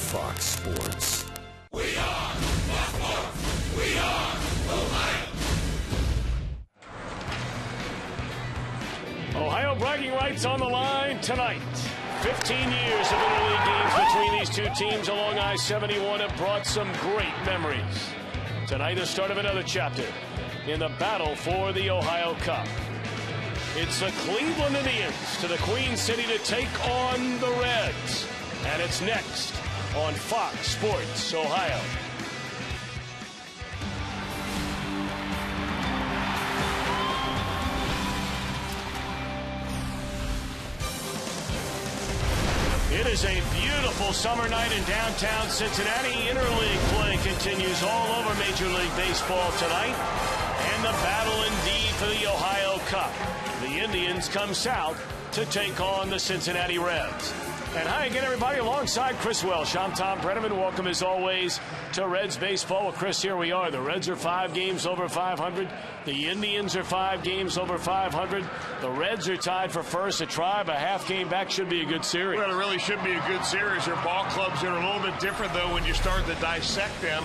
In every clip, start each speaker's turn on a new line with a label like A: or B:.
A: Fox Sports.
B: We are Fox Sports. We are Ohio.
C: Ohio bragging rights on the line tonight. 15 years of interleague games between these two teams along I-71 have brought some great memories. Tonight, the start of another chapter in the battle for the Ohio Cup. It's the Cleveland Indians to the Queen City to take on the Reds. And it's next on Fox Sports Ohio. It is a beautiful summer night in downtown Cincinnati. Interleague play continues all over Major League Baseball tonight. And the battle indeed for the Ohio Cup. The Indians come south to take on the Cincinnati Reds. And hi again, everybody, alongside Chris Welsh. I'm Tom Brenneman. Welcome, as always, to Reds Baseball. Well, Chris, here we are. The Reds are 5 games over 500. The Indians are 5 games over 500. The Reds are tied for first. A Tribe, a half game back, should be a good series.
D: Well, it really should be a good series. They're ball clubs that are a little bit different, though, when you start to dissect them.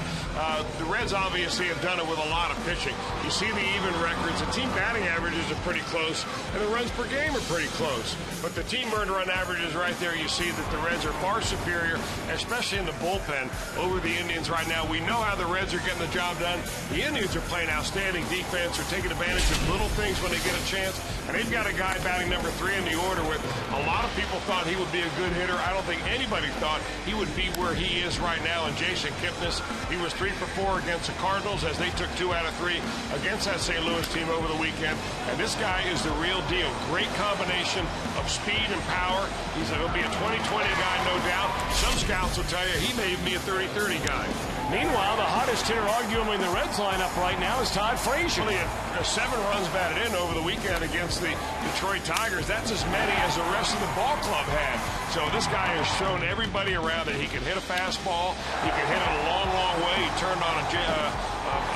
D: The Reds obviously have done it with a lot of pitching. You see the even records. The team batting averages are pretty close, and the runs per game are pretty close. But the team earned run averages right there, you see that the Reds are far superior, especially in the bullpen, over the Indians right now. We know how the Reds are getting the job done. The Indians are playing outstanding defense, are taking advantage of little things when they get a chance, and they've got a guy batting number 3 in the order with a lot of people thought he would be a good hitter. I don't think anybody thought he would be where he is right now. And Jason Kipnis, he was 3 for 4 against the Cardinals as they took 2 out of 3 against that St. Louis team over the weekend. And this guy is the real deal. Great combination of speed and power. He's going to be a 20-20 guy, no doubt. Some scouts will tell you he may even be a 30-30 guy.
C: Meanwhile, the hottest hitter arguably in the Reds lineup right now is Todd Frazier.
D: He had 7 runs batted in over the weekend against the Detroit Tigers. That's as many as the rest of the ball club had. So this guy has shown everybody around that he can hit a fastball. He can hit it a long, long way. He turned on a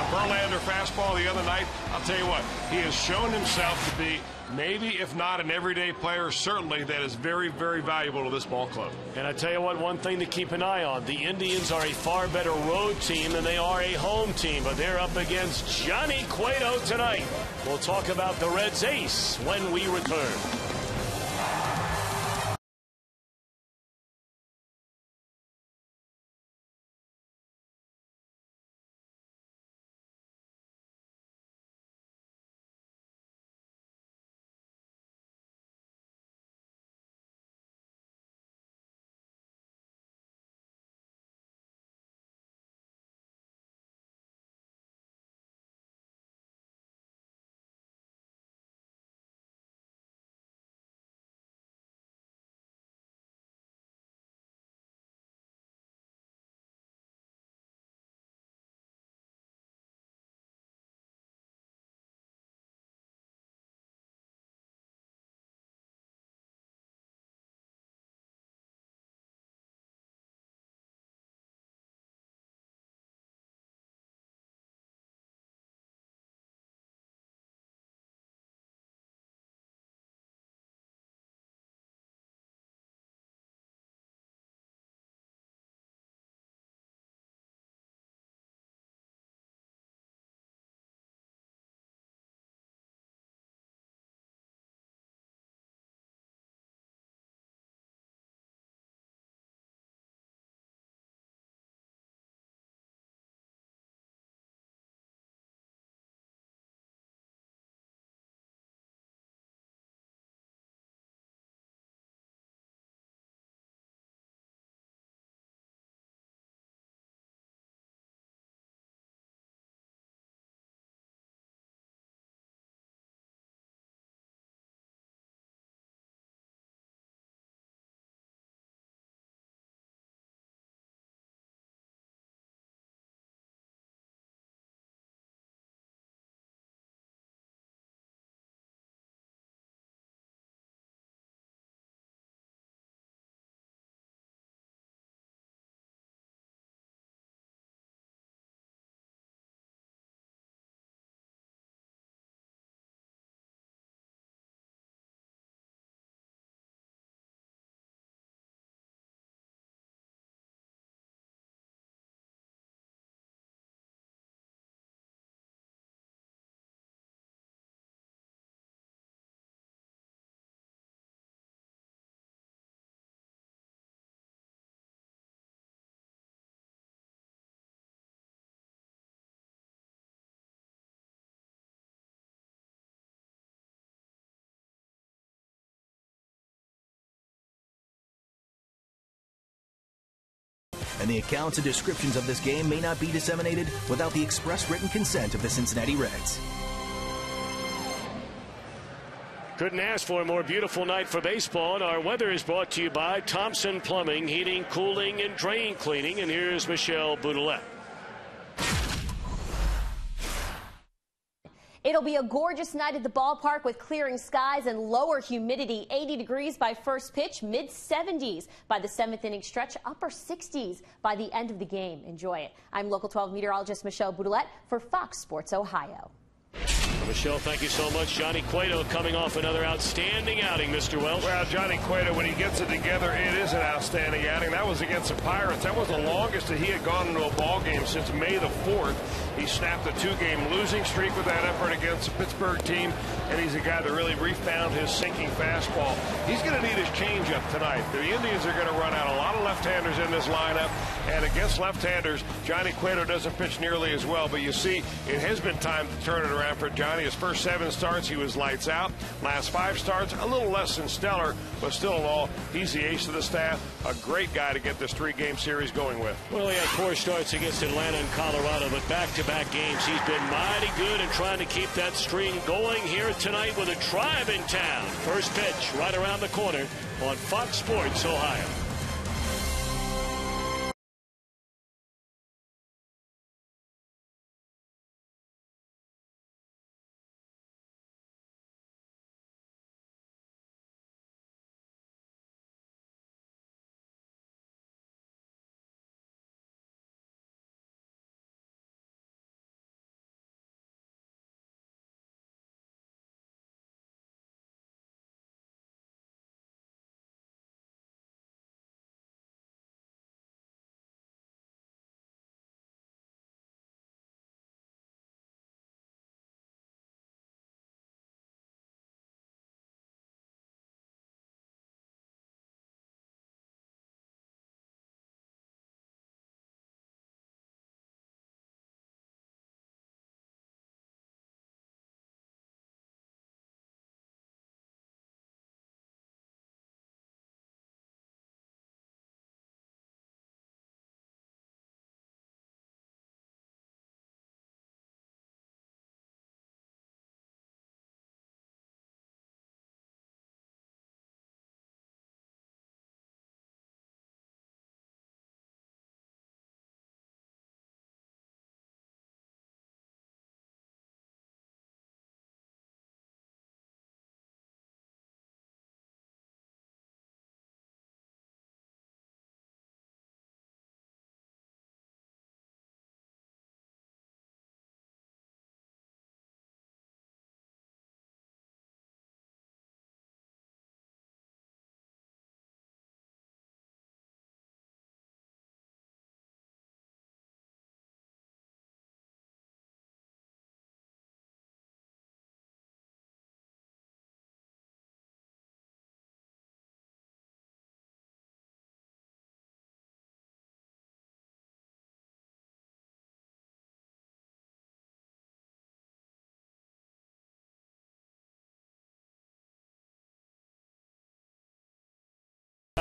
D: Verlander fastball the other night. I'll tell you what, he has shown himself to be maybe, if not an everyday player, certainly that is very, very valuable to this ball club.
C: And I tell you what, one thing to keep an eye on, the Indians are a far better road team than they are a home team, but they're up against Johnny Cueto tonight. We'll talk about the Reds ace when we return.
A: and the accounts and descriptions of this game may not be disseminated without the express written consent of the Cincinnati Reds.
C: Couldn't ask for a more beautiful night for baseball, and our weather is brought to you by Thompson Plumbing, Heating, Cooling, and Drain Cleaning. And here's Michelle Boudelet.
E: It'll be a gorgeous night at the ballpark with clearing skies and lower humidity. 80 degrees by first pitch, mid-70s by the 7th inning stretch, upper 60s by the end of the game. Enjoy it. I'm Local 12 meteorologist Michelle Boudelet for Fox Sports Ohio.
C: Michelle, thank you so much. Johnny Cueto coming off another outstanding outing, Mr. Welsh.
D: Well, Johnny Cueto, when he gets it together, it is an outstanding outing. That was against the Pirates. That was the longest that he had gone into a ball game since May the 4th. He snapped a 2-game losing streak with that effort against the Pittsburgh team, and he's a guy that really refound his sinking fastball. He's going to need his changeup tonight. The Indians are going to run out a lot of left-handers in this lineup, and against left-handers, Johnny Cueto doesn't pitch nearly as well, but you see, it has been time to turn it around for Johnny. His first 7 starts, he was lights out. Last 5 starts, a little less than stellar, but still in all, he's the ace of the staff. A great guy to get this 3-game series going with.
C: Well, he had 4 starts against Atlanta and Colorado, but back-to-back games, he's been mighty good in trying to keep that stream going here tonight with a drive in town. First pitch right around the corner on Fox Sports Ohio.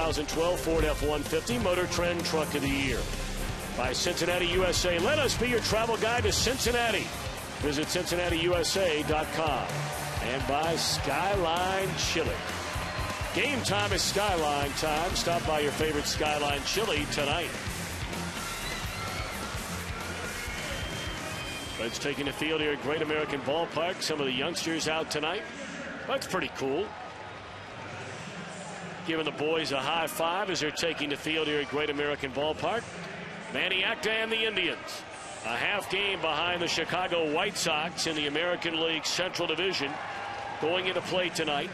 C: Ford F-150 Motor Trend Truck of the Year by Cincinnati USA. Let us be your travel guide to Cincinnati. Visit CincinnatiUSA.com. And by Skyline Chili. Game time is Skyline time. Stop by your favorite Skyline Chili tonight. Reds taking the field here at Great American Ballpark. Some of the youngsters out tonight. That's pretty cool. Giving the boys a high five as they're taking the field here at Great American Ballpark. Manny Acta and the Indians. A half game behind the Chicago White Sox in the American League Central Division. Going into play tonight.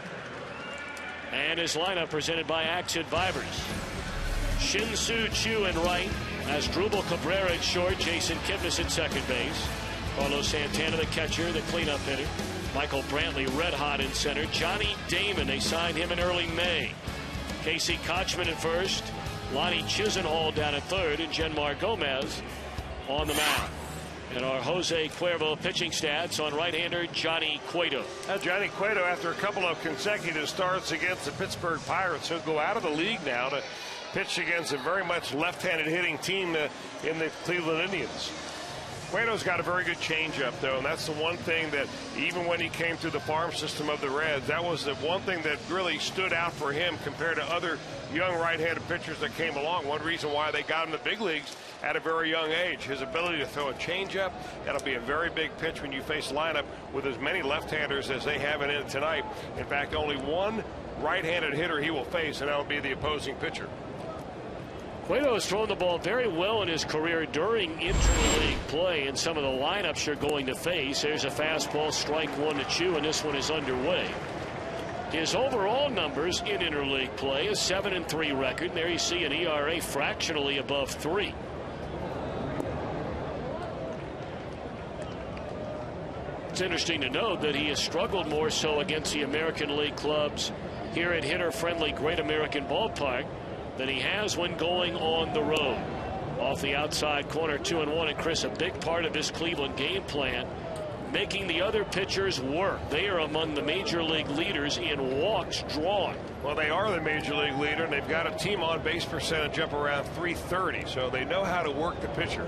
C: And his lineup presented by Accent Vibers. Shin-Soo Choo in right. Asdrubal Cabrera at short. Jason Kipnis at second base. Carlos Santana, the catcher, the cleanup hitter. Michael Brantley red hot in center. Johnny Damon, they signed him in early May. Casey Kochman at first. Lonnie Chisenhall down at third. And Genmar Gomez on the mound. And our Jose Cuervo pitching stats on right-hander Johnny Cueto.
D: Johnny Cueto, after a couple of consecutive starts against the Pittsburgh Pirates, he'll go out of the league now to pitched against a very much left-handed hitting team in the Cleveland Indians. Cueto's got a very good changeup, though, and that's the one thing that even when he came through the farm system of the Reds, that was the one thing that really stood out for him compared to other young right-handed pitchers that came along. One reason why they got him to big leagues at a very young age. His ability to throw a changeup, that'll be a very big pitch when you face a lineup with as many left-handers as they have in it tonight. In fact, only one right-handed hitter he will face, and that'll be the opposing pitcher.
C: Cueto has thrown the ball very well in his career during interleague play, and some of the lineups you're going to face. There's a fastball, strike one to Chew, and this one is underway. His overall numbers in interleague play, a 7-3 record. And there you see an ERA fractionally above 3. It's interesting to note that he has struggled more so against the American League clubs here at hitter-friendly Great American Ballpark than he has when going on the road. Off the outside corner, 2-1, and Chris, a big part of this Cleveland game plan, making the other pitchers work. They are among the major league leaders in walks drawn.
D: Well, they are the major league leader, and they've got a team on base percentage up around 330, so they know how to work the pitcher.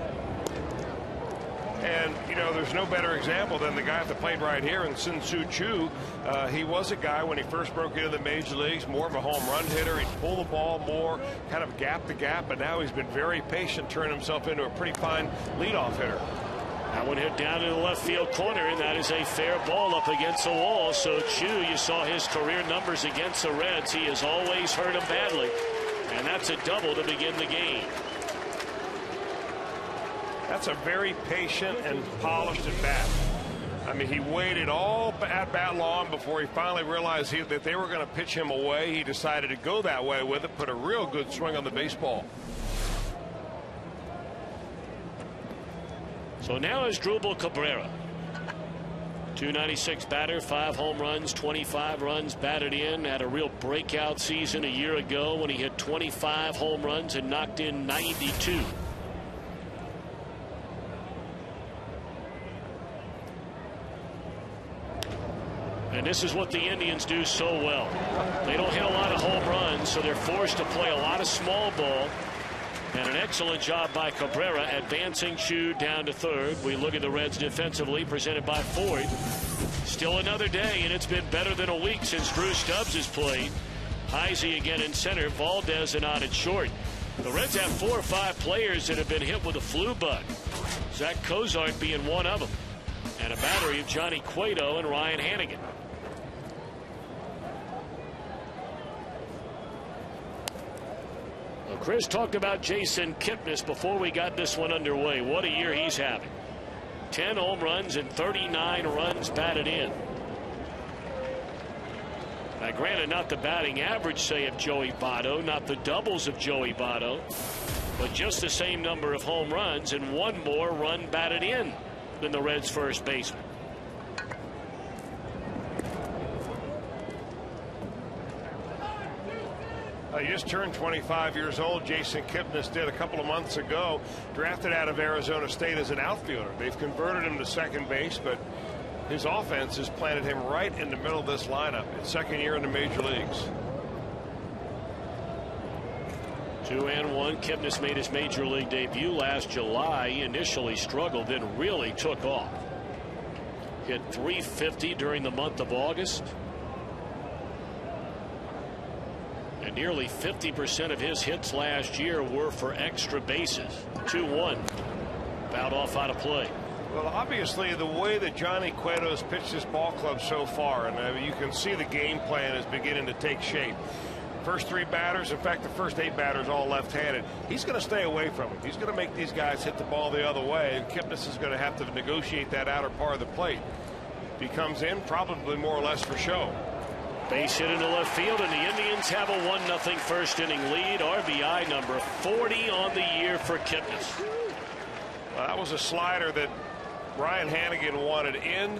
D: And, you know, there's no better example than the guy at the plate right here in Sin-Soo Choo. He was a guy when he first broke into the major leagues, more of a home run hitter. He'd pull the ball more, kind of gap to gap, but now he's been very patient, turning himself into a pretty fine leadoff hitter.
C: That one hit down in the left field corner, and that is a fair ball up against the wall. So Choo, you saw his career numbers against the Reds. He has always hurt them badly, and that's a double to begin the game.
D: That's a very patient and polished at bat. I mean, he waited all at bat long before he finally realized that they were going to pitch him away. He decided to go that way with it, put a real good swing on the baseball.
C: So now is Drupal Cabrera. 296 batter, 5 home runs, 25 runs batted in. Had a real breakout season a year ago when he hit 25 home runs and knocked in 92. And this is what the Indians do so well. They don't hit a lot of home runs, so they're forced to play a lot of small ball. And an excellent job by Cabrera advancing Choo down to third. We look at the Reds defensively, presented by Ford. Still another day, and it's been better than a week since Drew Stubbs has played. Heisey again in center, Valdez and out at short. The Reds have 4 or 5 players that have been hit with a flu bug. Zach Cozart being one of them. And a battery of Johnny Cueto and Ryan Hannigan. Well, Chris talked about Jason Kipnis before we got this one underway. What a year he's having. 10 home runs and 39 runs batted in. Now, granted, not the batting average, say, of Joey Votto, not the doubles of Joey Votto, but just the same number of home runs and 1 more run batted in than the Reds' first baseman.
D: He just turned 25 years old. Jason Kipnis did a couple of months ago. Drafted out of Arizona State as an outfielder. They've converted him to second base, but his offense has planted him right in the middle of this lineup. His second year in the major leagues.
C: 2-1. Kipnis made his major league debut last July. He initially struggled, then really took off. Hit .350 during the month of August. And nearly 50% of his hits last year were for extra bases. 2-1. Fouled off out of play.
D: Well, obviously, the way that Johnny Cueto has pitched this ball club so far, and you can see the game plan is beginning to take shape. First 3 batters, in fact, the first 8 batters all left-handed. He's going to stay away from him. He's going to make these guys hit the ball the other way, and Kipnis is going to have to negotiate that outer part of the plate. If he comes in, probably more or less for show.
C: Base hit into left field, and the Indians have a 1-0 first inning lead. RBI number 40 on the year for Kipnis.
D: Well, that was a slider that Ryan Hannigan wanted in.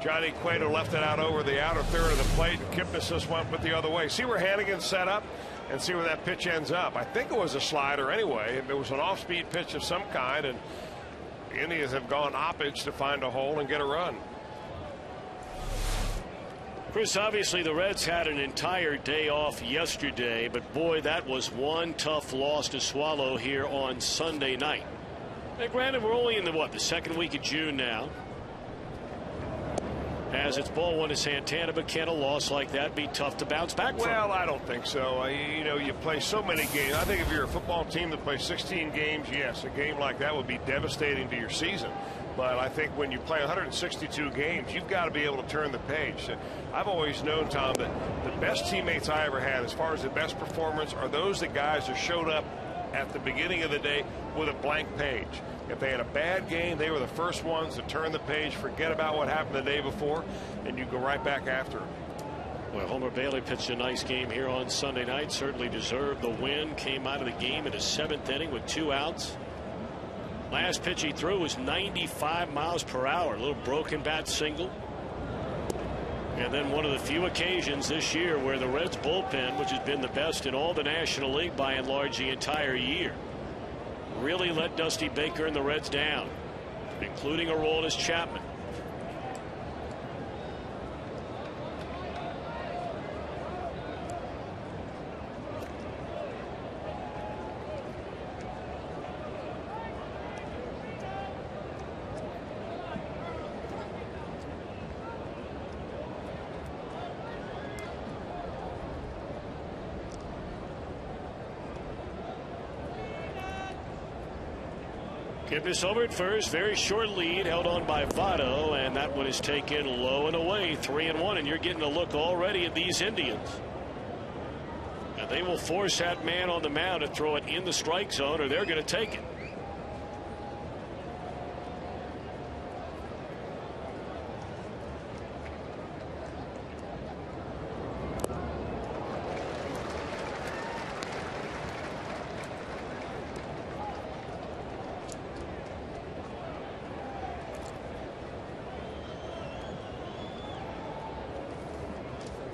D: Johnny Cueto left it out over the outer third of the plate, and Kipnis just went with the other way. See where Hannigan set up and see where that pitch ends up. I think it was a slider anyway. It was an off-speed pitch of some kind, and the Indians have gone oppage to find a hole and get a run.
C: Chris, obviously the Reds had an entire day off yesterday, but boy, that was one tough loss to swallow here on Sunday night. And granted, we're only in the second week of June now. As it's ball one to Santana, but can a loss like that be tough to bounce back from?
D: Well, I don't think so. You play so many games. I think if you're a football team that plays 16 games, yes, a game like that would be devastating to your season. But I think when you play 162 games, you've got to be able to turn the page. I've always known, Tom, that the best teammates I ever had, as far as the best performance, are those guys that showed up at the beginning of the day with a blank page. If they had a bad game, they were the first ones to turn the page, forget about what happened the day before, and you go right back after them.
C: Well, Homer Bailey pitched a nice game here on Sunday night. Certainly deserved the win. Came out of the game in his 7th inning with 2 outs. Last pitch he threw was 95 miles per hour. A little broken bat single. And then one of the few occasions this year where the Reds bullpen, which has been the best in all the National League by and large the entire year, really let Dusty Baker and the Reds down, including a role as Chapman. Kipnis over at first. Very short lead held on by Votto, and that one is taken low and away. 3-1, and you're getting a look already at these Indians. And they will force that man on the mound to throw it in the strike zone, or they're going to take it.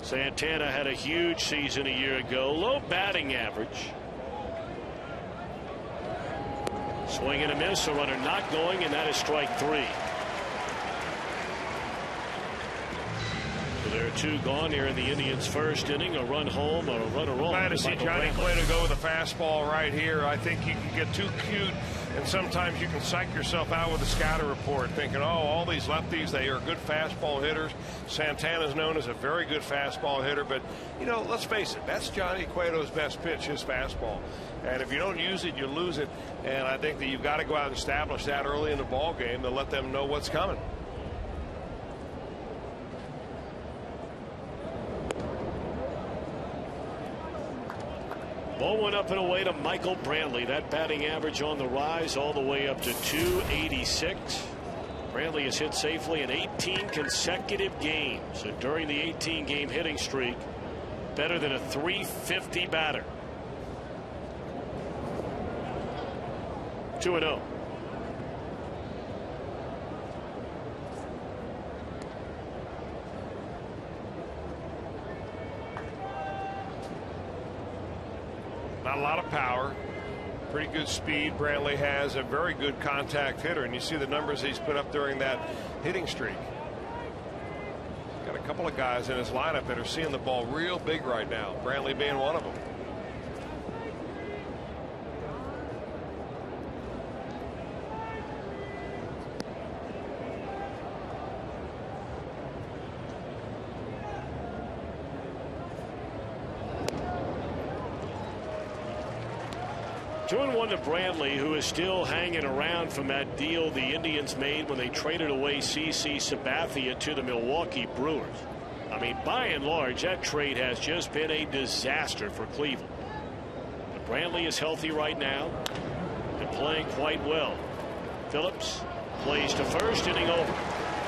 C: Santana had a huge season a year ago. Low batting average. Swing and a miss. A runner not going, and that is strike 3. So there are 2 gone here in the Indians' first inning. A run home, a runner on.
D: Glad to see Johnny Cueto go with a fastball right here. I think you can get too cute, and sometimes you can psych yourself out with a scouting report thinking, oh, all these lefties, they are good fastball hitters. Santana's known as a very good fastball hitter, but let's face it, that's Johnny Cueto's best pitch, his fastball, and if you don't use it, you lose it. And I think that you've got to go out and establish that early in the ball game to let them know what's coming.
C: Ball went up and away to Michael Brantley. That batting average on the rise all the way up to 286. Brantley has hit safely in 18 consecutive games, and during the 18-game hitting streak, better than a .350 batter. 2-0.
D: Not a lot of power. Pretty good speed. Brantley has a very good contact hitter, and you see the numbers he's put up during that hitting streak. Got a couple of guys in his lineup that are seeing the ball real big right now, Brantley being one of them.
C: Two and 1 to Brantley, who is still hanging around from that deal the Indians made when they traded away CC Sabathia to the Milwaukee Brewers. I mean, by and large, that trade has just been a disaster for Cleveland. But Brantley is healthy right now and playing quite well. Phillips plays to first, inning over.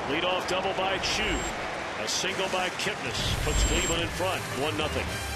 C: Leadoff double by Chu. A single by Kipnis puts Cleveland in front, 1-0.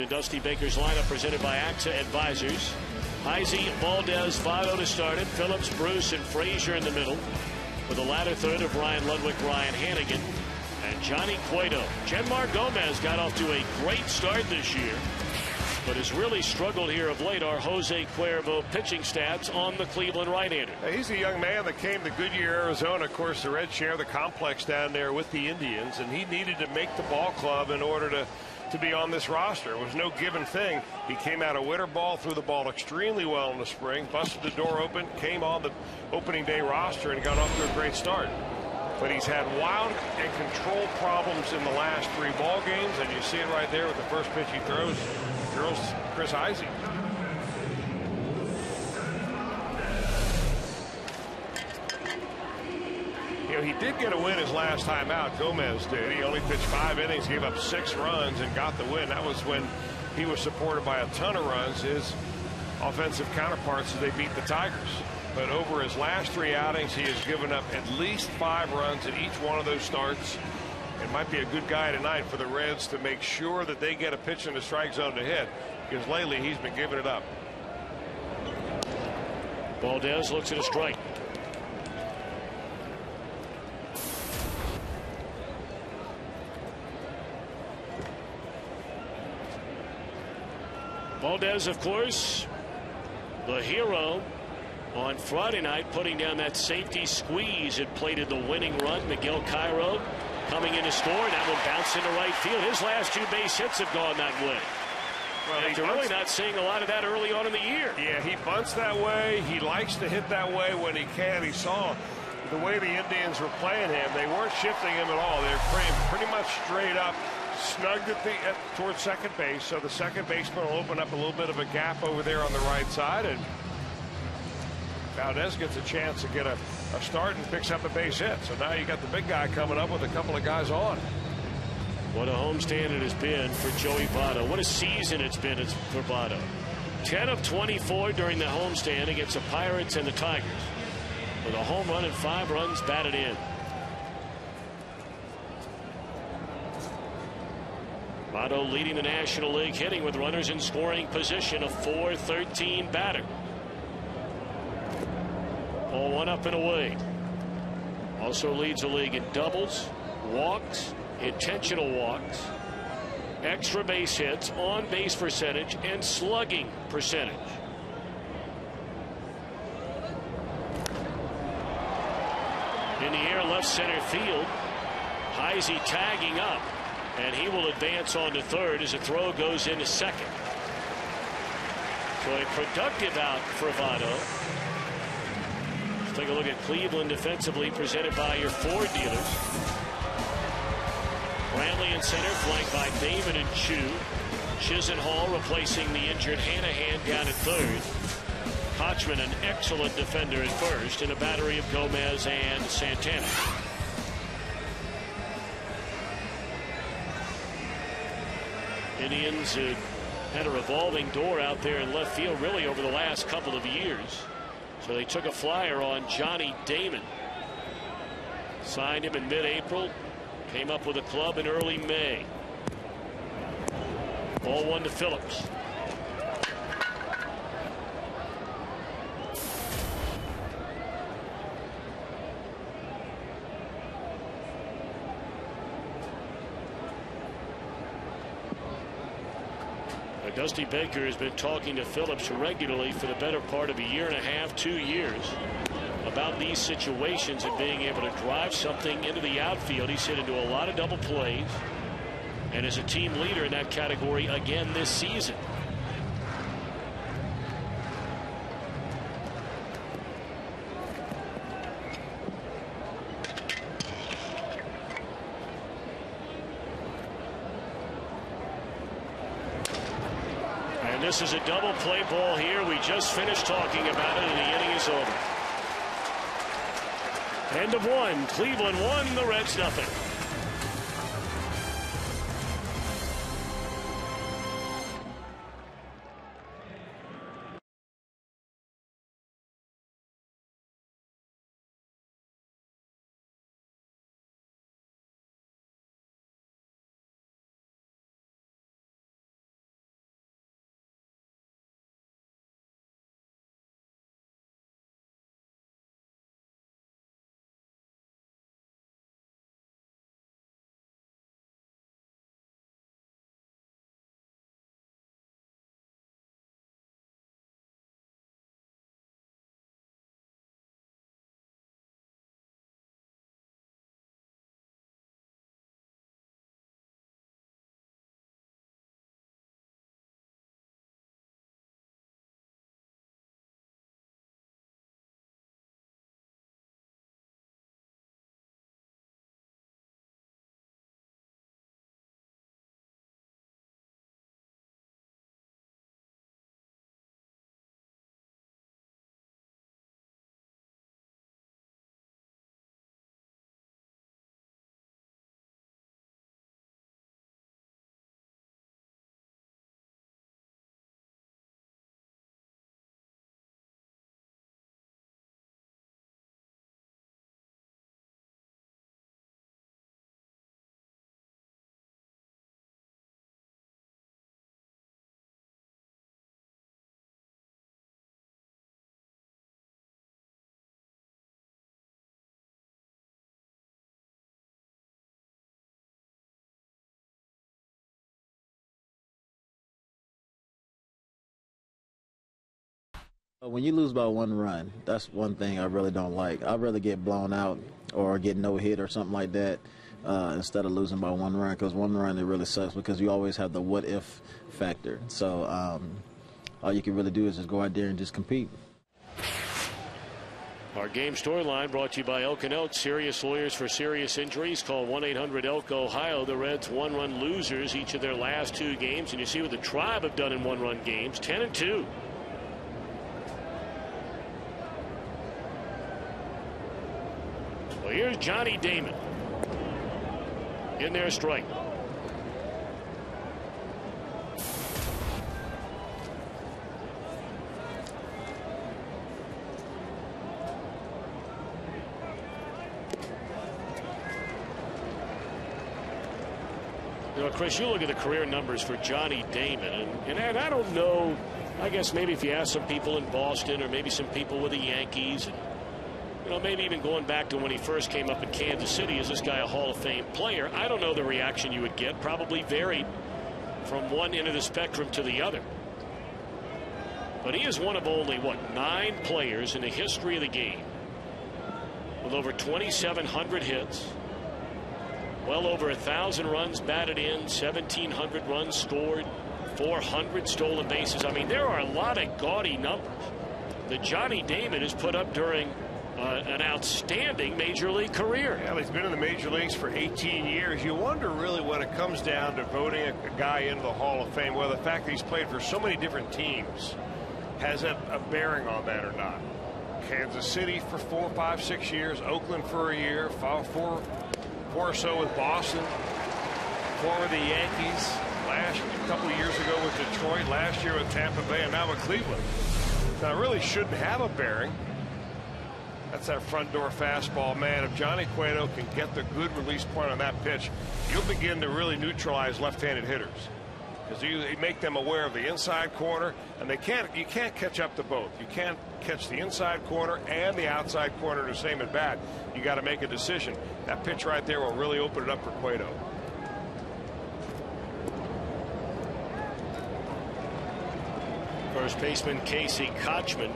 C: Dusty Baker's lineup presented by AXA Advisors. Heisey, Valdez, Votto to start it. Phillips, Bruce, and Frazier in the middle. With the latter third of Ryan Ludwig, Ryan Hannigan, and Johnny Cueto. Genmar Gomez got off to a great start this year, but has really struggled here of late. Our Jose Cuervo pitching stats on the Cleveland right-hander.
D: He's a young man that came to Goodyear, Arizona. Of course, the Reds share the complex down there with the Indians, and he needed to make the ball club in order to be on this roster. It was no given thing. He came out of winter ball, threw the ball extremely well in the spring, busted the door open, came on the opening day roster, and got off to a great start. But he's had wild and control problems in the last 3 ball games, and you see it right there with the first pitch he throws Chris Heisey. You know, he did get a win his last time out. Gomez did. He only pitched 5 innings, gave up 6 runs, and got the win. That was when he was supported by a ton of runs. His offensive counterparts as they beat the Tigers. But over his last 3 outings, he has given up at least 5 runs in each one of those starts. It might be a good guy tonight for the Reds to make sure that they get a pitch in the strike zone to hit, because lately he's been giving it up.
C: Valdez looks at a strike. Valdez, of course, the hero on Friday night, putting down that safety squeeze. It plated the winning run. Miguel Cairo coming in to score. That one bounced into right field. His last 2 base hits have gone that way. Well, after really not seeing a lot of that early on in the year. Yeah, he bunts that way. He likes to hit that way when he can. He saw the way the Indians were playing him. They weren't shifting him at all. They were pretty much straight up, snugged towards second base. So the second baseman will open up a little bit of a gap over there on the right side, and Valdez gets a chance to get a start and picks up a base hit. So now you got the big guy coming up with a couple of guys on. What a homestand it has been for Joey Votto. What a season it's been for Votto. 10 of 24 during the homestand against the Pirates and the Tigers, with a home run and 5 runs batted in. Votto leading the National League hitting with runners in scoring position, a .413 batter. All 1 up and away. Also leads the league in doubles, walks, intentional walks, extra base hits, on base percentage, and slugging percentage. In the air, left center field. Heisey tagging up, and he will advance on to third as the throw goes into second. So a productive out for Votto. Take a look at Cleveland defensively, presented by your Ford dealers. Brantley in center, flanked by David and Chu. Chisenhall replacing the injured Hanahan down at third. Kochman, an excellent defender at first, and a battery of Gomez and Santana. Indians had a revolving door out there in left field really over the last couple of years. So they took a flyer on Johnny Damon. Signed him in mid-April. Came up with a club in early May. Ball 1 to Phillips. Dusty Baker has been talking to Phillips regularly for the better part of a year and a half, 2 years, about these situations and being able to drive something into the outfield. He's hit into a lot of double plays and is a team leader in that category again this season. This is a double play ball here. We just finished talking about it, and the inning is over. End of 1. Cleveland 1, the Reds nothing.
F: When you lose by 1 run, that's one thing I really don't like. I'd rather get blown out or get no hit or something like that instead of losing by 1 run, because 1 run, it really sucks because you always have the what if factor. So all you can really do is just go out there and just compete.
C: Our game storyline brought to you by Elk & Elk, serious lawyers for serious injuries. Call 1-800-ELK-OHIO. The Reds 1-run losers each of their last 2 games. And you see what the Tribe have done in 1-run games, 10-2. Well, here's Johnny Damon. In there, strike. You know, Chris, you look at the career numbers for Johnny Damon, and I don't know, I guess maybe if you ask some people in Boston or maybe some people with the Yankees, and, you know, maybe even going back to when he first came up in Kansas City, is this guy a Hall of Fame player? I don't know the reaction you would get. Probably varied from one end of the spectrum to the other. But he is one of only, 9 players in the history of the game with over 2,700 hits, well over 1,000 runs batted in, 1,700 runs scored, 400 stolen bases. I mean, there are a lot of gaudy numbers that Johnny Damon has put up during an outstanding major league career.
D: Yeah, he's been in the major leagues for 18 years. You wonder really when it comes down to voting a guy into the Hall of Fame, whether the fact that he's played for so many different teams has a bearing on that or not. Kansas City for 4, 5, 6 years, Oakland for a year, 4 or so with Boston, 4 with the Yankees, a couple of years ago with Detroit, last year with Tampa Bay, and now with Cleveland. Now, it really shouldn't have a bearing. That's that front door fastball, man. If Johnny Cueto can get the good release point on that pitch, you'll begin to really neutralize left-handed hitters, because you make them aware of the inside corner, and you can't catch up to both. You can't catch the inside corner and the outside corner in the same at bat. You got to make a decision. That pitch right there will really open it up for Cueto.
C: First baseman Casey Kochman,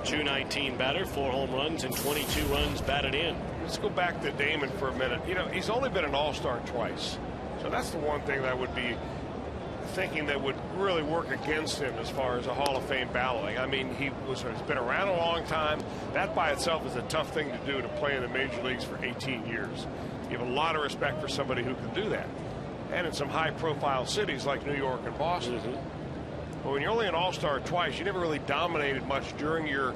C: 219 batter, 4 home runs and 22 runs batted in.
D: Let's go back to Damon for a minute. You know, he's only been an all-star twice, so that's the one thing that would be thinking that would really work against him as far as a Hall of Fame balloting. I mean, he's been around a long time. That by itself is a tough thing to do, to play in the major leagues for 18 years. You have a lot of respect for somebody who can do that, and in some high-profile cities like New York and Boston. But when you're only an all-star twice, you never really dominated much during your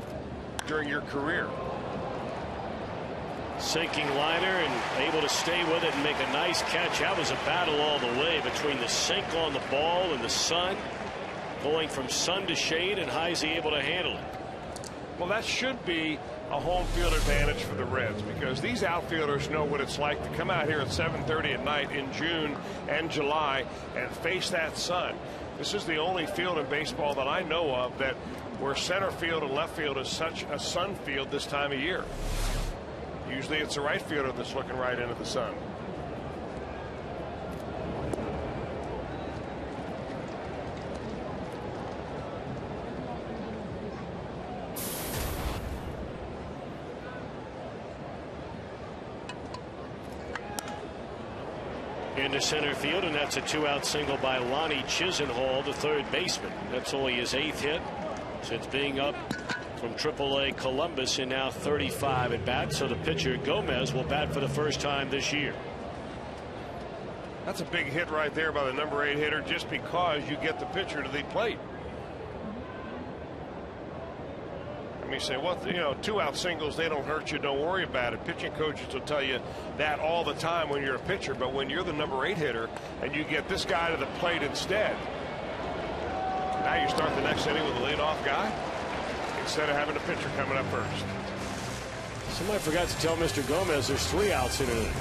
D: career.
C: Sinking liner and able to stay with it and make a nice catch. That was a battle all the way between the sink on the ball and the sun, going from sun to shade, and Heisey able to handle it.
D: Well, that should be a home field advantage for the Reds, because these outfielders know what it's like to come out here at 7:30 at night in June and July and face that sun. This is the only field in baseball that I know of where center field and left field is such a sun field this time of year. Usually it's the right fielder that's looking right into the sun.
C: Into center field, and that's a 2-out single by Lonnie Chisenhall, the third baseman. That's only his 8th hit since being up from AAA Columbus in now 35 at bat. So the pitcher Gomez will bat for the first time this year.
D: That's a big hit right there by the number 8 hitter, just because you get the pitcher to the plate. I mean, say, well, you know, 2-out singles, they don't hurt you, don't worry about it. Pitching coaches will tell you that all the time when you're a pitcher, but when you're the number 8 hitter and you get this guy to the plate instead, now you start the next inning with a leadoff guy instead of having a pitcher coming up first.
C: Somebody forgot to tell Mr. Gomez there's 3 outs in it.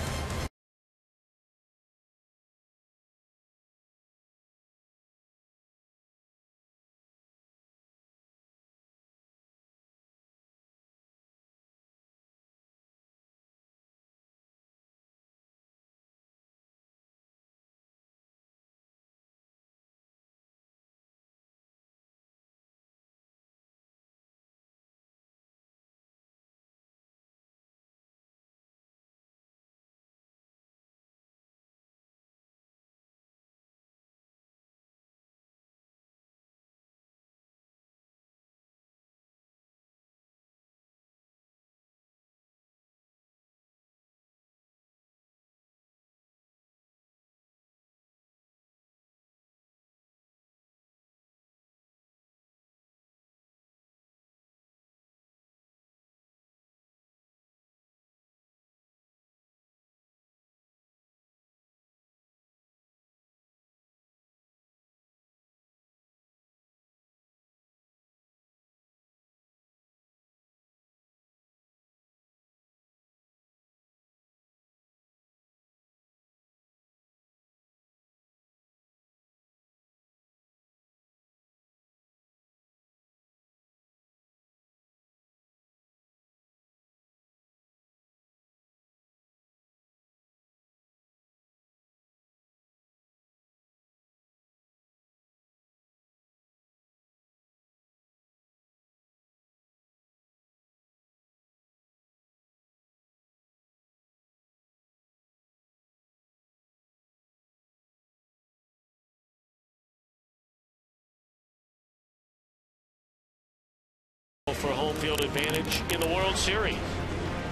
C: field advantage in the World Series.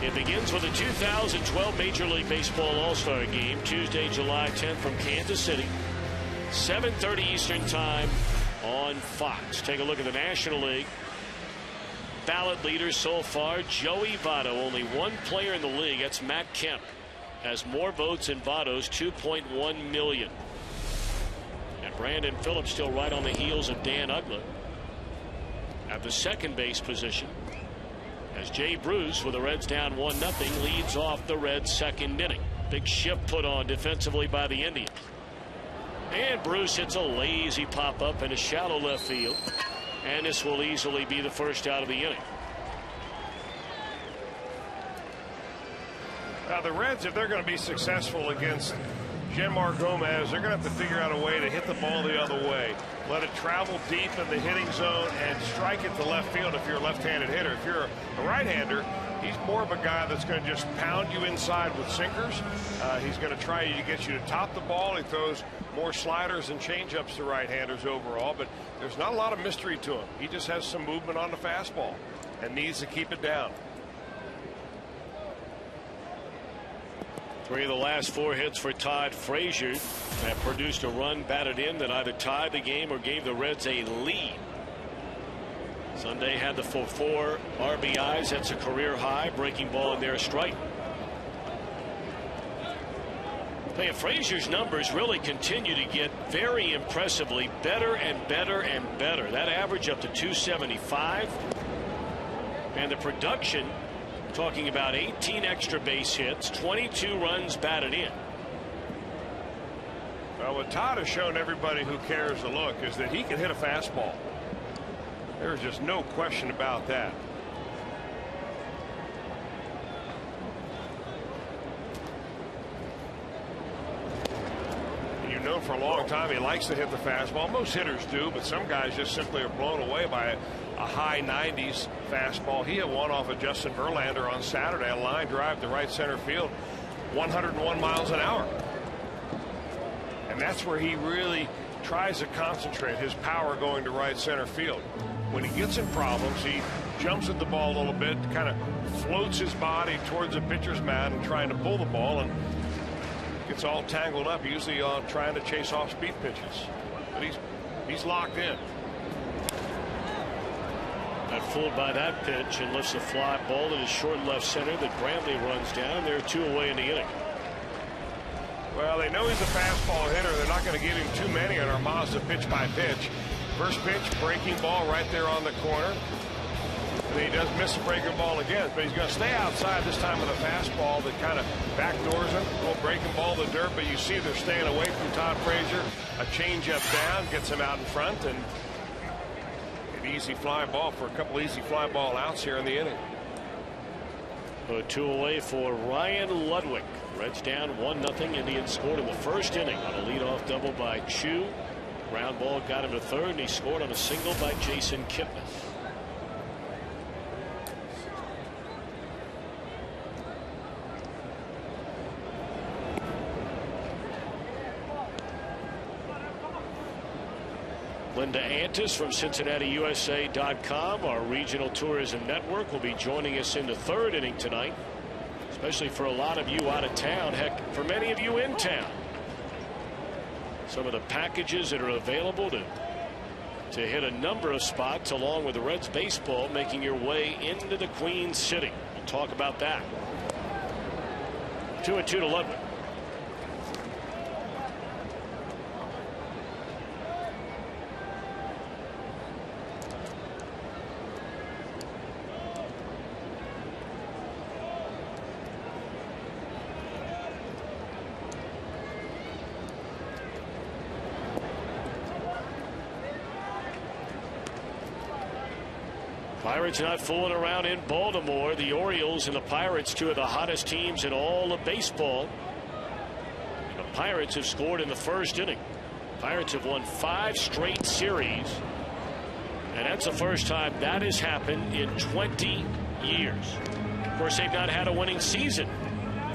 C: It begins with the 2012 Major League Baseball All-Star Game, Tuesday, July 10th from Kansas City, 7:30 Eastern Time on Fox. Take a look at the National League. Ballot leaders so far, Joey Votto, only one player in the league, that's Matt Kemp, has more votes than Votto's 2.1 million. And Brandon Phillips still right on the heels of Dan Uggla at the second base position, as Jay Bruce, with the Reds down 1-0, leads off the Reds' second inning. Big shift put on defensively by the Indians. And Bruce hits a lazy pop-up in a shallow left field. And this will easily be the first out of the inning.
D: Now the Reds, if they're going to be successful against Jeanmar Gomez, they're going to have to figure out a way to hit the ball the other way. Let it travel deep in the hitting zone and strike it to left field if you're a left-handed hitter. If you're a right-hander, he's more of a guy that's going to just pound you inside with sinkers. He's going to try to get you to top the ball. He throws more sliders and changeups to right-handers overall, but there's not a lot of mystery to him. He just has some movement on the fastball and needs to keep it down.
C: 3 of the last 4 hits for Todd Frazier that produced a run batted in that either tied the game or gave the Reds a lead. Sunday had the 4 RBIs. That's a career high. Breaking ball in there, a strike. Frazier's numbers really continue to get very impressively better and better and better. That average up to 275. And the production, talking about 18 extra base hits, 22 runs batted in.
D: Well, what Todd has shown everybody who cares to look is that he can hit a fastball. There's just no question about that. You've known for a long time he likes to hit the fastball. Most hitters do, but some guys just simply are blown away by a high 90s fastball. He had one off of Justin Verlander on Saturday, a line drive to right center field, 101 miles an hour. And that's where he really tries to concentrate his power going to right center field. When he gets in problems, he jumps at the ball a little bit, kind of floats his body towards the pitcher's mound and trying to pull the ball, and gets all tangled up, usually trying to chase off speed pitches. But he's locked in.
C: Not fooled by that pitch, and lifts a fly ball to the short left center that Brantley runs down. They're 2 away in the inning.
D: Well, they know he's a fastball hitter. They're not going to give him too many on Armazda pitch by pitch. First pitch, breaking ball right there on the corner. And then he does miss a breaking ball again, but he's going to stay outside this time with a fastball that kind of backdoors him. A little breaking ball to dirt, but you see they're staying away from Todd Frazier. A changeup down gets him out in front, and an easy fly ball for a couple easy fly ball outs here in the inning.
C: 2 away for Ryan Ludwig. Reds down 1-0. Indians scored in the first inning on a leadoff double by Chu. Ground ball got him to third, and he scored on a single by Jason Kipnis. Linda Antis from CincinnatiUSA.com, our regional tourism network, will be joining us in the 3rd inning tonight, especially for a lot of you out of town. Heck, for many of you in town. Some of the packages that are available to hit a number of spots along with the Reds baseball, making your way into the Queen City. We'll talk about that. 2-2 to Ludwig. Pirates not fooling around in Baltimore. The Orioles and the Pirates, 2 of the hottest teams in all of baseball. The Pirates have scored in the first inning. Pirates have won 5 straight series, and that's the first time that has happened in 20 years. Of course, they've not had a winning season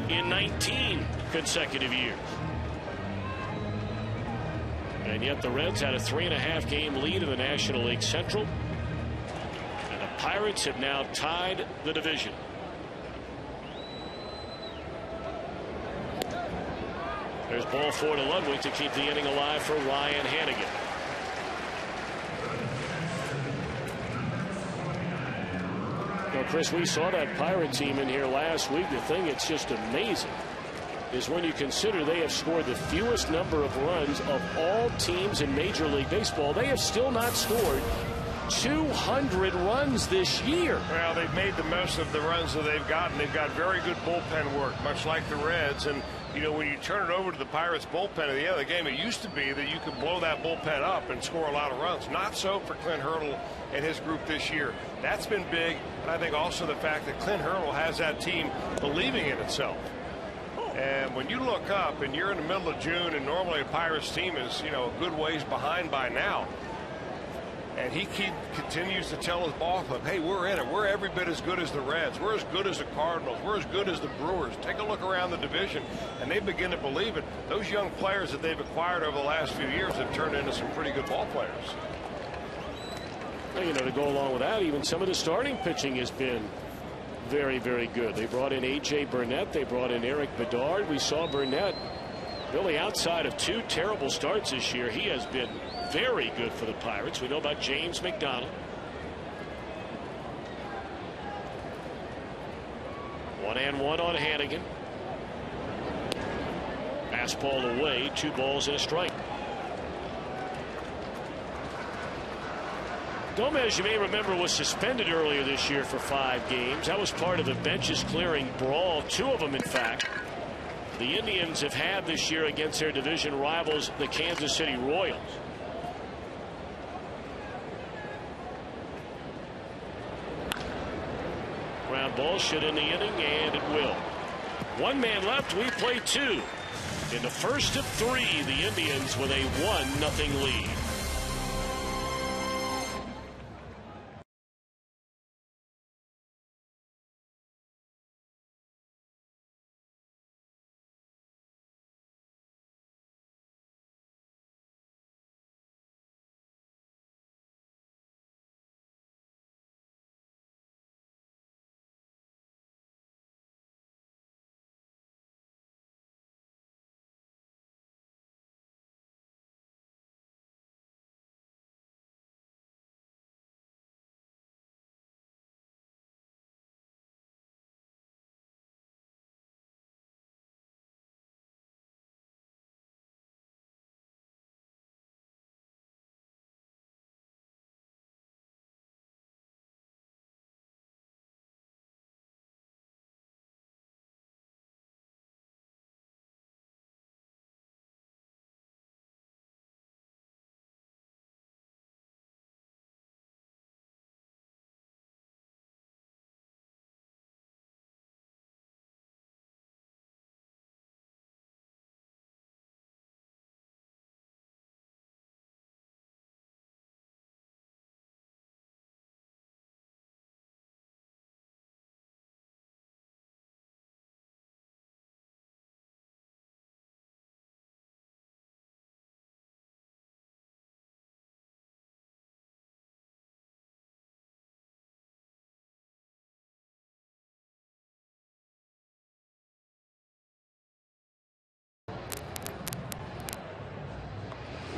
C: in 19 consecutive years. And yet the Reds had a 3.5 game lead in the National League Central. Pirates have now tied the division. There's ball 4 to Ludwig to keep the inning alive for Ryan Hannigan. Now, Chris, we saw that Pirate team in here last week. The thing that's just amazing is when you consider they have scored the fewest number of runs of all teams in Major League Baseball. They have still not scored 200 runs this year.
D: Well, they've made the most of the runs that they've gotten. They've got very good bullpen work, much like the Reds. And, you know, when you turn it over to the Pirates bullpen at the end of the game, it used to be that you could blow that bullpen up and score a lot of runs. Not so for Clint Hurdle and his group this year. That's been big. And I think also the fact that Clint Hurdle has that team believing in itself. And when you look up and you're in the middle of June and normally a Pirates team is, you know, a good ways behind by now, and he continues to tell his ball club, hey, we're in it. We're every bit as good as the Reds. We're as good as the Cardinals. We're as good as the Brewers. Take a look around the division, and they begin to believe it. Those young players that they've acquired over the last few years have turned into some pretty good ball players.
C: Well, you know, to go along with that, even some of the starting pitching has been very, very good. They brought in A.J. Burnett. They brought in Eric Bedard. We saw Burnett really outside of 2 terrible starts this year. He has been very good for the Pirates. We know about James McDonald. 1-1 on Hannigan. Fastball away, 2 balls and a strike. Gomez, you may remember, was suspended earlier this year for 5 games. That was part of the benches clearing brawl, 2 of them, in fact. The Indians have had this year against their division rivals, the Kansas City Royals. Ground ball should end the inning, and it will. 1 man left. We play 2. In the first of 3, the Indians with a 1-0 lead.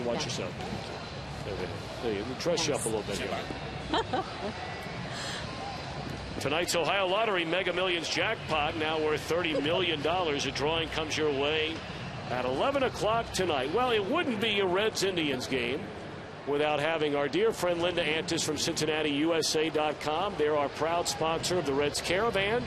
C: Watch yourself. There you dress you up a little bit here. Tonight's Ohio Lottery Mega Millions jackpot now worth $30 million. A drawing comes your way at 11 o'clock tonight. Well, it wouldn't be a Reds-Indians game without having our dear friend Linda Antis from CincinnatiUSA.com. They're our proud sponsor of the Reds Caravan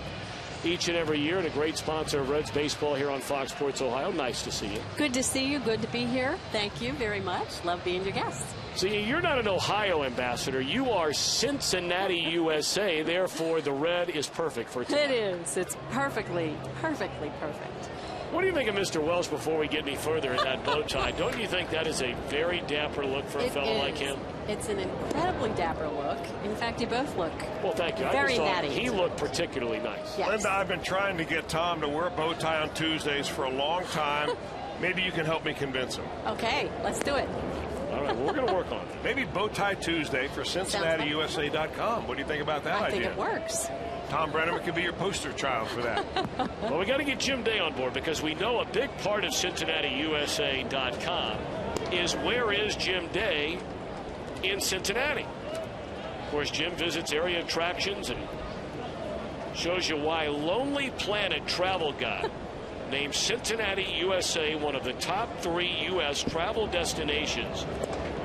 C: each and every year, and a great sponsor of Reds baseball here on Fox Sports Ohio. Nice to see you.
G: Good to see you. Good to be here. Thank you very much. Love being your guest.
C: See, you're not an Ohio ambassador. You are Cincinnati, USA. Therefore, the red is perfect for tonight.
G: It is. It's perfectly perfect.
C: What do you think of Mr. Welsh before we get any further in that bow tie? Don't you think that is a very dapper look for a fellow like him?
G: It's an incredibly dapper look. In fact, you both look
C: thank you.
G: very
C: I just
G: natty.
C: He looked particularly nice.
G: Yes.
D: Linda, I've been trying to get Tom to wear a bow tie on Tuesdays for a long time. Maybe you can help me convince him.
G: Okay, let's do it.
C: All right, well, we're going to work on it.
D: Maybe Bowtie Tuesday for CincinnatiUSA.com. What do you think about that
G: I
D: idea?
G: think it works.
D: Tom Brenneman could be your poster child for that.
C: Well, we got to get Jim Day on board because we know a big part of CincinnatiUSA.com is where is Jim Day in Cincinnati. Of course, Jim visits area attractions and shows you why Lonely Planet Travel Guide named Cincinnati, USA one of the top 3 U.S. travel destinations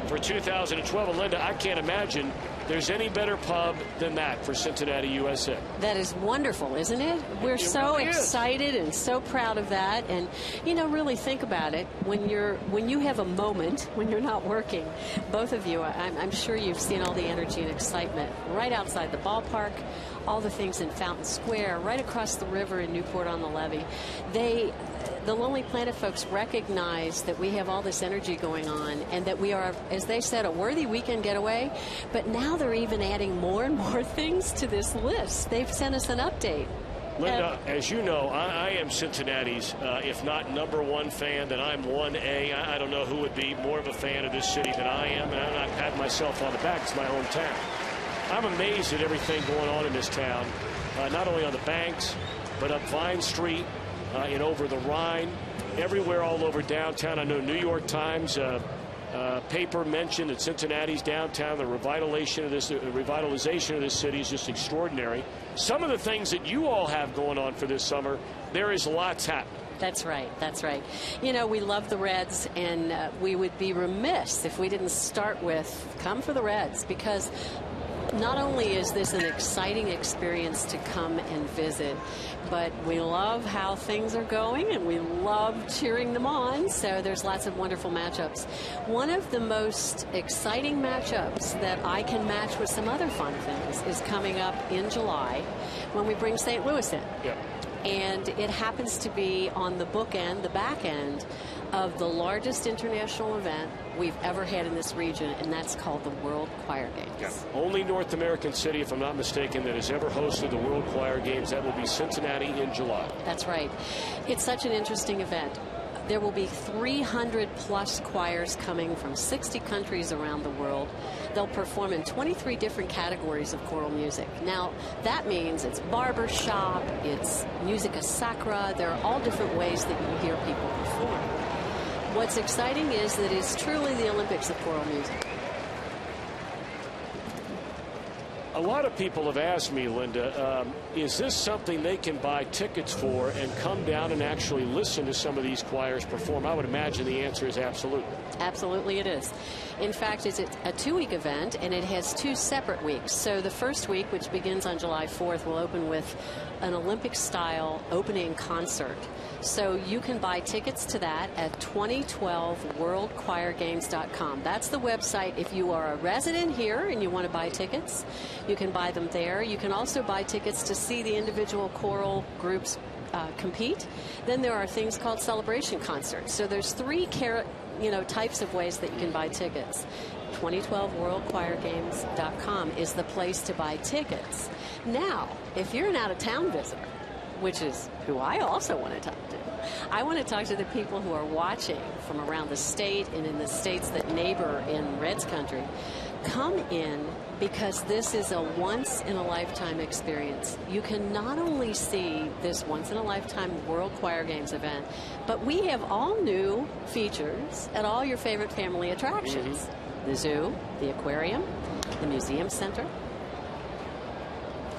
C: for 2012. And Linda, I can't imagine there's any better pub than that for Cincinnati, USA.
G: That is wonderful, isn't it? We're so excited and so proud of that. And, you know, really think about it. When you have a moment, when you're not working, both of you, I'm sure you've seen all the energy and excitement right outside the ballpark, all the things in Fountain Square, right across the river in Newport on the Levee. The Lonely Planet folks recognize that we have all this energy going on and that we are, as they said, a worthy weekend getaway. But now they're even adding more and more things to this list. They've sent us an update.
C: Linda, as you know, I am Cincinnati's, if not #1 fan, then I'm 1A. I don't know who would be more of a fan of this city than I am, and I'm not patting myself on the back. It's my hometown. I'm amazed at everything going on in this town, not only on the banks, but up Vine Street, and over the Rhine, everywhere all over downtown. I know New York Times paper mentioned that Cincinnati's downtown, the revitalization of this city is just extraordinary. Some of the things that you all have going on for this summer, there is lots happening.
G: That's right. That's right. You know, we love the Reds, and we would be remiss if we didn't start with come for the Reds, because not only is this an exciting experience to come and visit, but we love how things are going and we love cheering them on. So there's lots of wonderful matchups. One of the most exciting matchups that I can match with some other fun things is coming up in July when we bring St. Louis in.
C: Yep.
G: And it happens to be on the bookend, the back end of the largest international event we've ever had in this region, and that's called the World Choir Games.
C: Yeah. Only North American city, if I'm not mistaken, that has ever hosted the World Choir Games. That will be Cincinnati in July.
G: That's right. It's such an interesting event. There will be 300+ choirs coming from 60 countries around the world. They'll perform in 23 different categories of choral music. Now, that means it's barbershop, it's musica sacra. There are all different ways that you hear people perform. What's exciting is that it's truly the Olympics of choral music.
C: A lot of people have asked me, Linda, is this something they can buy tickets for and come down and actually listen to some of these choirs perform? I would imagine the answer is absolutely.
G: Absolutely it is. In fact, it's a 2-week event, and it has 2 separate weeks. So the first week, which begins on July 4th, will open with an Olympic-style opening concert. So you can buy tickets to that at 2012worldchoirgames.com. That's the website. If you are a resident here and you want to buy tickets, you can buy them there. You can also buy tickets to see the individual choral groups compete. Then there are things called celebration concerts. So there's 3 types of ways that you can buy tickets. 2012worldchoirgames.com is the place to buy tickets. Now, if you're an out-of-town visitor, which is who I also want to talk to, I want to talk to the people who are watching from around the state and in the states that neighbor in Reds country. Come in, because this is a once-in-a-lifetime experience. You can not only see this once-in-a-lifetime World Choir Games event, but we have all new features at all your favorite family attractions. Mm-hmm. The zoo, the aquarium, the museum center.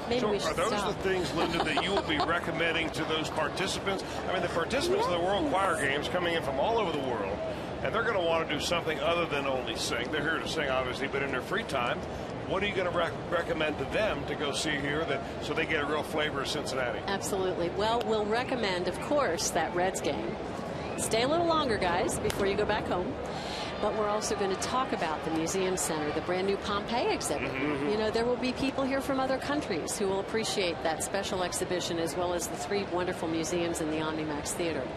D: So are those the things, Linda, that you will be recommending to those participants? I mean, the participants of the World Choir Games coming in from all over the world, and they're going to want to do something other than only sing. They're here to sing, obviously, but in their free time, what are you going to recommend to them to go see here so they get a real flavor of Cincinnati?
G: Absolutely. Well, we'll recommend, of course, that Reds game. Stay a little longer, guys, before you go back home. But we're also going to talk about the Museum Center, the brand new Pompeii exhibit. Mm-hmm. You know, there will be people here from other countries who will appreciate that special exhibition, as well as the 3 wonderful museums in the OmniMax Theater.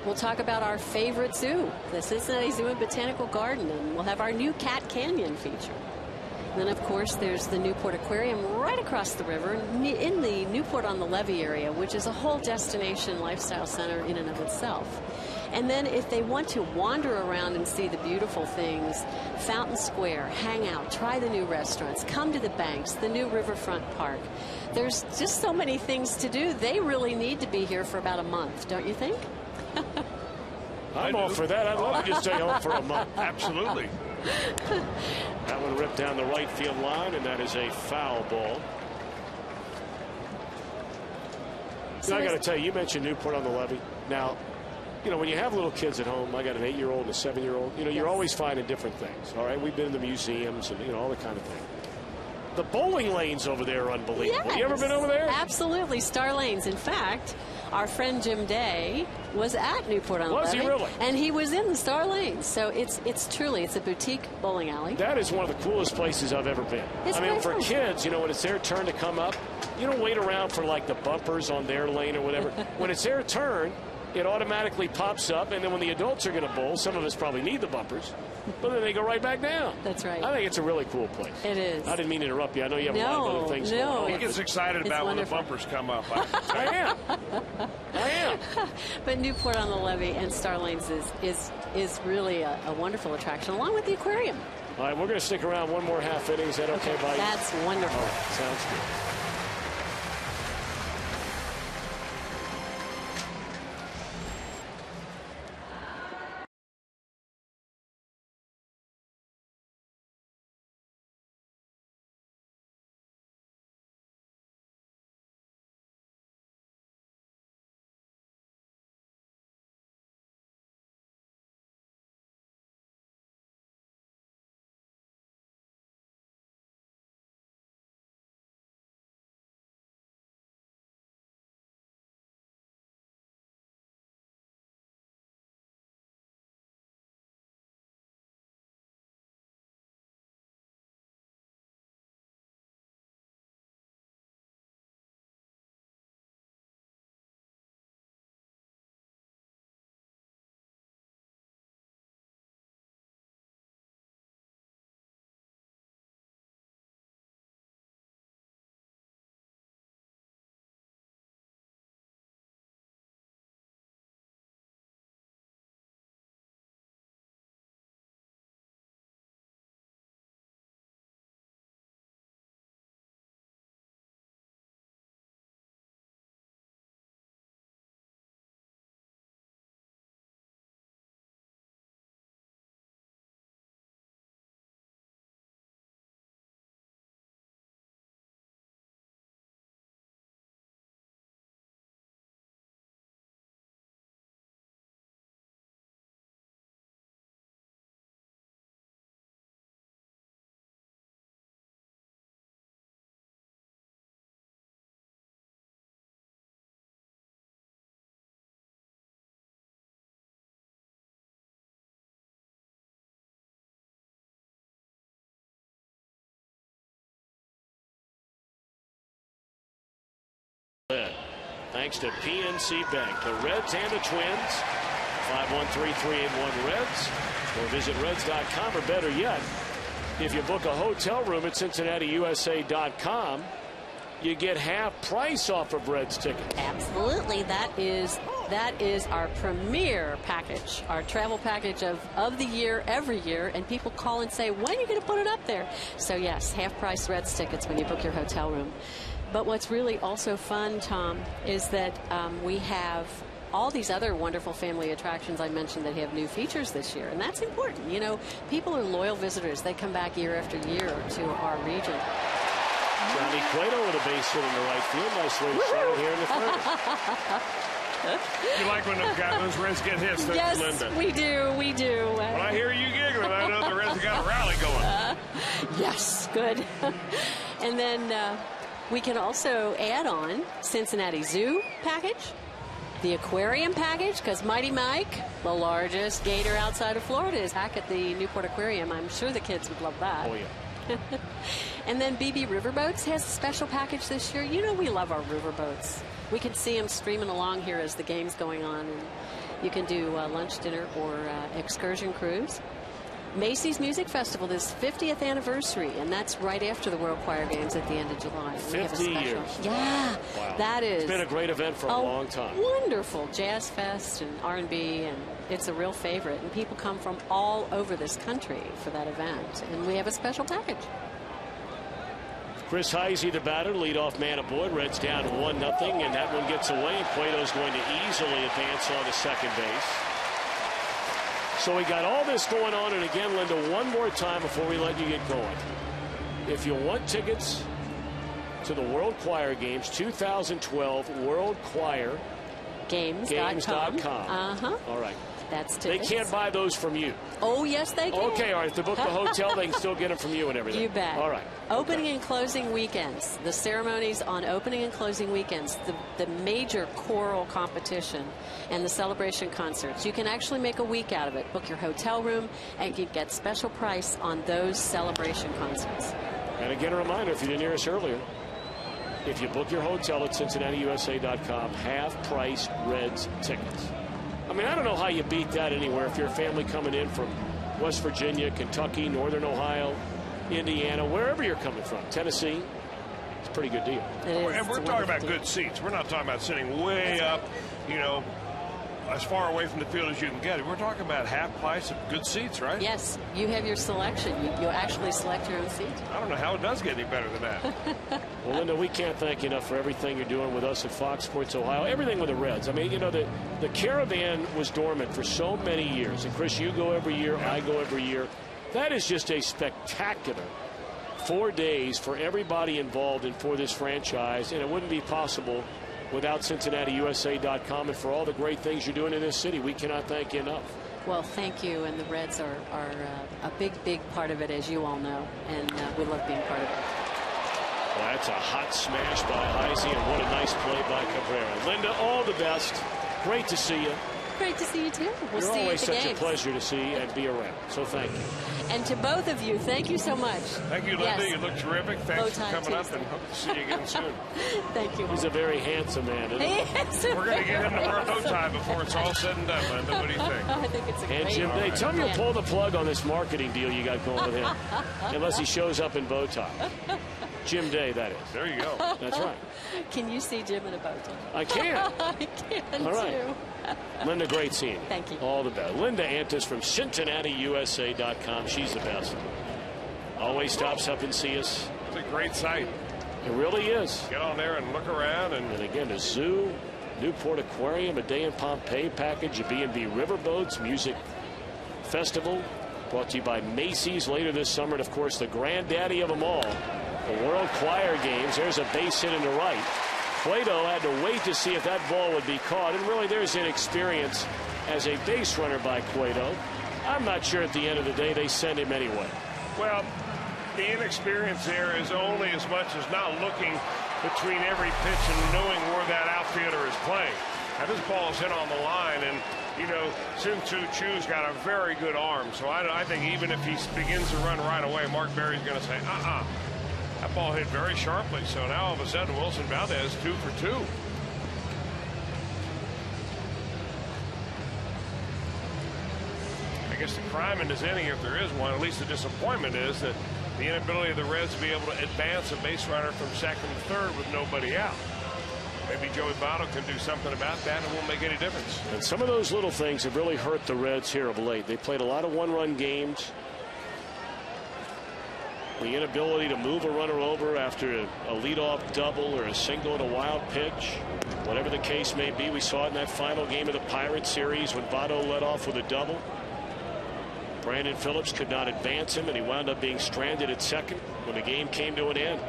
G: We'll talk about our favorite zoo, the Cincinnati Zoo and Botanical Garden, and we'll have our new Cat Canyon feature. And then, of course, there's the Newport Aquarium right across the river in the Newport on the Levee area, which is a whole destination lifestyle center in and of itself. And then if they want to wander around and see the beautiful things, Fountain Square, hang out, try the new restaurants, come to the banks, the new riverfront park. There's just so many things to do. They really need to be here for about a month, don't you think?
C: I'm all for that. I'd love to just stay home for a month.
D: Absolutely.
C: That one ripped down the right field line, and that is a foul ball. So I got to tell you, you mentioned Newport on the Levee. Now, you know, when you have little kids at home, I got an 8-year-old and a 7-year-old, you know, you're always finding different things. All right, we've been in the museums and, you know, all that kind of thing. The bowling lanes over there are unbelievable.
G: Yes,
C: you ever been over there?
G: Absolutely, Star Lanes. In fact, our friend Jim Day was at Newport on the Levee.
C: Was he really?
G: And he was in the Star Lanes. So it's truly a boutique bowling alley.
C: That is one of the coolest places I've ever been. I mean, for kids, you know, when it's their turn to come up, you don't wait around for like the bumpers on their lane or whatever. When it's their turn, it automatically pops up, and then when the adults are going to bowl, some of us probably need the bumpers, but then they go right back down.
G: That's right.
C: I think it's a really cool place.
G: It is.
C: I didn't mean to interrupt you. I know you have a lot of other things going on.
D: He gets excited about
G: wonderful.
D: when the bumpers come up.
C: I am.
G: But Newport on the Levee and Star Lanes is really a wonderful attraction, along with the aquarium.
C: All right, we're going to stick around one more half inning. Is that okay by you?
G: That's wonderful.
C: Oh, sounds good. Thanks to PNC Bank, the Reds and the Twins. 513-381-REDS, or visit Reds.com, or better yet, if you book a hotel room at CincinnatiUSA.com, you get half price off of Reds tickets.
G: Absolutely. That is our premier package, our travel package of the year, every year. And people call and say, when are you going to put it up there? So yes, half price Reds tickets when you book your hotel room. But what's really also fun, Tom, is that we have all these other wonderful family attractions I mentioned that have new features this year. And that's important. You know, people are loyal visitors. They come back year after year to our region.
C: Johnny Cueto with a base hit in the right field. Nice little shot here in the first.
D: You like when those Reds get hits, don't
G: yes,
D: you, Linda?
G: we do. We do.
D: When I hear you giggling, I know the Reds have got a rally going.
G: Yes, good. And then we can also add on Cincinnati Zoo package, the aquarium package, because Mighty Mike, the largest gator outside of Florida, is back at the Newport Aquarium. I'm sure the kids would love that.
C: Oh, yeah.
G: And then BB Riverboats has a special package this year. You know we love our riverboats. We can see them streaming along here as the game's going on. And you can do lunch, dinner, or excursion cruise. Macy's Music Festival, this 50th anniversary, and that's right after the World Choir Games at the end of July.
C: 50 years.
G: Yeah,
C: wow.
G: That is.
C: It's been a great event for a long time.
G: Wonderful jazz fest and R&B, and it's a real favorite. And people come from all over this country for that event, and we have a special package.
C: Chris Heisey, the batter, leadoff man aboard. Reds down 1-0, and that one gets away. And Cueto's going to easily advance on to second base. So we got all this going on, and again, Linda, one more time before we let you get going. If you want tickets to the World Choir Games, 2012 World Choir Games.com. All right.
G: That's
C: tickets. They can't buy those from you.
G: Oh, yes, they can.
C: Okay, all right. If they book the hotel, they can still get them from you and everything.
G: You bet.
C: All right.
G: Opening and closing weekends. The ceremonies on opening and closing weekends. The major choral competition and the celebration concerts. You can actually make a week out of it. Book your hotel room and you get special price on those celebration concerts.
C: And again, a reminder, if you didn't hear us earlier, if you book your hotel at CincinnatiUSA.com, half-price Reds tickets. I mean, I don't know how you beat that anywhere if you're a family coming in from West Virginia, Kentucky, Northern Ohio, Indiana, wherever you're coming from, Tennessee. It's a pretty good deal.
D: And we're talking about good seats. We're not talking about sitting way up, you know, as far away from the field as you can get. We're talking about half price of good seats, right?
G: Yes, you have your selection. You actually select your own seat.
D: I don't know how it does get any better than that.
C: Well, Linda, we can't thank you enough for everything you're doing with us at Fox Sports Ohio. Everything with the Reds. I mean, you know, the caravan was dormant for so many years. And, Chris, you go every year. I go every year. That is just a spectacular 4 days for everybody involved and for this franchise. And it wouldn't be possible without CincinnatiUSA.com, and for all the great things you're doing in this city. We cannot thank you enough.
G: Well, thank you, and the Reds are a big part of it, as you all know, and we love being part of it.
C: Well, that's a hot smash by Heisey, and what a nice play by Cabrera. Linda, all the best. Great to see you.
G: Great to see you, too. We'll
C: You're
G: see
C: always
G: you at the
C: such
G: games.
C: a pleasure to see and be around, so thank you.
G: And to both of you, thank you so much.
D: Thank you, Linda. Yes. You look terrific. Thanks for coming up, and hope to see you again soon.
G: Thank you.
C: He's a very handsome man, isn't he?
D: We're going to get him to wear a bow tie before it's all said and done, Linda. What do you think?
G: I think it's a
C: and
G: great
C: Jim Day, tell me you'll pull the plug on this marketing deal you got going with him. Unless he shows up in bow tie. Jim Day, that is.
D: There you go.
C: That's right.
G: Can you see Jim in a bow tie?
C: I can.
G: I can,
C: all right.
G: too.
C: Linda, great seeing you.
G: Thank you.
C: All the best. Linda Antis from CincinnatiUSA.com. She's the best. Always stops up and sees us.
D: It's a great site.
C: It really is.
D: Get on there and look around. And
C: again, the zoo, Newport Aquarium, a day in Pompeii package, a B&B Riverboats, music festival brought to you by Macy's later this summer. And, of course, the granddaddy of them all, the World Choir Games. There's a base hit in the right. Cueto had to wait to see if that ball would be caught. And really, there's inexperience as a base runner by Cueto. I'm not sure at the end of the day they send him anyway.
D: Well, the inexperience there is only as much as not looking between every pitch and knowing where that outfielder is playing. Now, this ball is hit on the line, and, you know, Sun Tzu Chu's got a very good arm. So I think even if he begins to run right away, Mark Berry's going to say, That ball hit very sharply. So now all of a sudden Wilson Valdez 2 for 2. I guess the crime in this inning, if there is one, at least the disappointment is that the inability of the Reds to be able to advance a base runner from second to third with nobody out. Maybe Joey Votto can do something about that, and it won't make any difference.
C: And some of those little things have really hurt the Reds here of late. They played a lot of one-run games. The inability to move a runner over after a leadoff double or a single and a wild pitch, whatever the case may be. We saw it in that final game of the Pirates series when Votto led off with a double. Brandon Phillips could not advance him, and he wound up being stranded at second when the game came to an end.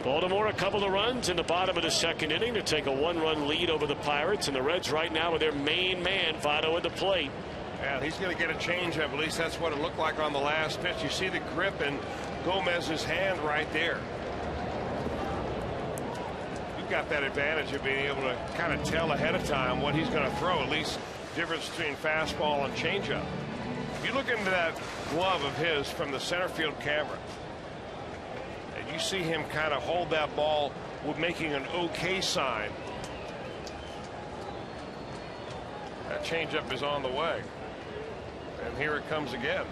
C: Baltimore a couple of runs in the bottom of the second inning to take a one-run lead over the Pirates, and the Reds right now with their main man Votto at the plate.
D: Yeah, he's going to get a changeup. At least that's what it looked like on the last pitch. You see the grip in Gomez's hand right there. You've got that advantage of being able to kind of tell ahead of time what he's going to throw, at least difference between fastball and changeup. If you look into that glove of his from the center field camera, you see him kind of hold that ball with making an okay sign. That changeup is on the way. And here it comes again.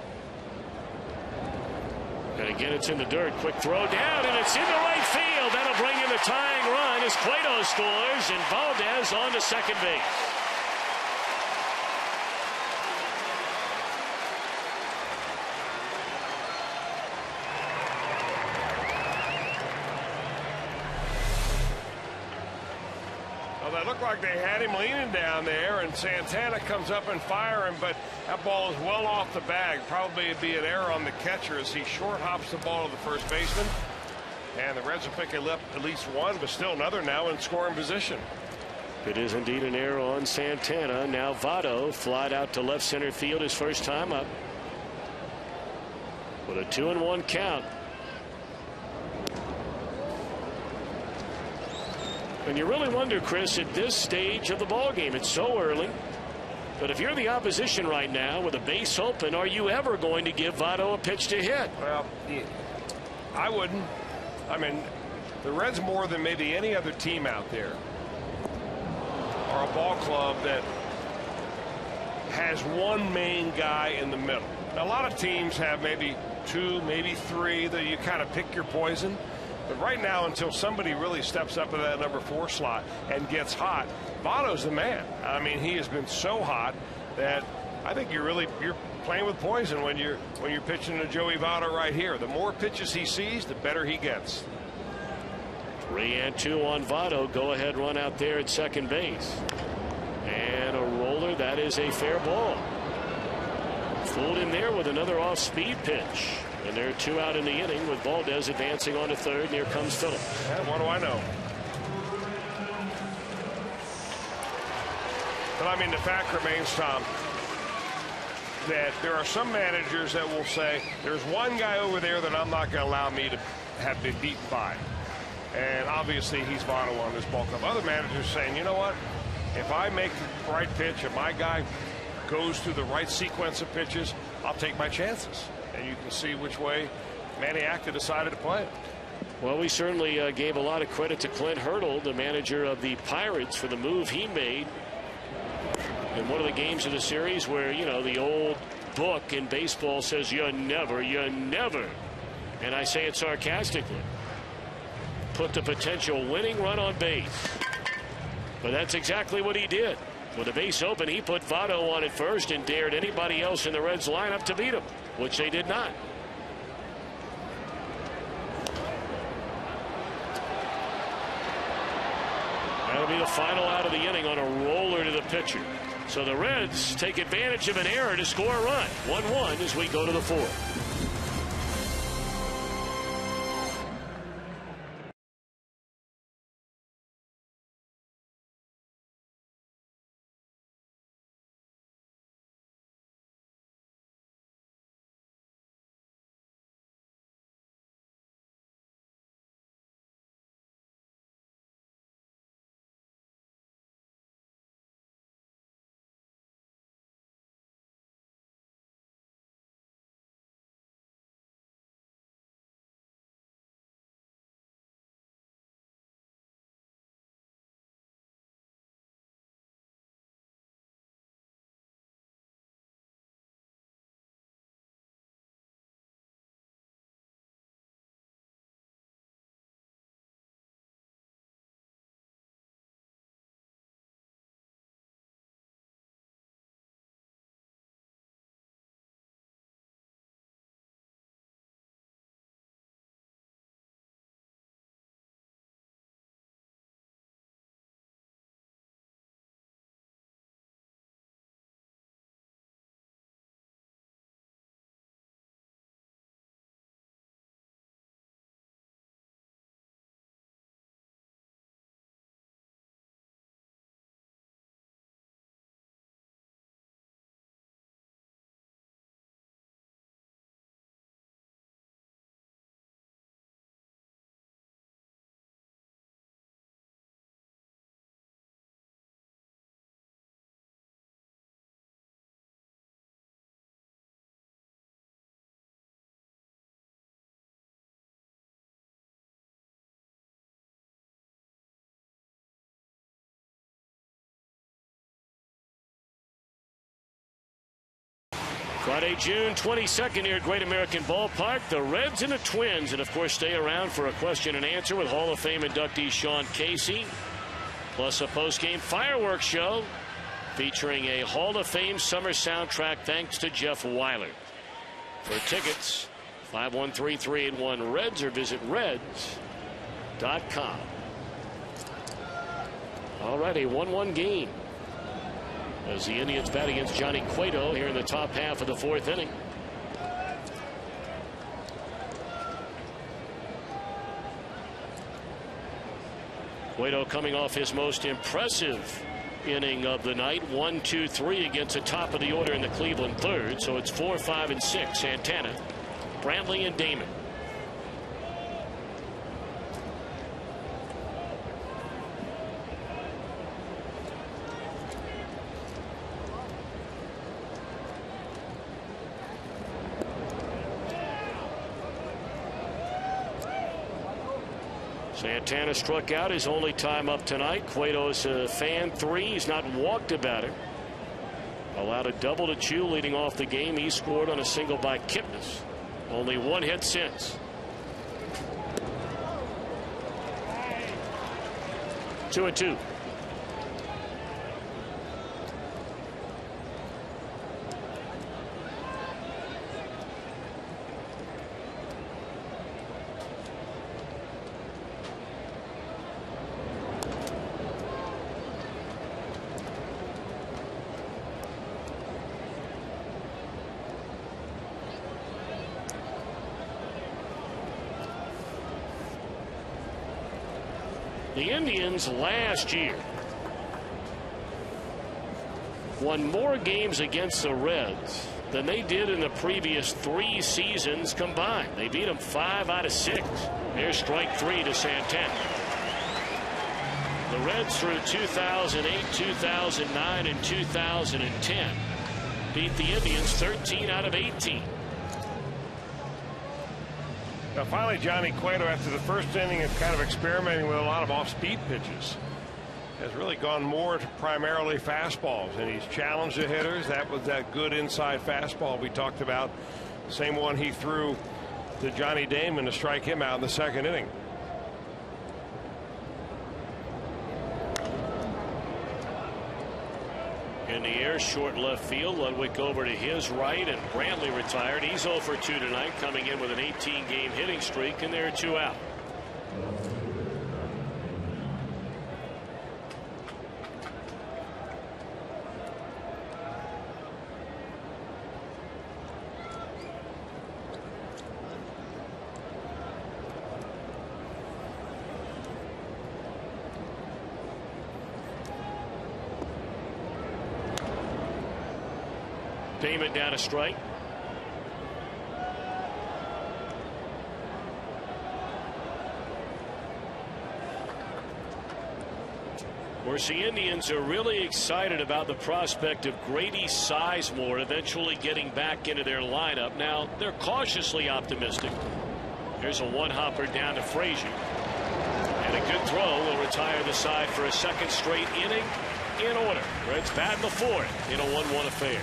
C: And again, it's in the dirt. Quick throw down, and it's into right field. That'll bring in the tying run as Cueto scores, and Valdez on to second base.
D: Well, that looked like they had him leaning down there, and Santana comes up and fire him, but that ball is well off the bag. Probably it'd be an error on the catcher as he short hops the ball to the first baseman. And the Reds will pick at least one, but still another now in scoring position.
C: It is indeed an error on Santana. Now Votto flied out to left center field his first time up. With a 2-1 count. And you really wonder, Chris, at this stage of the ball game, it's so early. But if you're the opposition right now with a base open, are you ever going to give Votto a pitch to hit?
D: Well, I wouldn't. I mean, the Reds, more than maybe any other team out there, are a ball club that has one main guy in the middle. Now, a lot of teams have maybe two, maybe three, that you kind of pick your poison. But right now, until somebody really steps up in that number 4 slot and gets hot, Votto's the man. I mean, he has been so hot that I think you're playing with poison when you're pitching to Joey Votto right here. The more pitches he sees, the better he gets.
C: 3-2 on Votto. Go ahead run out there at second base. And a roller. That is a fair ball. Fooled him there with another off-speed pitch. And there are 2 out in the inning with Valdez advancing on to third. And here comes Phillip.
D: And what do I know? But I mean, the fact remains, Tom, that there are some managers that will say, there's one guy over there that I'm not going to allow me to have been beaten by. And obviously he's Votto on this ball club. Other managers saying, you know what? If I make the right pitch and my guy goes through the right sequence of pitches, I'll take my chances. And you can see which way Manny Acta decided to play it.
C: Well, we certainly gave a lot of credit to Clint Hurdle, the manager of the Pirates, for the move he made in one of the games of the series where, you know, the old book in baseball says you never, and I say it sarcastically, put the potential winning run on base. But that's exactly what he did. With a base open, he put Votto on at first and dared anybody else in the Reds lineup to beat him, which they did not. That'll be the final out of the inning on a roller to the pitcher. So the Reds take advantage of an error to score a run. 1-1 as we go to the 4th. Friday, June 22nd here at Great American Ballpark. The Reds and the Twins, and of course stay around for a question and answer with Hall of Fame inductee Sean Casey, plus a post-game fireworks show featuring a Hall of Fame summer soundtrack thanks to Jeff Weiler. For tickets, 513-381 Reds or visit Reds.com. All right, a 1-1 game as the Indians bat against Johnny Cueto here in the top half of the fourth inning. Cueto coming off his most impressive inning of the night, 1-2-3 against the top of the order in the Cleveland third. So it's 4, 5, and 6. Santana, Brantley, and Damon. Santana struck out his only time up tonight. Cueto's a fan 3. He's not walked a batter. Allowed a double to Chu leading off the game. He scored on a single by Kipnis. Only one hit since. 2-2. The Indians last year won more games against the Reds than they did in the previous 3 seasons combined. They beat them 5 out of 6. There's strike 3 to Santana. The Reds through 2008, 2009, and 2010 beat the Indians 13 out of 18.
D: Now, finally, Johnny Cueto, after the first inning of kind of experimenting with a lot of off-speed pitches, has really gone more to primarily fastballs, and he's challenged the hitters. That was that good inside fastball we talked about, same one he threw to Johnny Damon to strike him out in the second inning.
C: In the air, short left field. Ludwig over to his right, and Brantley retired. He's 0 for 2 tonight, coming in with an 18-game hitting streak, and there are 2 out. Damon down a strike. Of course, the Indians are really excited about the prospect of Grady Sizemore eventually getting back into their lineup. Now, they're cautiously optimistic. Here's a one-hopper down to Frazier. And a good throw will retire the side for a second straight inning in order. Reds batting the fourth in a 1-1 affair.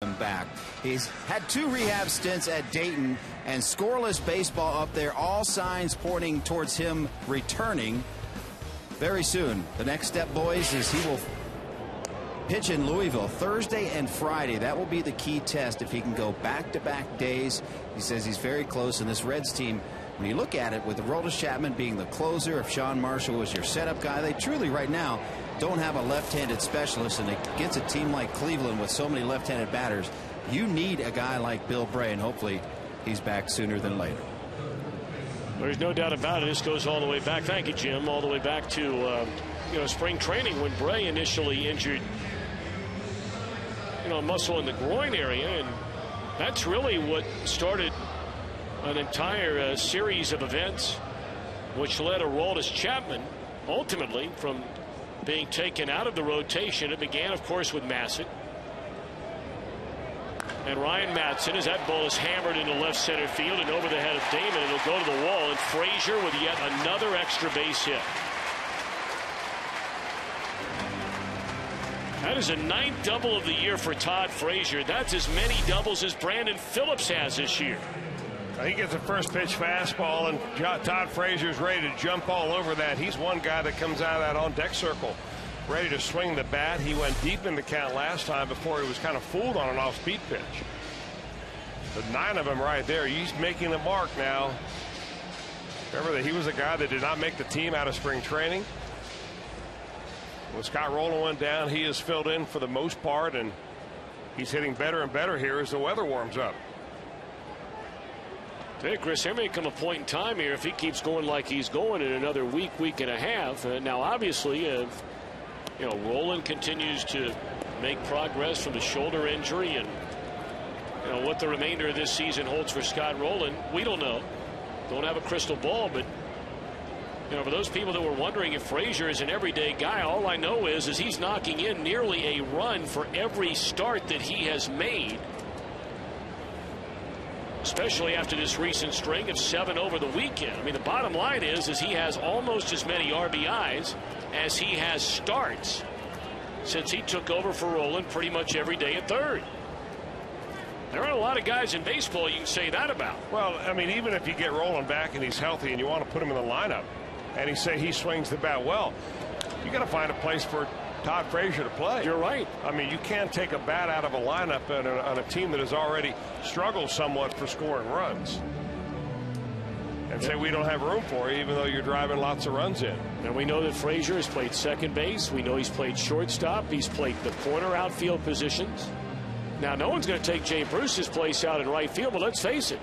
H: back. He's had 2 rehab stints at Dayton and scoreless baseball up there. All signs pointing towards him returning very soon. The next step, boys, is he will pitch in Louisville Thursday and Friday. That will be the key test if he can go back-to-back days. He says he's very close, and this Reds team, when you look at it, with Aroldis Chapman being the closer, if Sean Marshall was your setup guy, they truly right now don't have a left-handed specialist, and against a team like Cleveland with so many left-handed batters, you need a guy like Bill Bray, and hopefully he's back sooner than later.
C: There's no doubt about it. This goes all the way back. Thank you, Jim. All the way back to spring training when Bray initially injured a muscle in the groin area, and that's really what started an entire series of events which led Aroldis Chapman ultimately from being taken out of the rotation. It began, of course, with Massett. And Ryan Madson, as that ball is hammered into left center field and over the head of Damon, it'll go to the wall, and Frazier with yet another extra base hit. That is a 9th double of the year for Todd Frazier. That's as many doubles as Brandon Phillips has this year.
D: He gets a first pitch fastball, and Todd Frazier's ready to jump all over that. He's one guy that comes out of that on deck circle ready to swing the bat. He went deep in the count last time before he was kind of fooled on an off speed pitch. The 9 of them right there. He's making a mark now. Remember that he was a guy that did not make the team out of spring training. When Scott Rowland went down, he has filled in for the most part, and he's hitting better and better here as the weather warms up.
C: Hey, Chris, there may come a point in time here if he keeps going like he's going in another week and a half. Now, obviously, Rowland continues to make progress from the shoulder injury, and what the remainder of this season holds for Scott Rowland, we don't know. Don't have a crystal ball, but for those people that were wondering if Frazier is an everyday guy, all I know is he's knocking in nearly a run for every start that he has made, especially after this recent string of 7 over the weekend. I mean, the bottom line is he has almost as many RBIs as he has starts since he took over for Rowland pretty much every day at third. There aren't a lot of guys in baseball you can say that about.
D: Well, I mean, even if you get Rowland back and he's healthy and you want to put him in the lineup and he swings the bat well, you got to find a place for Todd Frazier to play.
C: You're right.
D: I mean, you can't take a bat out of a lineup on a team that has already struggled somewhat for scoring runs and say we don't have room for you, even though you're driving lots of runs in.
C: And we know that Frazier has played second base. We know he's played shortstop. He's played the corner outfield positions. Now, no one's going to take Jay Bruce's place out in right field, but let's face it.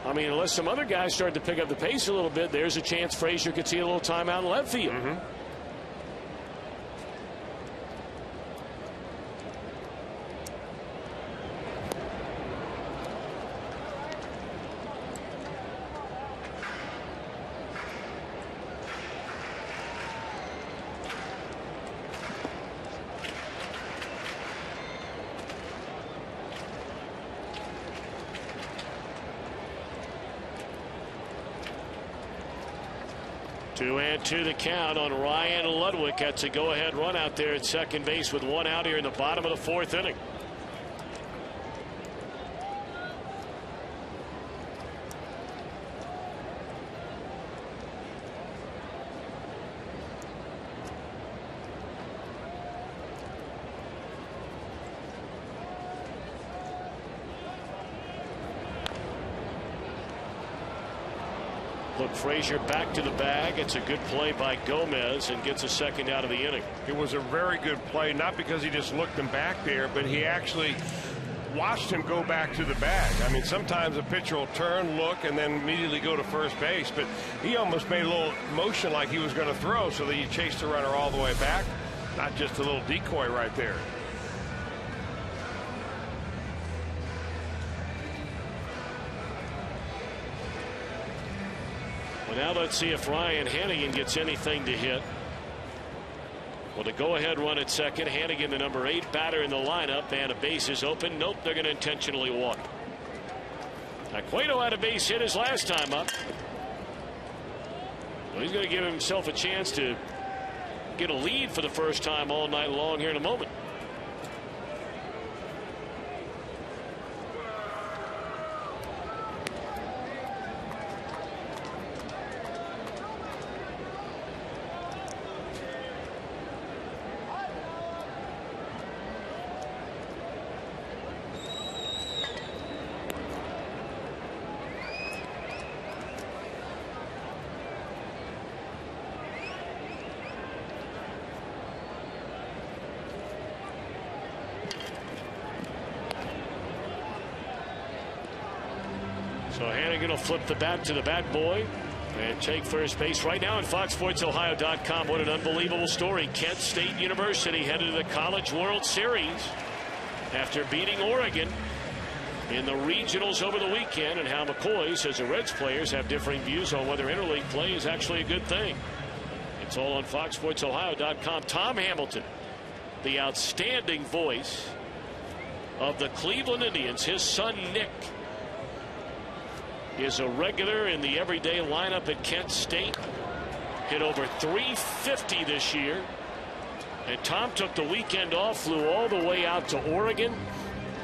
C: I mean, unless some other guys start to pick up the pace a little bit, there's a chance Frazier could see a little time out in left field. To the count on Ryan Ludwig. That's a go-ahead run out there at second base with 1 out here in the bottom of the 4th inning. Look, Frazier back to the bag. It's a good play by Gomez and gets a second out of the inning.
D: It was a very good play, not because he just looked him back there, but he actually watched him go back to the bag. I mean, sometimes a pitcher will turn, look, and then immediately go to first base, but he almost made a little motion like he was going to throw so that he chased the runner all the way back, not just a little decoy right there.
C: Well, now let's see if Ryan Hannigan gets anything to hit. Well, the go-ahead run at second. Hannigan, the number 8 batter in the lineup, and a base is open. Nope, they're going to intentionally walk. Now, Cueto had a base hit his last time up. Well, he's going to give himself a chance to get a lead for the first time all night long here in a moment. So Hannigan will flip the bat to the bat boy and take first base right now on FoxSportsOhio.com. What an unbelievable story. Kent State University headed to the College World Series after beating Oregon in the regionals over the weekend, and how McCoy says the Reds players have differing views on whether interleague play is actually a good thing. It's all on FoxSportsOhio.com. Tom Hamilton, the outstanding voice of the Cleveland Indians. His son Nick is a regular in the everyday lineup at Kent State. Hit over 350 this year. And Tom took the weekend off, flew all the way out to Oregon,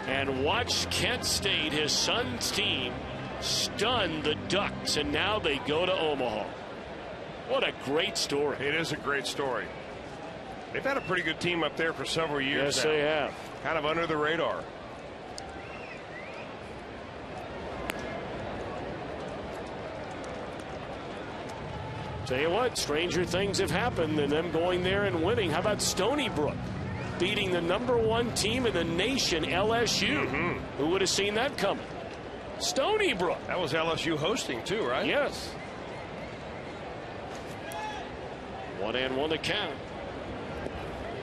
C: and watched Kent State, his son's team, stun the Ducks, and now they go to Omaha. What a great story.
D: It is a great story. They've had a pretty good team up there for several years
C: Yes,
D: now.
C: they have.
D: Kind of under the radar.
C: Tell you what, stranger things have happened than them going there and winning. How about Stony Brook beating the #1 team in the nation, LSU? Who would have seen that coming? Stony Brook.
D: That was LSU hosting too, right?
C: Yes. 1-1 to count.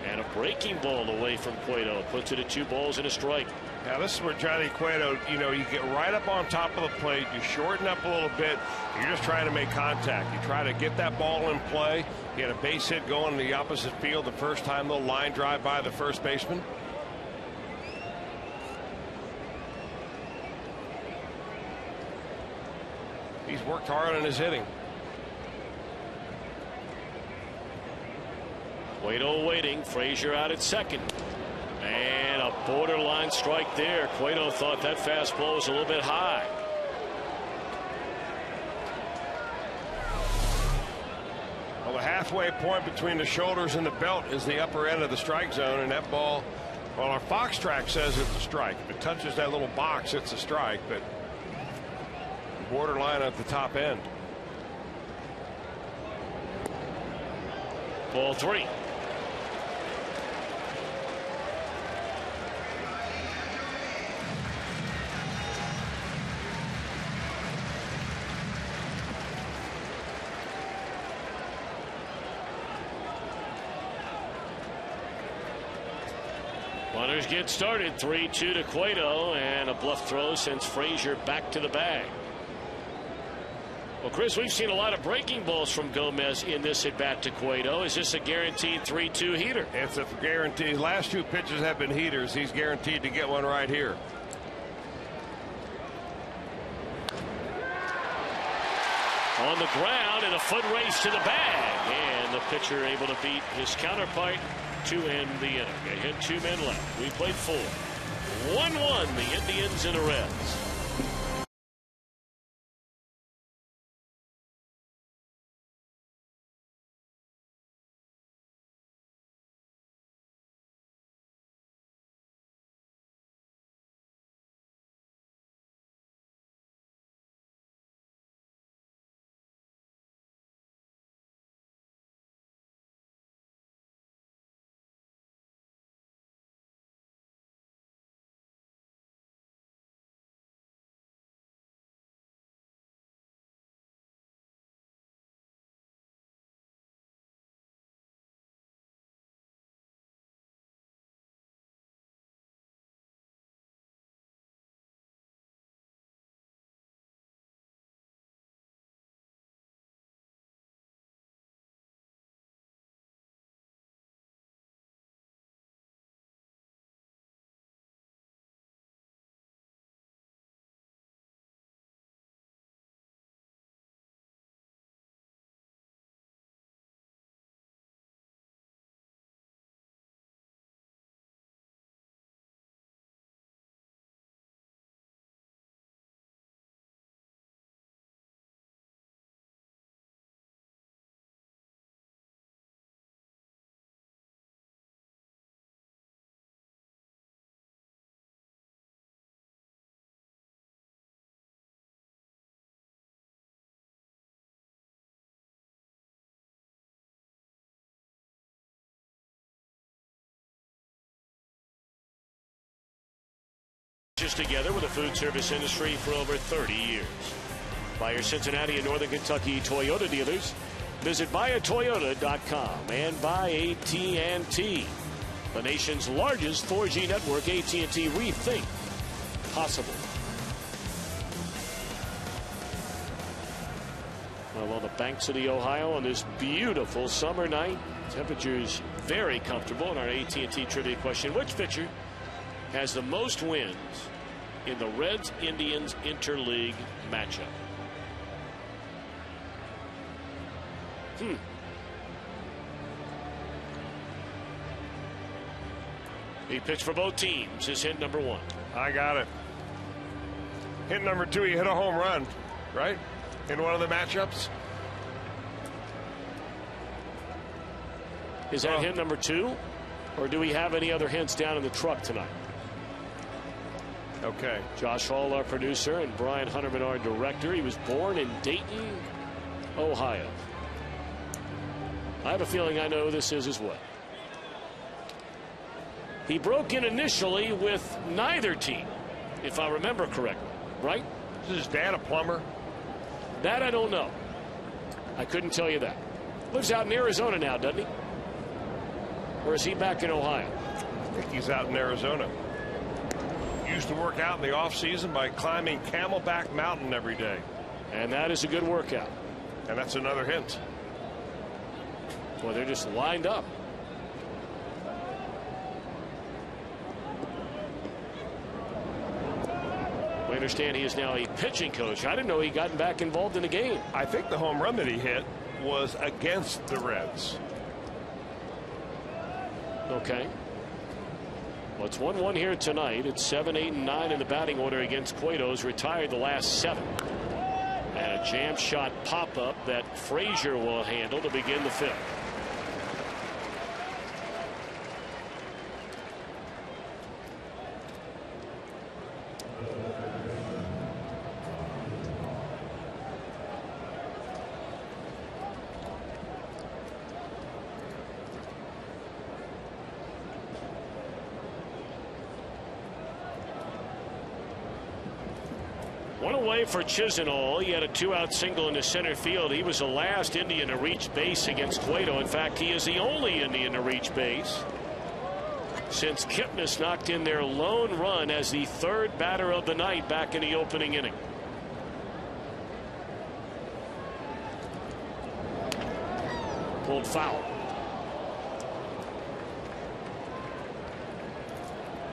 C: And a breaking ball away from Cueto. Puts it at 2 balls and a strike.
D: Now this is where Johnny Cueto, you get right up on top of the plate, you shorten up a little bit, you're just trying to make contact. You try to get that ball in play. You had a base hit going in the opposite field the first time, little line drive by the first baseman. He's worked hard on his hitting.
C: Cueto waiting. Frazier out at second. And a borderline strike there. Cueto thought that fastball was a little bit high.
D: Well, the halfway point between the shoulders and the belt is the upper end of the strike zone, and that ball, well, our Fox track says it's a strike. If it touches that little box, it's a strike, but borderline at the top end.
C: Ball 3. Runners get started. 3-2 to Cueto, and a bluff throw sends Frazier back to the bag. Well, Chris, we've seen a lot of breaking balls from Gomez in this at bat to Cueto. Is this a guaranteed 3-2 heater?
D: It's a guarantee. Last 2 pitches have been heaters. He's guaranteed to get one right here.
C: On the ground, and a foot race to the bag, and the pitcher able to beat his counterpart to end the inning. They had 2 men left. We played 4. 1-1, the Indians and the Reds. Just together with the food service industry for over 30 years. By your Cincinnati and Northern Kentucky Toyota dealers, visit buyatoyota.com, and by AT&T, the nation's largest 4G network. AT&T, rethink possible. Well, on the banks of the Ohio on this beautiful summer night, temperatures very comfortable. In our AT&T trivia question, which pitcher has the most wins in the Reds-Indians interleague matchup? He pitched for both teams. His hint number 1.
D: I got it. Hint number 2, he hit a home run, right? In one of the matchups.
C: Is that hint number 2? Or do we have any other hints down in the truck tonight?
D: Okay.
C: Josh Hall, our producer, and Brian Hunterman, our director. He was born in Dayton, Ohio. I have a feeling I know who this is as well. He broke in initially with neither team, if I remember correctly, right?
D: Is his dad a plumber?
C: That I don't know. I couldn't tell you that. Lives out in Arizona now, doesn't he? Or is he back in Ohio?
D: I think he's out in Arizona. Used to work out in the off season by climbing Camelback Mountain every day.
C: And that is a good workout.
D: And that's another hint.
C: Well, they're just lined up. We understand he is now a pitching coach. I didn't know he'd gotten back involved in the game.
D: I think the home run that he hit was against the Reds.
C: Okay. Well, it's 1-1 here tonight. It's 7, 8, and 9 in the batting order against Cueto, who's retired the last 7. And a jam shot pop-up that Frazier will handle to begin the 5th. One away for Chisenhall. He had a 2-out single into center field. He was the last Indian to reach base against Cueto. In fact, he is the only Indian to reach base since Kipnis knocked in their lone run as the 3rd batter of the night back in the opening inning. Pulled foul.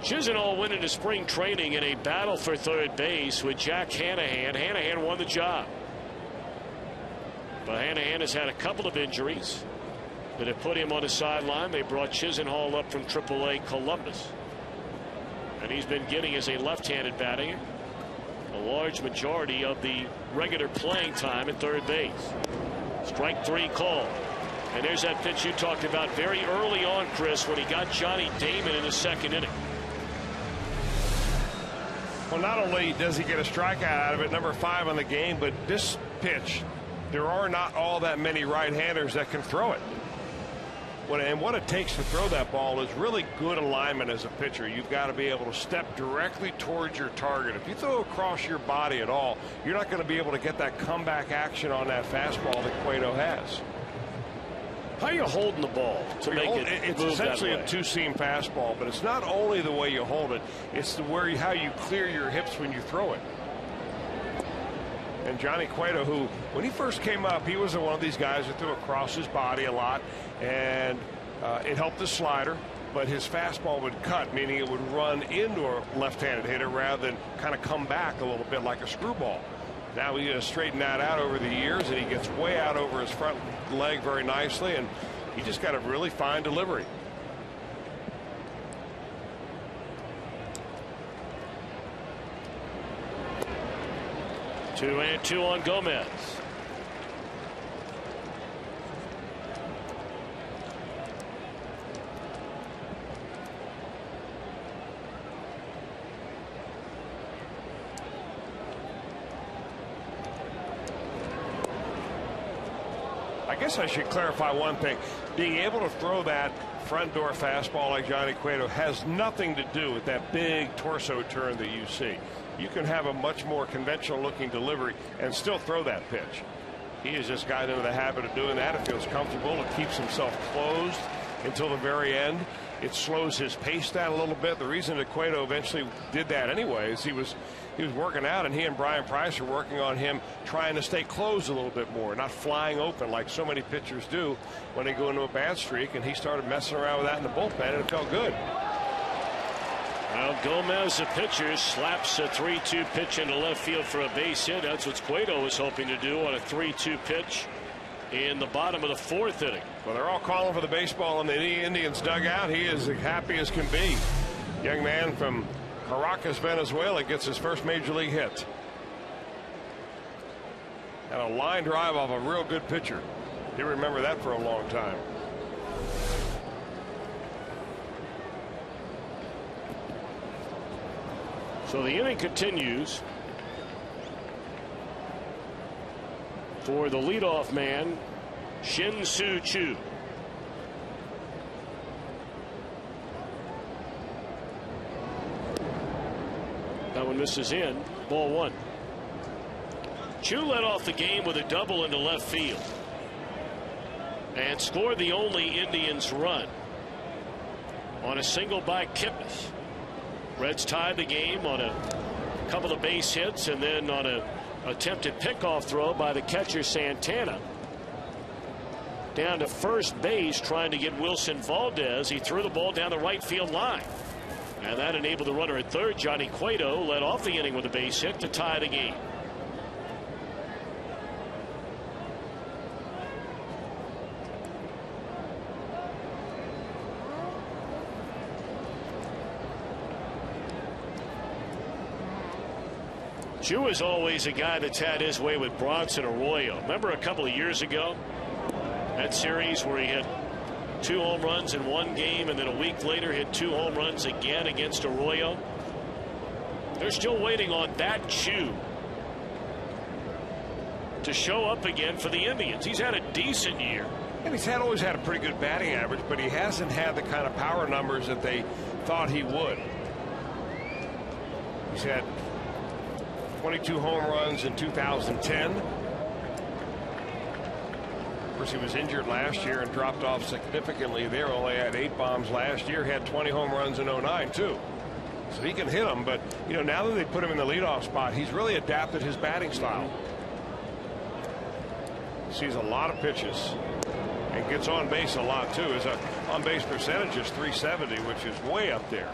C: Chisenhall went into spring training in a battle for third base with Jack Hanahan. Hanahan won the job. But Hanahan has had a couple of injuries that have put him on the sideline. They brought Chisenhall up from AAA Columbus. And he's been getting as a left-handed batting a large majority of the regular playing time at third base. Strike 3 called. And there's that pitch you talked about very early on, Chris, when he got Johnny Damon in the 2nd inning.
D: Well, not only does he get a strikeout out of it, number 5 on the game, but this pitch, there are not all that many right-handers that can throw it. And what it takes to throw that ball is really good alignment as a pitcher. You've got to be able to step directly towards your target. If you throw across your body at all, you're not going to be able to get that comeback action on that fastball that Cueto has.
C: How are you holding the ball to make it
D: It's
C: move
D: essentially
C: that way?
D: a 2-seam fastball, but it's not only the way you hold it, it's how you clear your hips when you throw it. And Johnny Cueto, who, when he first came up, he was one of these guys that threw across his body a lot, and it helped his slider, but his fastball would cut, meaning it would run into a left-handed hitter rather than kind of come back a little bit like a screwball. Now he's going to straighten that out over the years, and he gets way out over his front leg very nicely, and he just got a really fine delivery.
C: Two and two on Gomez.
D: I guess I should clarify one thing. Being able to throw that front door fastball like Johnny Cueto has nothing to do with that big torso turn that you see. You can have a much more conventional looking delivery and still throw that pitch. He has just gotten into the habit of doing that. It feels comfortable. It keeps himself closed until the very end. It slows his pace down a little bit. The reason that Cueto eventually did that anyway is he was working out, and he and Brian Price are working on him trying to stay closed a little bit more, not flying open like so many pitchers do when they go into a bad streak. And he started messing around with that in the bullpen, and it felt good.
C: Well, Gomez, the pitcher, slaps a 3-2 pitch into left field for a base hit. That's what Cueto was hoping to do on a 3-2 pitch in the bottom of the 4th inning.
D: Well, they're all calling for the baseball in the Indians dugout. He is as happy as can be. Young man from Caracas, Venezuela, gets his first major league hit. And a line drive off a real good pitcher. You remember that for a long time.
C: So the inning continues for the leadoff man, Shin-Soo Choo. That one misses in. Ball 1. Choo led off the game with a double into left field and scored the only Indians run on a single by Kipnis. Reds tied the game on a couple of base hits and then on an attempted pickoff throw by the catcher Santana. Down to first base trying to get Wilson Valdez. He threw the ball down the right field line. And that enabled the runner at third, Johnny Cueto, led off the inning with a base hit to tie the game. Choo is always a guy that's had his way with Bronson Arroyo. Remember a couple of years ago, that series where he hit 2 home runs in one game and then a week later hit 2 home runs again against Arroyo? They're still waiting on that Choo to show up again for the Indians. He's had a decent year.
D: And he's always had a pretty good batting average, but he hasn't had the kind of power numbers that they thought he would. He's had 22 home runs in 2010. Of course, he was injured last year and dropped off significantly there. Only had 8 bombs last year. Had 20 home runs in 09 too. So he can hit them, but you know, now that they put him in the leadoff spot, he's really adapted his batting style. Sees a lot of pitches and gets on base a lot too. His on base percentage is .370, which is way up there.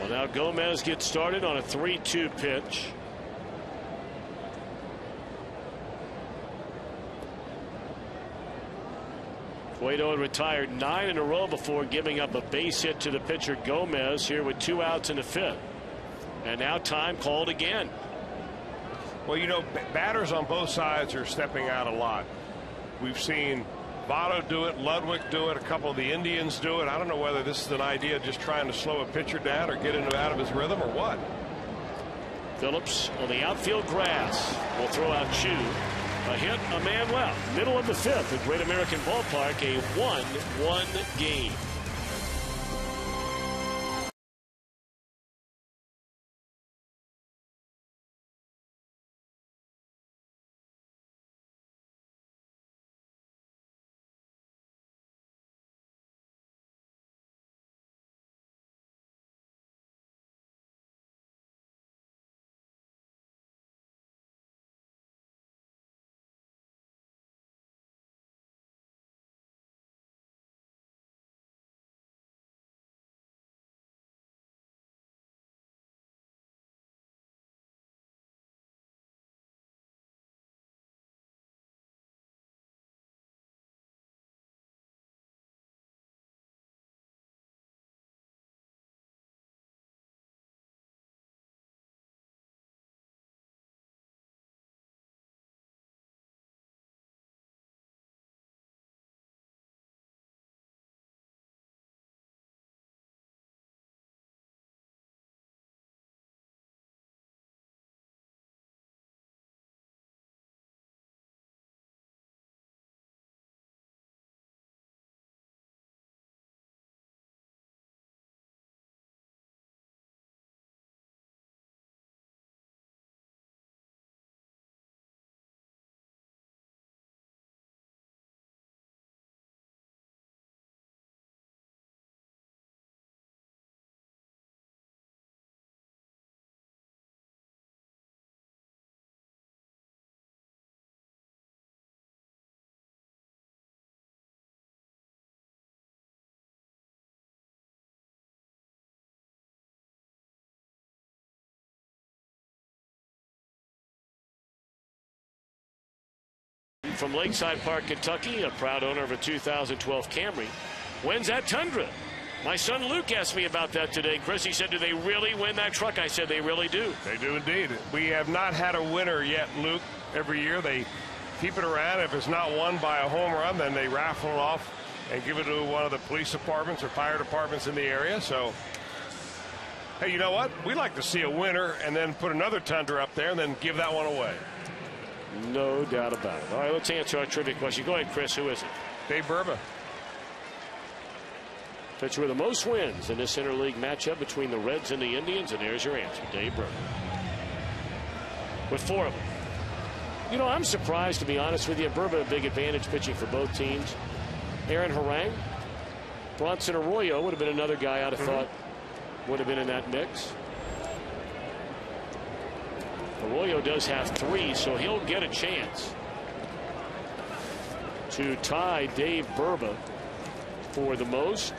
C: Well, now Gomez gets started on a 3-2 pitch. Cueto had retired 9 in a row before giving up a base hit to the pitcher Gomez here with 2 outs in the 5th. And now time called again.
D: Well, you know, batters on both sides are stepping out a lot. We've seen Votto do it, Ludwig do it, a couple of the Indians do it. I don't know whether this is an idea of just trying to slow a pitcher down or get him out of his rhythm or what.
C: Phillips on the outfield grass will throw out Choo. A hit, a man left. Middle of the 5th at Great American Ballpark, a 1-1 game. from Lakeside Park, Kentucky, a proud owner of a 2012 Camry, wins that Tundra. My son Luke asked me about that today. Chris, he said, do they really win that truck? I said, they really do.
D: They do indeed. We have not had a winner yet, Luke. Every year they keep it around. If it's not won by a home run, then they raffle it off and give it to one of the police departments or fire departments in the area. So, hey, you know what? We like to see a winner and then put another Tundra up there and then give that one away.
C: No doubt about it. All right, let's answer our trivia question. Go ahead, Chris. Who is it?
D: Dave Burba.
C: Pitcher with the most wins in this interleague matchup between the Reds and the Indians. And there's your answer, Dave Burba. With 4 of them. You know, I'm surprised, to be honest with you. Burba a big advantage pitching for both teams. Aaron Harang, Bronson Arroyo would have been another guy I'd have thought would have been in that mix. Arroyo does have 3, so he'll get a chance to tie Dave Burba for the most.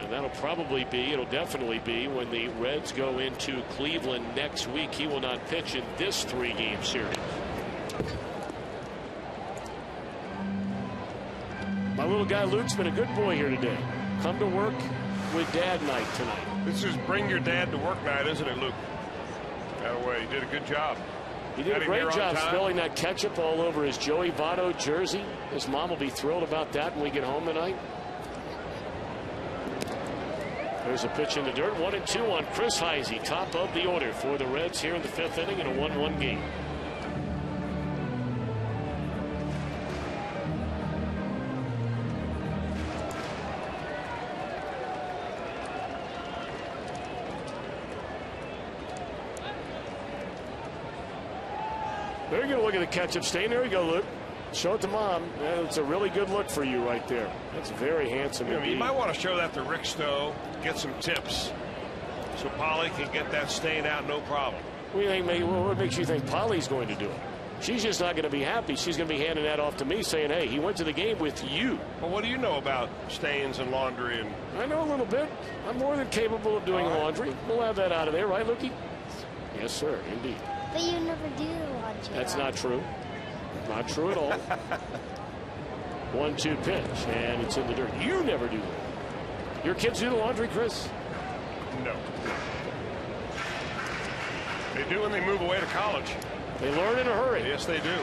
C: And that'll probably be, it'll definitely be when the Reds go into Cleveland next week. He will not pitch in this 3-game series. My little guy Luke's been a good boy here today. Come to work with Dad night tonight.
D: This is bring your dad to work night, isn't it, Luke? That way, he did a good job.
C: He did a great job spilling that ketchup all over his Joey Votto jersey. His mom will be thrilled about that when we get home tonight. There's a pitch in the dirt. 1-2 on Chris Heisey, top of the order for the Reds here in the 5th inning in a 1-1 game. There you go. Look at the ketchup stain. There you go, Luke. Show it to Mom. It's a really good look for you right there. That's very handsome.
D: You might want to show that to Rick Stowe. Get some tips so Polly can get that stain out, no problem.
C: What makes you think Polly's going to do it? She's just not going to be happy. She's going to be handing that off to me, saying, "Hey, he went to the game with you."
D: Well, what do you know about stains and laundry? And
C: I know a little bit. I'm more than capable of doing laundry. We'll have that out of there, right, Lukey? Yes, sir. Indeed.
I: But you never do the laundry.
C: That's not true. Not true at all. 1-2 pitch, and it's in the dirt. You never do that. Your kids do the laundry, Chris?
D: No. They do when they move away to college.
C: They learn in a hurry.
D: Yes, they do.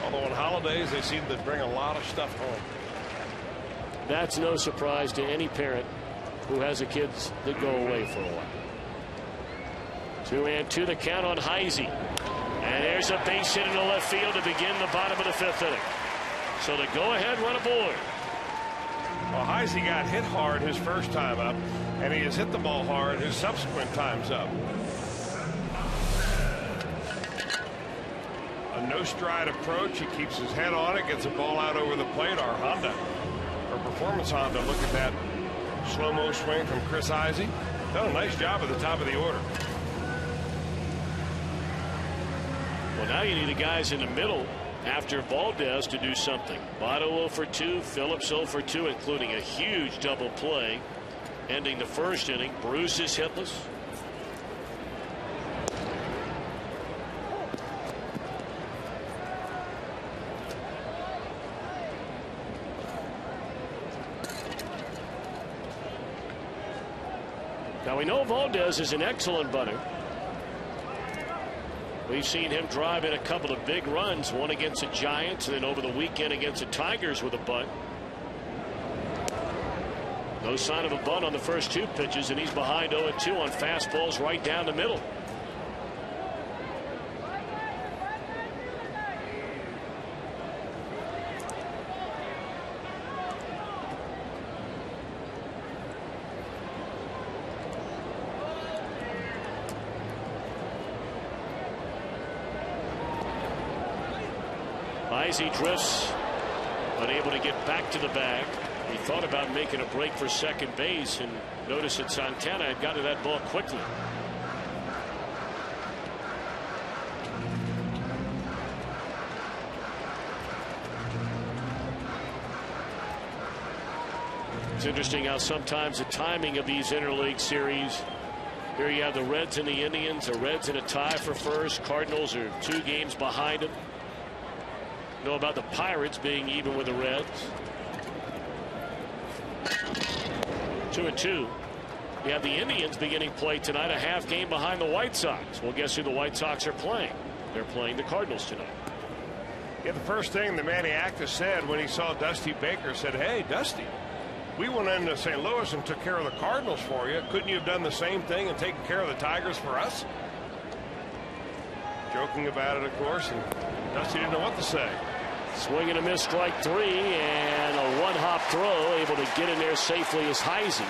D: Although on holidays, they seem to bring a lot of stuff home.
C: That's no surprise to any parent who has a kids that go away for a while. 2-2 the count on Heisey. And there's a base hit into left field to begin the bottom of the 5th inning. So the go-ahead run aboard.
D: Well, Heisey got hit hard his first time up, and he has hit the ball hard his subsequent times up. A no-stride approach. He keeps his head on it, gets the ball out over the plate. Our Honda, our performance Honda, look at that slow-mo swing from Chris Heisey. Done a nice job at the top of the order.
C: Well, now you need the guys in the middle after Valdez to do something. Votto 0 for 2, Phillips 0 for 2, including a huge double play ending the 1st inning. Bruce is hitless. Now we know Valdez is an excellent bunter. We've seen him drive in a couple of big runs, one against the Giants and then over the weekend against the Tigers with a bunt. No sign of a bunt on the first 2 pitches, and he's behind 0-2 on fastballs right down the middle. Heisey drifts, unable to get back to the bag. He thought about making a break for second base, and notice that Santana had got to that ball quickly. It's interesting how sometimes the timing of these interleague series Here you have the Reds and the Indians. The Reds in a tie for first. Cardinals are 2 games behind them. You know about the Pirates being even with the Reds. 2-2. You have the Indians beginning play tonight, a half game behind the White Sox. Well, guess who the White Sox are playing? They're playing the Cardinals tonight.
D: Yeah, the first thing the Manny Acta said when he saw Dusty Baker said, "Hey, Dusty, we went into St. Louis and took care of the Cardinals for you. Couldn't you have done the same thing and taken care of the Tigers for us?" Joking about it, of course, and Dusty didn't know what to say.
C: Swing and a miss, strike 3, and a one-hop throw. Able to get in there safely is Heisey.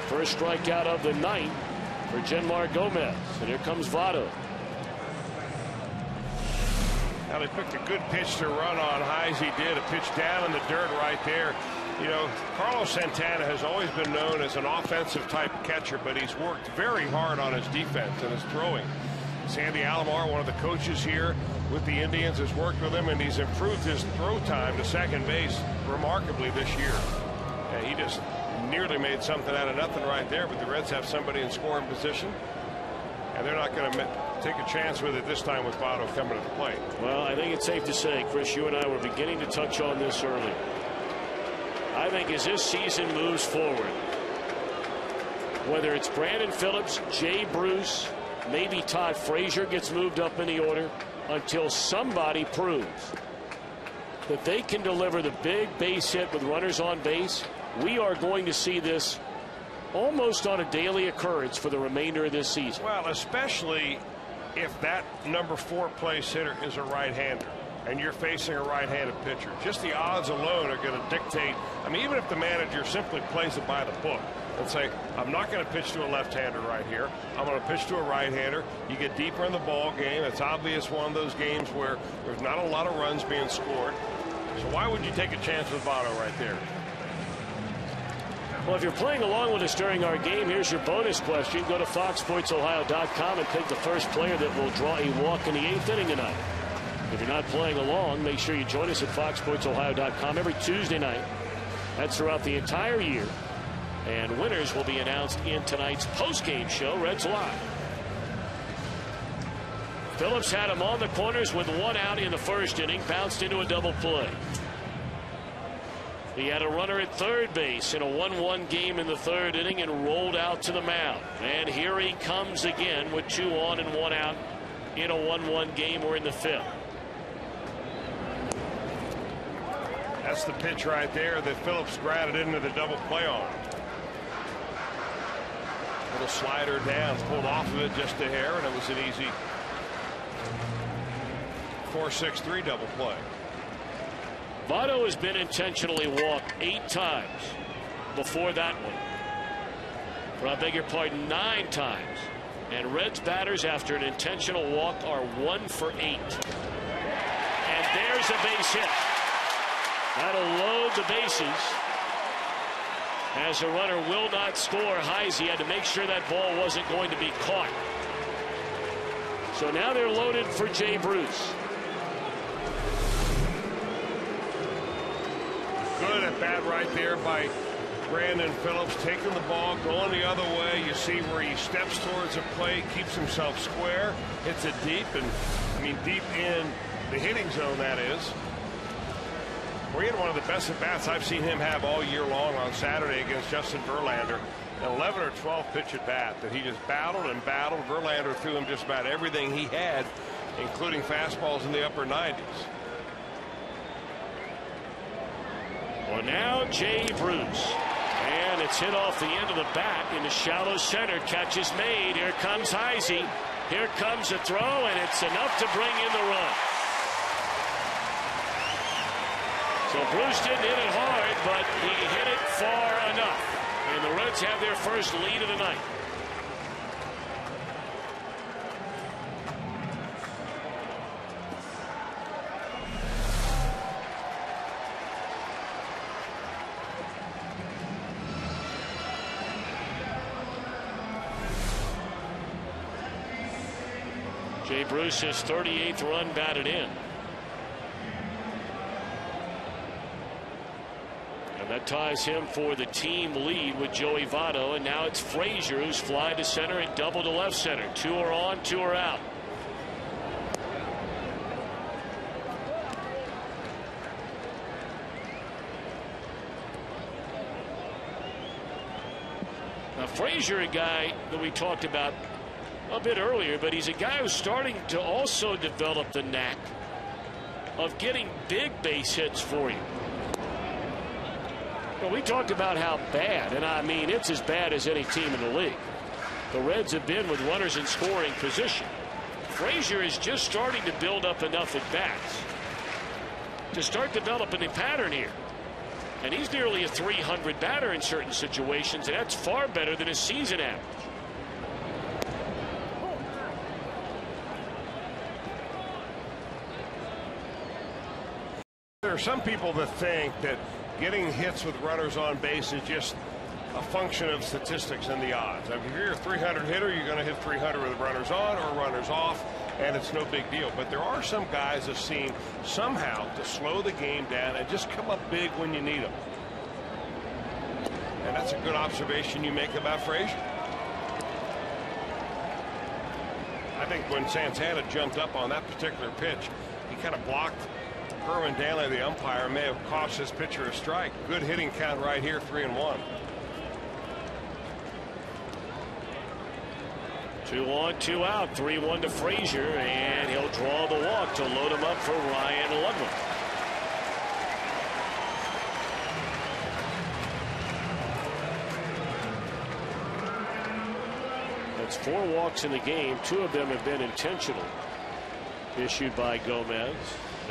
C: First strikeout of the night for Genmar Gomez. And here comes Votto.
D: Now they picked a good pitch to run on. Heisey did a pitch down in the dirt right there. You know, Carlos Santana has always been known as an offensive type catcher, but he's worked very hard on his defense and his throwing. Sandy Alomar, one of the coaches here with the Indians, has worked with him, and he's improved his throw time to second base remarkably this year. And he just nearly made something out of nothing right there, but the Reds have somebody in scoring position, and they're not going to take a chance with it this time with Votto coming to the plate.
C: Well, I think it's safe to say, Chris, you and I were beginning to touch on this earlier. I think as this season moves forward, whether it's Brandon Phillips, Jay Bruce, maybe Todd Frazier gets moved up in the order, until somebody proves that they can deliver the big base hit with runners on base, we are going to see this almost on a daily occurrence for the remainder of this season.
D: Well, especially if that number 4 place hitter is a right-hander and you're facing a right-handed pitcher. Just the odds alone are going to dictate. I mean, even if the manager simply plays it by the book and say, I'm not going to pitch to a left-hander right here, I'm going to pitch to a right-hander. You get deeper in the ball game. It's obvious one of those games where there's not a lot of runs being scored. So why would you take a chance with Votto right there?
C: Well, if you're playing along with us during our game, here's your bonus question. Go to foxsportsohio.com and pick the first player that will draw a walk in the 8th inning tonight. If you're not playing along, make sure you join us at foxsportsohio.com every Tuesday night. That's throughout the entire year. And winners will be announced in tonight's postgame show, Reds Live. Phillips had him on the corners with 1 out in the first inning, bounced into a double play. He had a runner at third base in a 1-1 game in the 3rd inning and rolled out to the mound. And here he comes again with 2 on and 1 out in a 1-1 game. We're in the 5th.
D: That's the pitch right there that Phillips grounded into the double play on. Little slider down, pulled off of it just a hair, and it was an easy 4-6-3 double play.
C: Votto has been intentionally walked 8 times before that one. Or I beg your pardon, 9 times. And Reds batters after an intentional walk are 1 for 8. And there's a base hit. That'll load the bases. As the runner will not score, Heisey had to make sure that ball wasn't going to be caught. So now they're loaded for Jay Bruce.
D: Good at bat right there by Brandon Phillips, taking the ball, going the other way. You see where he steps towards the plate, keeps himself square, hits it deep, and I mean deep in the hitting zone, that is. He had one of the best at bats I've seen him have all year long on Saturday against Justin Verlander. An 11 or 12 pitch at bat that he just battled and battled. Verlander threw him just about everything he had, including fastballs in the upper 90s.
C: Well, now Jay Bruce. And it's hit off the end of the bat into shallow center. Catch is made. Here comes Heisey. Here comes a throw, and it's enough to bring in the run. So Bruce didn't hit it hard, but he hit it far enough. And the Reds have their first lead of the night. Jay Bruce, his 38th run batted in. And That ties him for the team lead with Joey Votto, and now it's Frazier who's flying to center and double to left center. 2 are on, 2 are out. Now Frazier, a guy that we talked about a bit earlier, but he's a guy who's starting to also develop the knack of getting big base hits for you. Well, we talked about how bad, and I mean it's as bad as any team in the league, the Reds have been with runners in scoring position. Frazier is just starting to build up enough at bats to start developing a pattern here. And he's nearly a 300 batter in certain situations, and that's far better than his season average.
D: There are some people that think that getting hits with runners on base is just a function of statistics and the odds. I mean, if you're a 300 hitter, you're going to hit 300 with runners on or runners off, and it's no big deal. But there are some guys that seem somehow to slow the game down and just come up big when you need them. And that's a good observation you make about Frazier. I think when Santana jumped up on that particular pitch, he kind of blocked Herman Daly, the umpire, may have cost his pitcher a strike. Good hitting count right here, 3-1.
C: 2 on, 2 out, 3-1 to Frazier, and he'll draw the walk to load him up for Ryan Ludwig. That's 4 walks in the game. 2 of them have been intentional, issued by Gomez.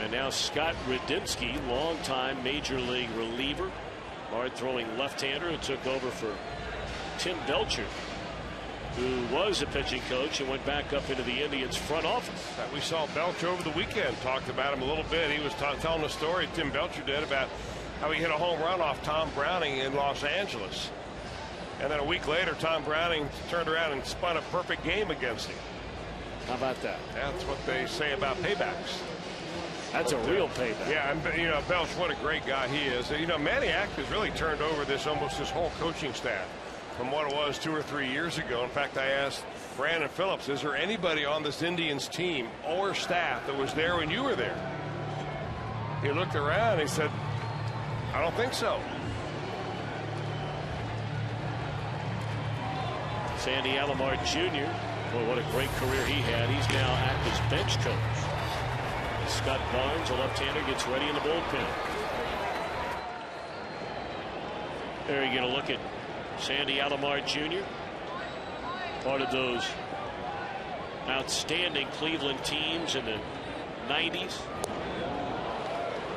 C: And now Scott Radinsky, longtime major league reliever, hard throwing left-hander who took over for Tim Belcher, who was a pitching coach and went back up into the Indians front office.
D: We saw Belcher over the weekend, talked about him a little bit. He was telling a story, Tim Belcher did, about how he hit a home run off Tom Browning in Los Angeles. And then a week later, Tom Browning turned around and spun a perfect game against him.
C: How about that?
D: That's what they say about paybacks.
C: That's a real payback.
D: Yeah, and you know, Belch, what a great guy he is. You know, Maniac has really turned over almost this whole coaching staff from what it was 2 or 3 years ago. In fact, I asked Brandon Phillips, is there anybody on this Indians team or staff that was there when you were there? He looked around and he said, I don't think so.
C: Sandy Alomar Jr. Boy, what a great career he had. He's now active bench coach. Scott Barnes, a left-hander, gets ready in the bullpen. There you get a look at Sandy Alomar Jr. Part of those outstanding Cleveland teams in the 90s.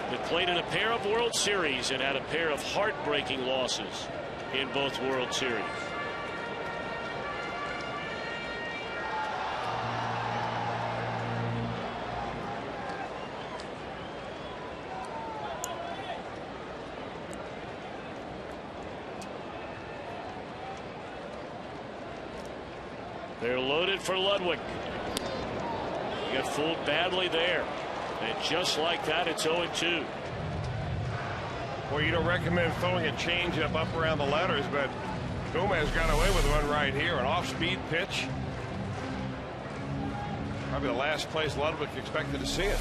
C: They played in a pair of World Series and had a pair of heartbreaking losses in both World Series. They're loaded for Ludwig. He got fooled badly there. And just like that, it's 0-2.
D: Well, you don't recommend throwing a changeup up around the letters, but Gomez got away with one right here. An off-speed pitch. Probably the last place Ludwig expected to see it.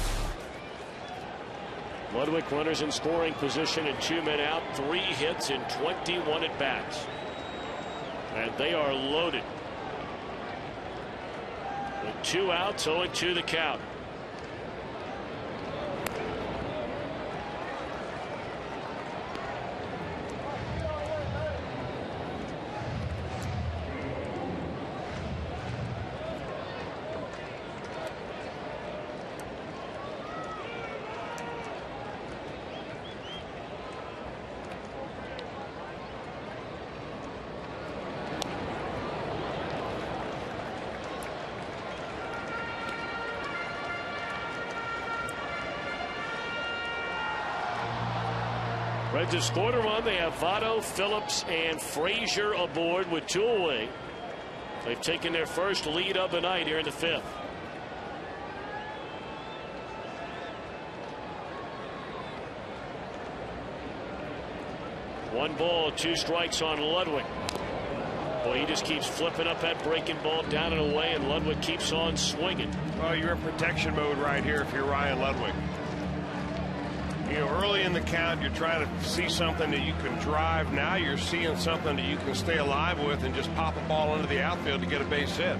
C: Ludwig, runners in scoring position and 2 men out. 3 hits in 21 at-bats. And they are loaded. With 2 outs, 0-2 the count. Reds have scored a run. They have Votto, Phillips, and Frazier aboard with 2 away. They've taken their first lead of the night here in the 5th. 1 ball, 2 strikes on Ludwig. Boy, he just keeps flipping up that breaking ball down and away, and Ludwig keeps on swinging.
D: Well, you're in protection mode right here if you're Ryan Ludwig. You know, early in the count, you're trying to see something that you can drive. Now you're seeing something that you can stay alive with and just pop a ball into the outfield to get a base hit.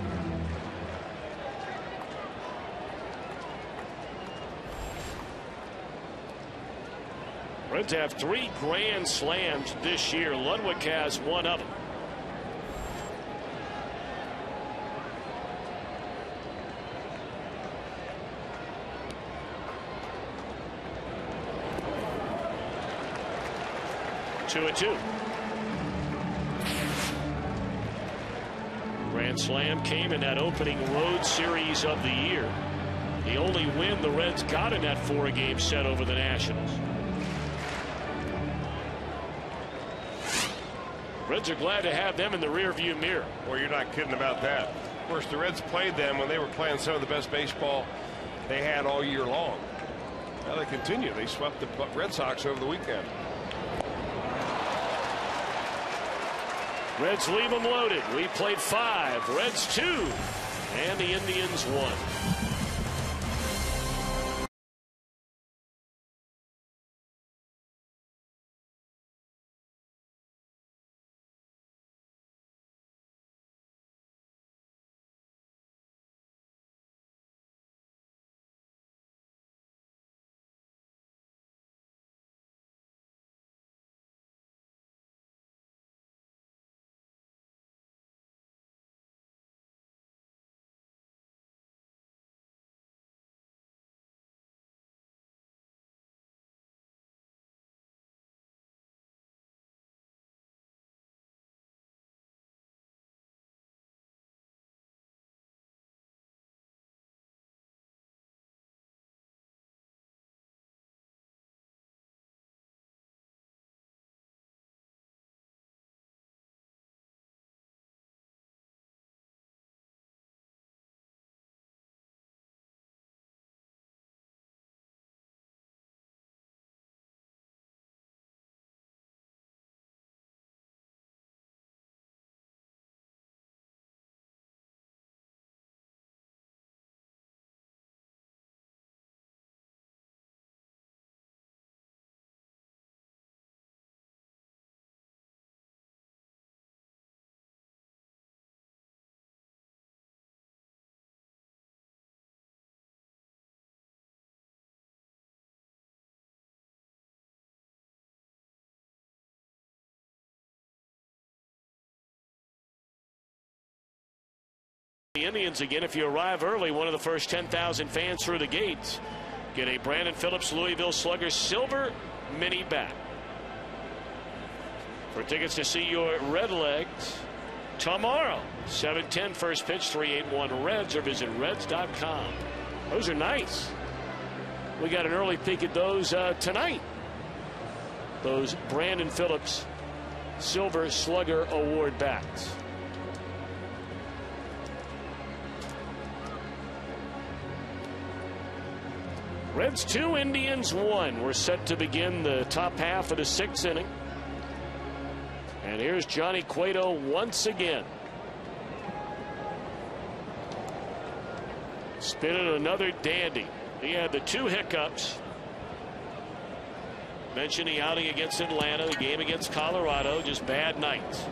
C: Reds have 3 grand slams this year. Ludwig has 1 of them. Two and 2. Grand slam came in that opening road series of the year. The only win the Reds got in that 4-game set over the Nationals. Reds are glad to have them in the rearview mirror.
D: Well, you're not kidding about that. Of course, the Reds played them when they were playing some of the best baseball they had all year long. Now they continue. They swept the Red Sox over the weekend.
C: Reds leave them loaded. We played 5. Reds 2. And the Indians 1. The Indians again. If you arrive early, one of the first 10,000 fans through the gates get a Brandon Phillips Louisville Slugger silver mini bat. For tickets to see your Redlegs tomorrow, 7:10 first pitch, 381 Reds, or visit Reds.com. Those are nice. We got an early peek at those tonight. Those Brandon Phillips Silver Slugger Award bats. Reds 2, Indians 1. We're set to begin the top half of the 6th inning. And here's Johnny Cueto once again. Spinning another dandy. He had the 2 hiccups. Mentioned the outing against Atlanta, the game against Colorado, just bad nights.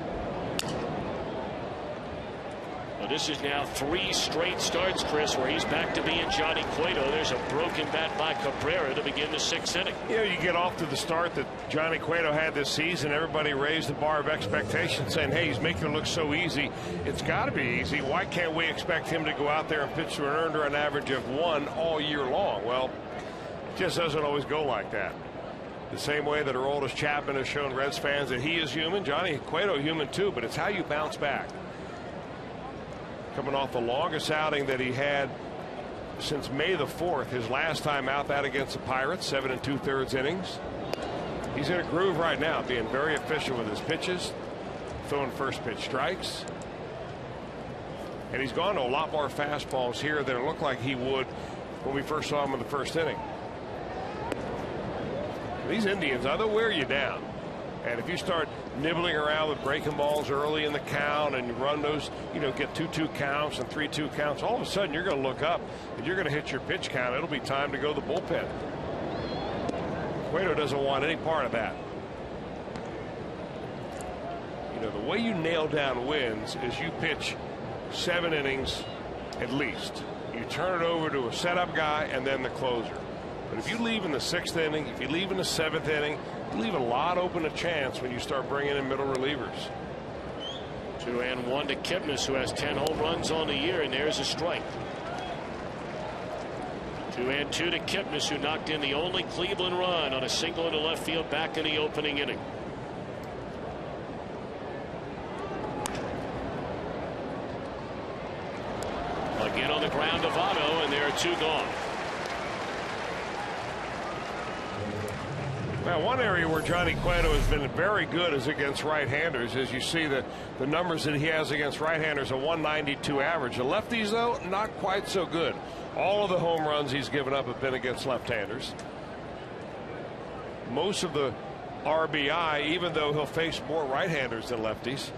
C: Well, this is now 3 straight starts, Chris, where he's back to being Johnny Cueto. There's a broken bat by Cabrera to begin the 6th inning.
D: You know, you get off to the start that Johnny Cueto had this season. Everybody raised the bar of expectation, saying, hey, he's making it look so easy. It's got to be easy. Why can't we expect him to go out there and pitch to an earned run average of 1 all year long? Well, it just doesn't always go like that. The same way that Aroldis Chapman has shown Reds fans that he is human, Johnny Cueto human too, but it's how you bounce back. Coming off the longest outing that he had since May the 4th, his last time out, that against the Pirates, 7 2/3 innings. He's in a groove right now, being very efficient with his pitches, throwing first pitch strikes. And he's gone to a lot more fastballs here than it looked like he would when we first saw him in the 1st inning. These Indians, they'll wear you down. And if you start nibbling around with breaking balls early in the count and you run those, get 2-2 counts and 3-2 counts, all of a sudden you're going to look up and you're going to hit your pitch count. It'll be time to go to the bullpen. Cueto doesn't want any part of that. The way you nail down wins is you pitch 7 innings at least. You turn it over to a setup guy and then the closer. But if you leave in the 6th inning, if you leave in the 7th inning, you leave a lot open a chance when you start bringing in middle relievers.
C: 2-1 to Kipnis, who has 10 home runs on the year, and there's a strike. 2-2 to Kipnis, who knocked in the only Cleveland run on a single into left field back in the opening inning. Again on the ground to Votto, and there are 2 gone.
D: Now, one area where Johnny Cueto has been very good is against right-handers. As you see the numbers that he has against right-handers, a 192 average. The lefties, though, not quite so good. All of the home runs he's given up have been against left-handers. Most of the RBI, even though he'll face more right-handers than lefties.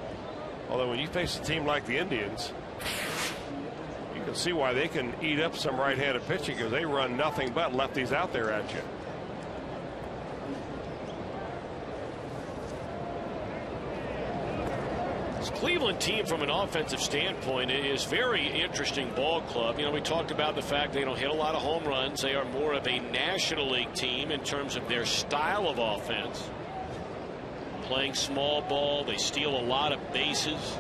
D: Although when you face a team like the Indians, you can see why they can eat up some right-handed pitching, because they run nothing but lefties out there at you.
C: This Cleveland team, from an offensive standpoint, is very interesting ball club. We talked about the fact they don't hit a lot of home runs. They are more of a National League team in terms of their style of offense. Playing small ball, they steal a lot of bases.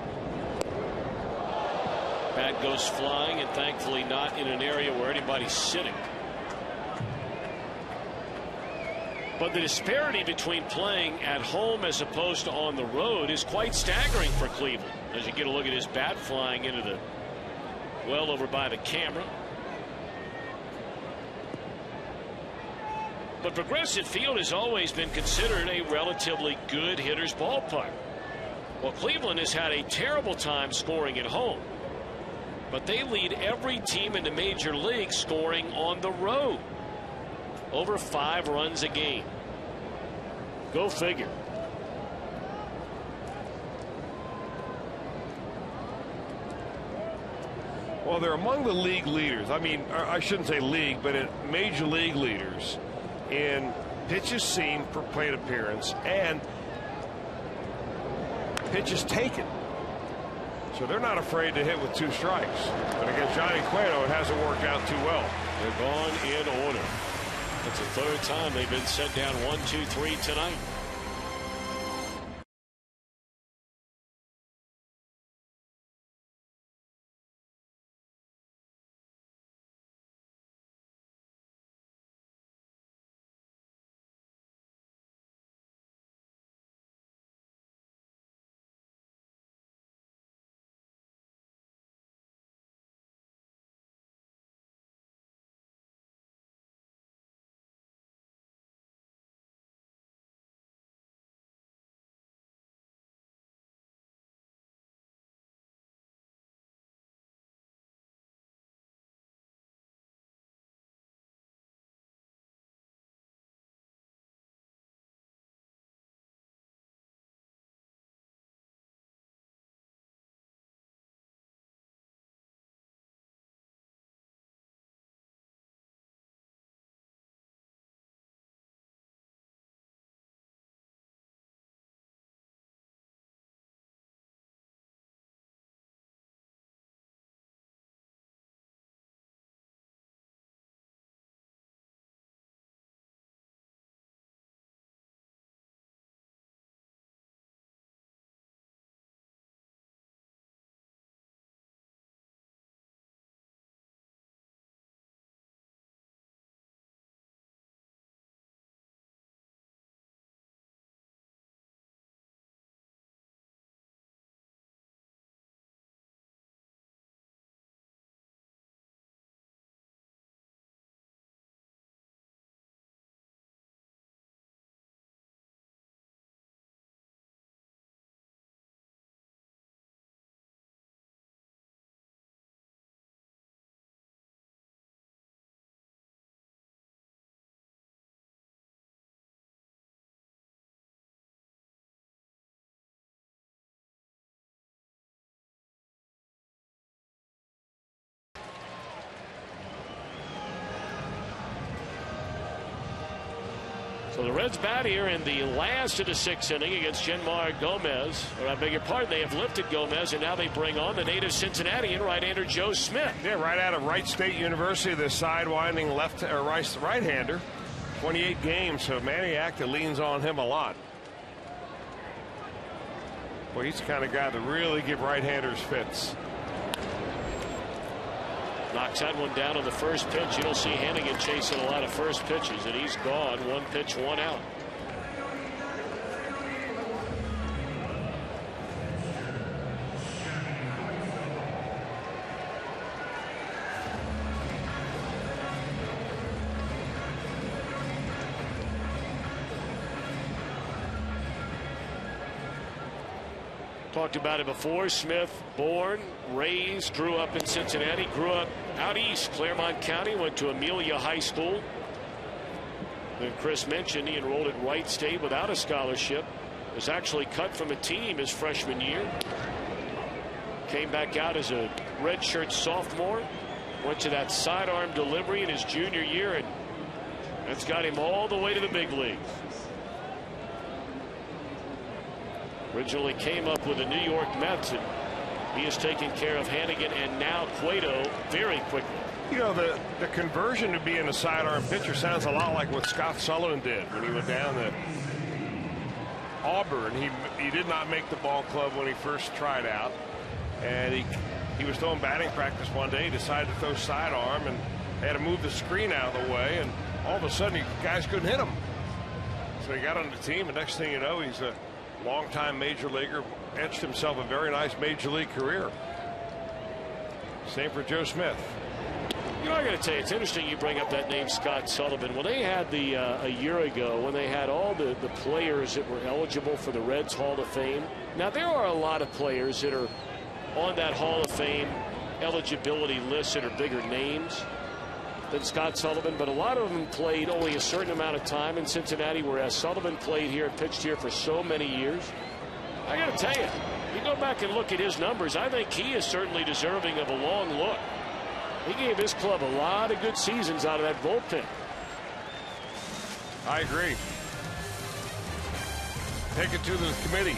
C: Bat goes flying, and thankfully not in an area where anybody's sitting. But the disparity between playing at home as opposed to on the road is quite staggering for Cleveland. As you get a look at his bat flying into the well over by the camera. But Progressive Field has always been considered a relatively good hitter's ballpark. Well, Cleveland has had a terrible time scoring at home, but they lead every team in the major league scoring on the road. Over 5 runs a game. Go figure.
D: Well, they're among the league leaders. I mean, I shouldn't say league, but major league leaders in pitches seen per plate appearance and pitches taken. So they're not afraid to hit with 2 strikes. But against Johnny Cueto, it hasn't worked out too well.
C: They're gone in order. It's the 3rd time they've been set down 1-2-3 tonight. So the Reds bat here in the last of the 6th inning against Genmar Gomez. Or I beg your pardon, they have lifted Gomez, and now they bring on the native Cincinnatian right-hander Joe Smith.
D: Yeah, right out of Wright State University, the sidewinding right-hander. 28 games, so Maniac that leans on him a lot. Well, he's the kind of guy that really give right-handers fits.
C: Knocks that one down on the first pitch. You don't see Hannigan chasing a lot of first pitches, and he's gone. 1 pitch, 1 out. Talked about it before. Smith, born, raised, grew up in Cincinnati, grew up out east, Claremont County, went to Amelia High School. Then Chris mentioned he enrolled at Wright State without a scholarship. Was actually cut from a team his freshman year. Came back out as a redshirt sophomore. Went to that sidearm delivery in his junior year, and that's got him all the way to the big leagues. Originally came up with the New York Mets, and he has taken care of Hannigan and now Cueto very quickly.
D: You know, the conversion to being a sidearm pitcher sounds a lot like what Scott Sullivan did when he went down to Auburn. He did not make the ball club when he first tried out, and he was throwing batting practice one day. He decided to throw sidearm and had to move the screen out of the way, and all of a sudden guys couldn't hit him. So he got on the team, and next thing you know, he's a longtime major leaguer, etched himself a very nice major league career. Same for Joe Smith.
C: You know, I got to tell you, it's interesting you bring up that name, Scott Sullivan. When they had the a year ago, when they had all the players that were eligible for the Reds Hall of Fame. Now, there are a lot of players that are on that Hall of Fame eligibility list that are bigger names than Scott Sullivan, but a lot of them played only a certain amount of time in Cincinnati, whereas Sullivan played here and pitched here for so many years. I got to tell you, you go back and look at his numbers, I think he is certainly deserving of a long look. He gave his club a lot of good seasons out of that bullpen.
D: I agree. Take it to the committee.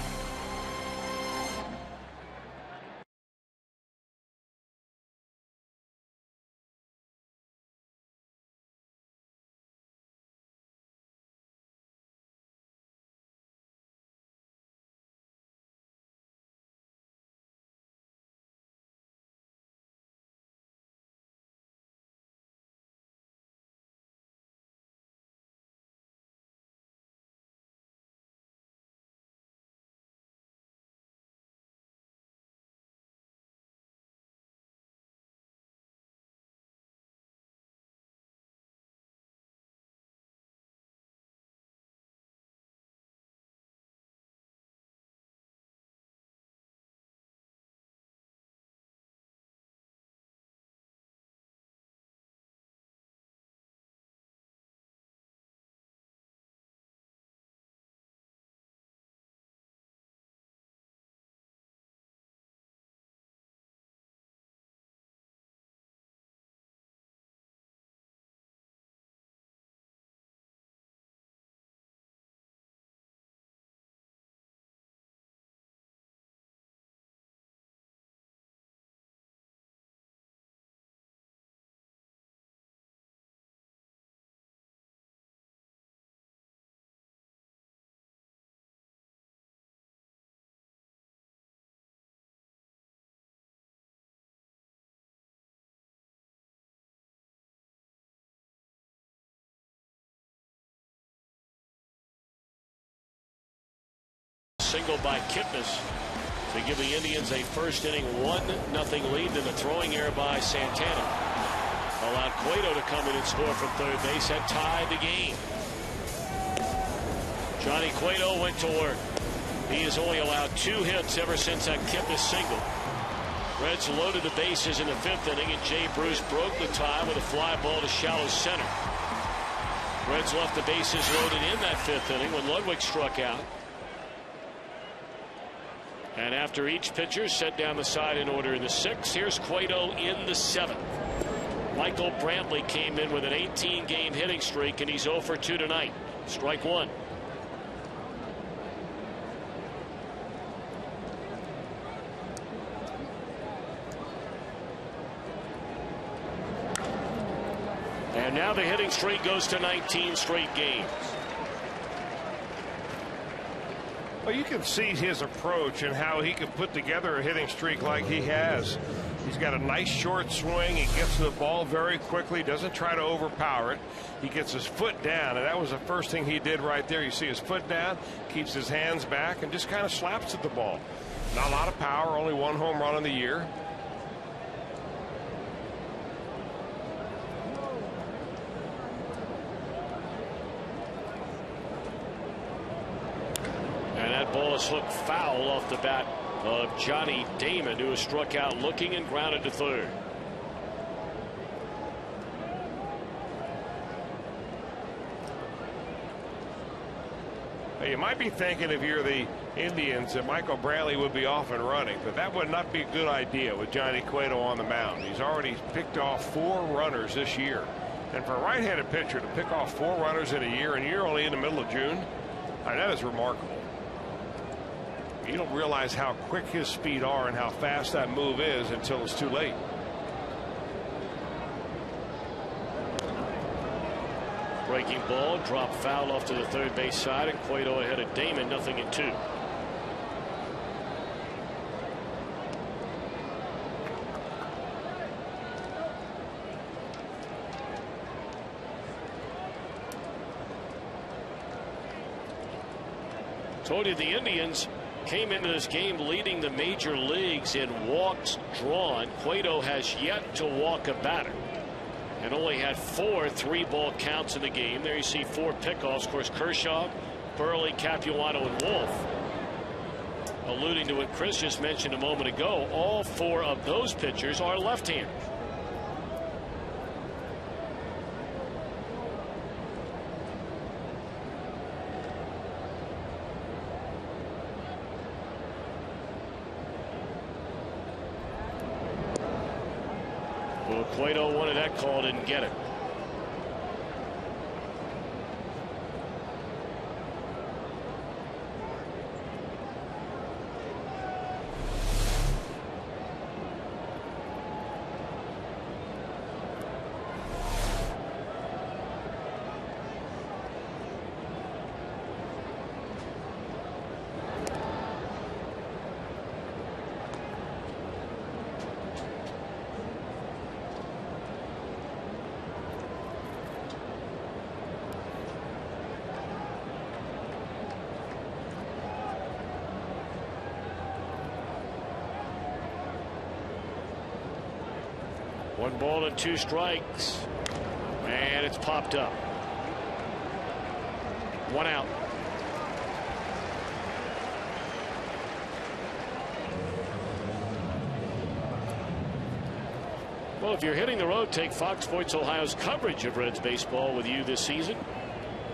C: Single by Kipnis to give the Indians a first inning 1-0 lead, and a throwing error by Santana allowed Cueto to come in and score from third base. That tied the game. Johnny Cueto went to work. He has only allowed 2 hits ever since that Kipnis single. Reds loaded the bases in the 5th inning, and Jay Bruce broke the tie with a fly ball to shallow center. Reds left the bases loaded in that 5th inning when Ludwig struck out. And after each pitcher set down the side in order in the 6th, here's Cueto in the 7th. Michael Brantley came in with an 18-game hitting streak, and he's 0 for 2 tonight. Strike one. And now the hitting streak goes to 19 straight games.
D: Well, you can see his approach and how he can put together a hitting streak like he has. He's got a nice short swing. He gets to the ball very quickly, doesn't try to overpower it. He gets his foot down, and that was the first thing he did right there. You see his foot down, keeps his hands back, and just kind of slaps at the ball. Not a lot of power, only one home run in the year.
C: Ball is hooked foul off the bat of Johnny Damon, who was struck out looking and grounded to third.
D: You might be thinking, if you're the Indians, that Michael Brantley would be off and running, but that would not be a good idea with Johnny Cueto on the mound. He's already picked off 4 runners this year, and for a right-handed pitcher to pick off 4 runners in a year, and you're only in the middle of June, that is remarkable. You don't realize how quick his speed are and how fast that move is until it's too late.
C: Breaking ball, drop foul off to the third base side, and Cueto ahead of Damon, 0-2. Told you the Indians came into this game leading the major leagues in walks drawn. Cueto has yet to walk a batter and only had 4 3-ball counts in the game. There you see 4 pickoffs. Of course, Kershaw, Burley, Capuano, and Wolf. Alluding to what Chris just mentioned a moment ago, all 4 of those pitchers are left-handers. Well, Cueto wanted that call, didn't get it. One ball and 2 strikes, and it's popped up. 1 out. Well, if you're hitting the road, take Fox Sports Ohio's coverage of Reds baseball with you this season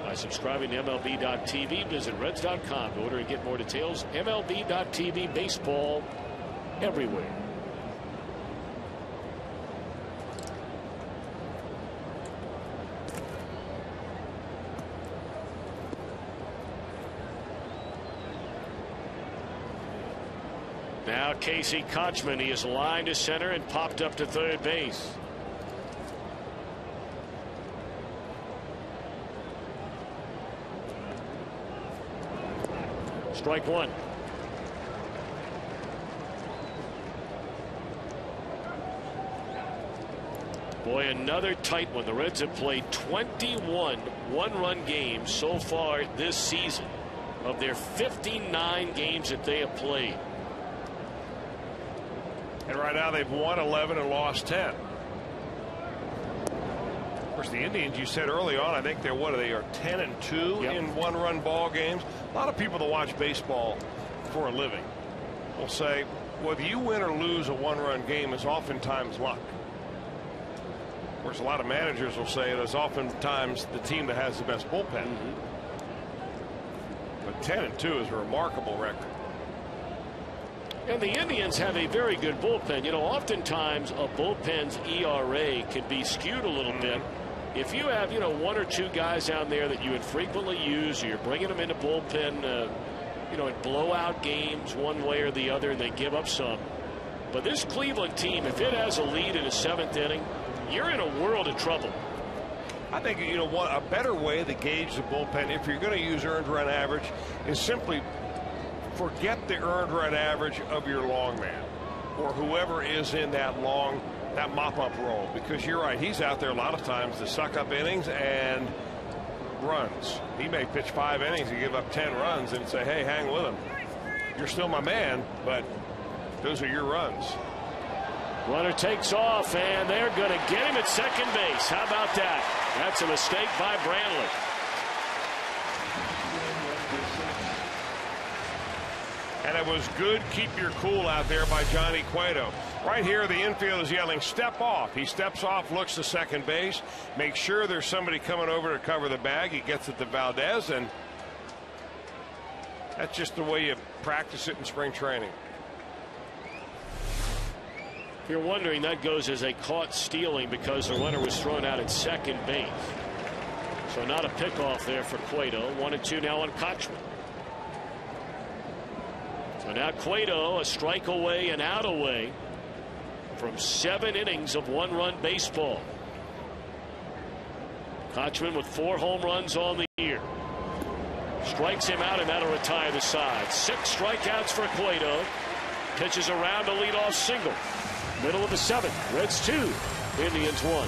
C: by subscribing to MLB.tv. Visit Reds.com to order and get more details. MLB.tv, baseball everywhere. Now Casey Kochman, he is lined to center and popped up to third base. Strike one. Boy, another tight one. The Reds have played 21 one-run games so far this season of their 59 games that they have played.
D: And right now they've won 11 and lost 10. Of course, the Indians, you said early on, I think they're 10-2 in one-run ball games. A lot of people that watch baseball for a living will say whether you win or lose a one-run game is oftentimes luck. Of course, a lot of managers will say it is oftentimes the team that has the best bullpen. But 10-2 is a remarkable record.
C: And the Indians have a very good bullpen. You know, oftentimes a bullpen's ERA can be skewed a little bit if you have, one or two guys down there that you would frequently use, or you're bringing them into bullpen, in blowout games one way or the other, and they give up some. But this Cleveland team, if it has a lead in the 7th inning, you're in a world of trouble.
D: I think, a better way to gauge the bullpen, if you're going to use earned run average, is simply forget the earned run average of your long man or whoever is in that mop-up role, because you're right, he's out there a lot of times to suck up innings and runs. He may pitch 5 innings and give up 10 runs and say, hey, hang with him. You're still my man, but those are your runs.
C: Runner takes off, and they're going to get him at second base. How about that? That's a mistake by Brantley.
D: And it was good keep your cool out there by Johnny Cueto. Right here, the infield is yelling, step off. He steps off, looks to second base, makes sure there's somebody coming over to cover the bag. He gets it to Valdez, and that's just the way you practice it in spring training.
C: If you're wondering, that goes as a caught stealing because the runner was thrown out at second base. So not a pickoff there for Cueto. 1-2 now on Kochman. So now Cueto a strike away and out away from 7 innings of 1-run baseball. Kochman with 4 home runs on the year. Strikes him out, and that'll retire the side. 6 strikeouts for Cueto. Pitches around a leadoff single. Middle of the 7th. Reds 2, Indians 1.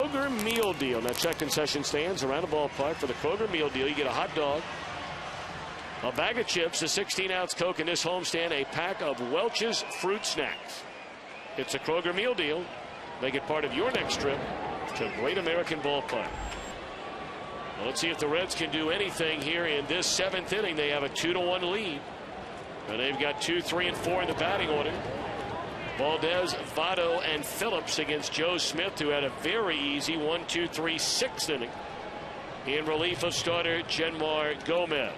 C: Kroger meal deal. Now check concession stands around the ballpark for the Kroger meal deal. You get a hot dog, a bag of chips, a 16-ounce Coke in this homestand, a pack of Welch's fruit snacks. It's a Kroger meal deal. Make it part of your next trip to Great American Ballpark. Well, let's see if the Reds can do anything here in this 7th inning. They have a 2-1 lead, and they've got 2, 3, and 4 in the batting order. Valdez, Votto, and Phillips against Joe Smith, who had a very easy 1, 2, 3, 6th inning in relief of starter Genmar Gomez.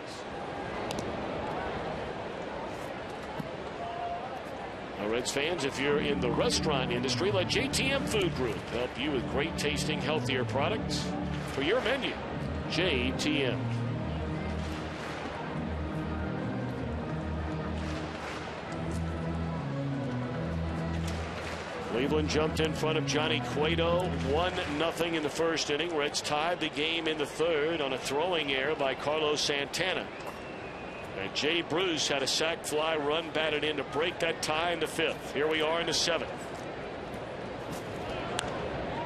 C: Now, Reds fans, if you're in the restaurant industry, let JTM Food Group help you with great tasting, healthier products for your menu. JTM. Cleveland jumped in front of Johnny Cueto, 1-0 in the 1st inning. Reds tied the game in the 3rd on a throwing error by Carlos Santana. And Jay Bruce had a sac fly run batted in to break that tie in the 5th. Here we are in the 7th.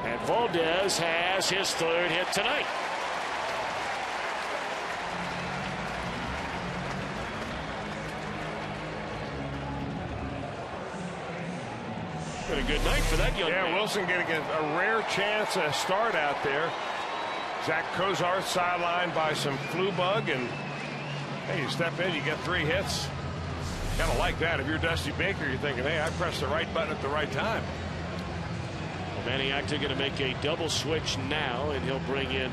C: And Valdez has his 3rd hit tonight. Been a good night for that young man.
D: Yeah, Wilson getting a rare chance at a start out there. Zach Kozart sidelined by some flu bug, and hey, you step in, you get 3 hits. Kind of like that. If you're Dusty Baker, you're thinking, hey, I pressed the right button at the right time.
C: Well, Manny Acta going to make a double switch now, and he'll bring in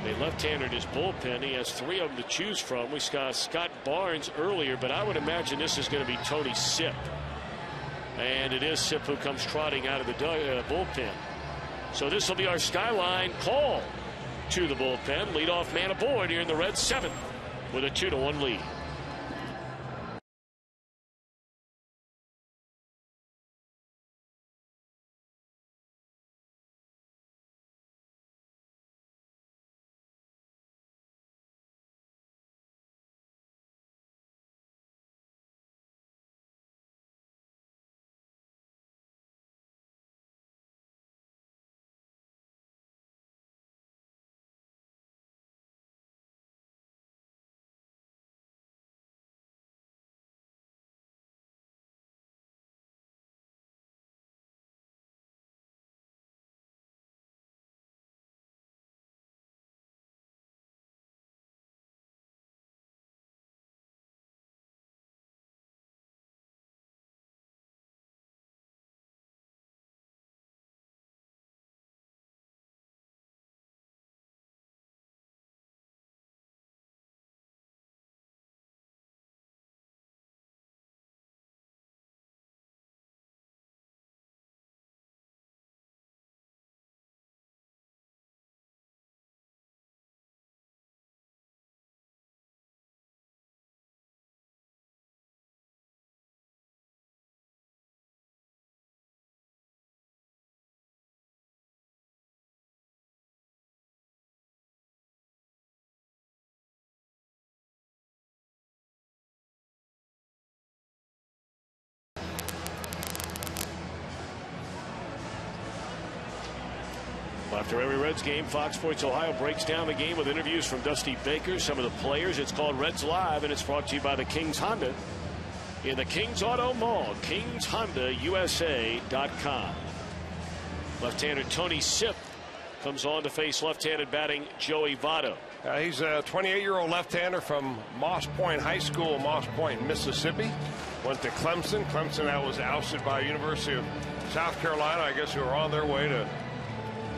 C: a left-hander in his bullpen. He has 3 of them to choose from. We saw Scott Barnes earlier, but I would imagine this is going to be Tony Sipp. And it is Sipp who comes trotting out of the bullpen. So this will be our skyline call to the bullpen. Leadoff man aboard here in the Reds' 7th with a 2-1 lead. After every Reds game, Fox Sports Ohio breaks down the game with interviews from Dusty Baker, some of the players. It's called Reds Live, and it's brought to you by the Kings Honda in the Kings Auto Mall, KingsHondaUSA.com. Left-hander Tony Sipp comes on to face left-handed batting Joey Votto.
D: He's a 28-year-old left-hander from Moss Point High School, Moss Point, Mississippi. Went to Clemson. Clemson that was ousted by University of South Carolina, I guess, who are on their way to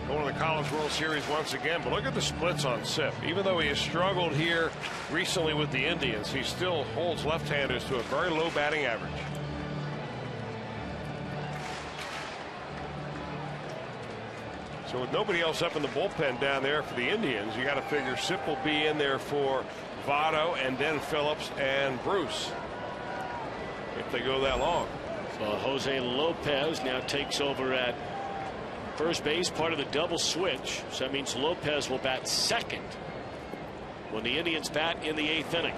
D: going to the College World Series once again. But look at the splits on Sipp. Even though he has struggled here recently with the Indians, he still holds left-handers to a very low batting average. So with nobody else up in the bullpen down there for the Indians, you got to figure Sipp will be in there for Votto and then Phillips and Bruce if they go that long.
C: So Jose Lopez now takes over at first base, part of the double switch. So that means Lopez will bat second when the Indians bat in the 8th inning.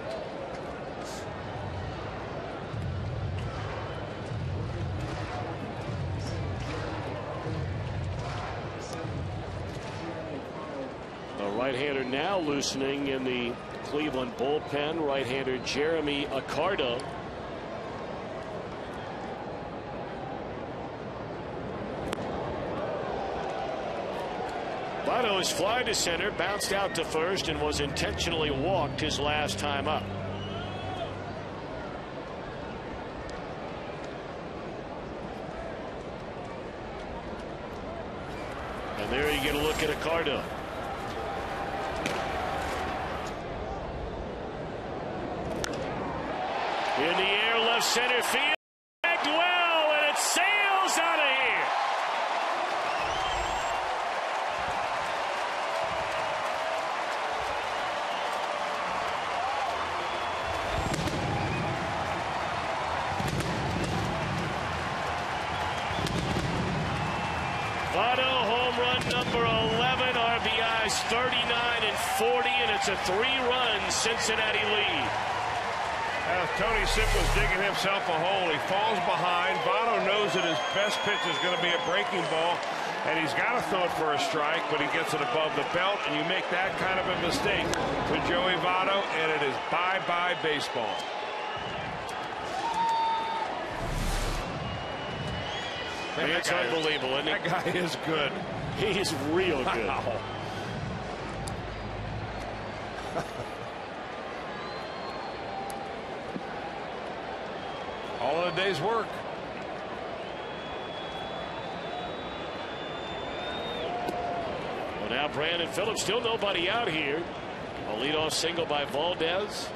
C: A right-hander now loosening in the Cleveland bullpen. Right-hander Jeremy Accardo. Votto is fly to center, bounced out to first, and was intentionally walked his last time up. And there you get a look at Accardo. In the air, left center field. Well, and it sails out of here. Votto, home run number 11, RBIs 39 and 40, and it's a 3-run Cincinnati lead.
D: Tony Sipp was digging himself a hole. He falls behind. Votto knows that his best pitch is going to be a breaking ball, and he's got to throw it for a strike, but he gets it above the belt, and you make that kind of a mistake to Joey Votto, and it is bye-bye baseball.
C: It's unbelievable, isn't it?
D: That guy is good.
C: He's real good.
D: Wow. All in a day's work.
C: Well, now Brandon Phillips, still nobody out here. A leadoff single by Valdez.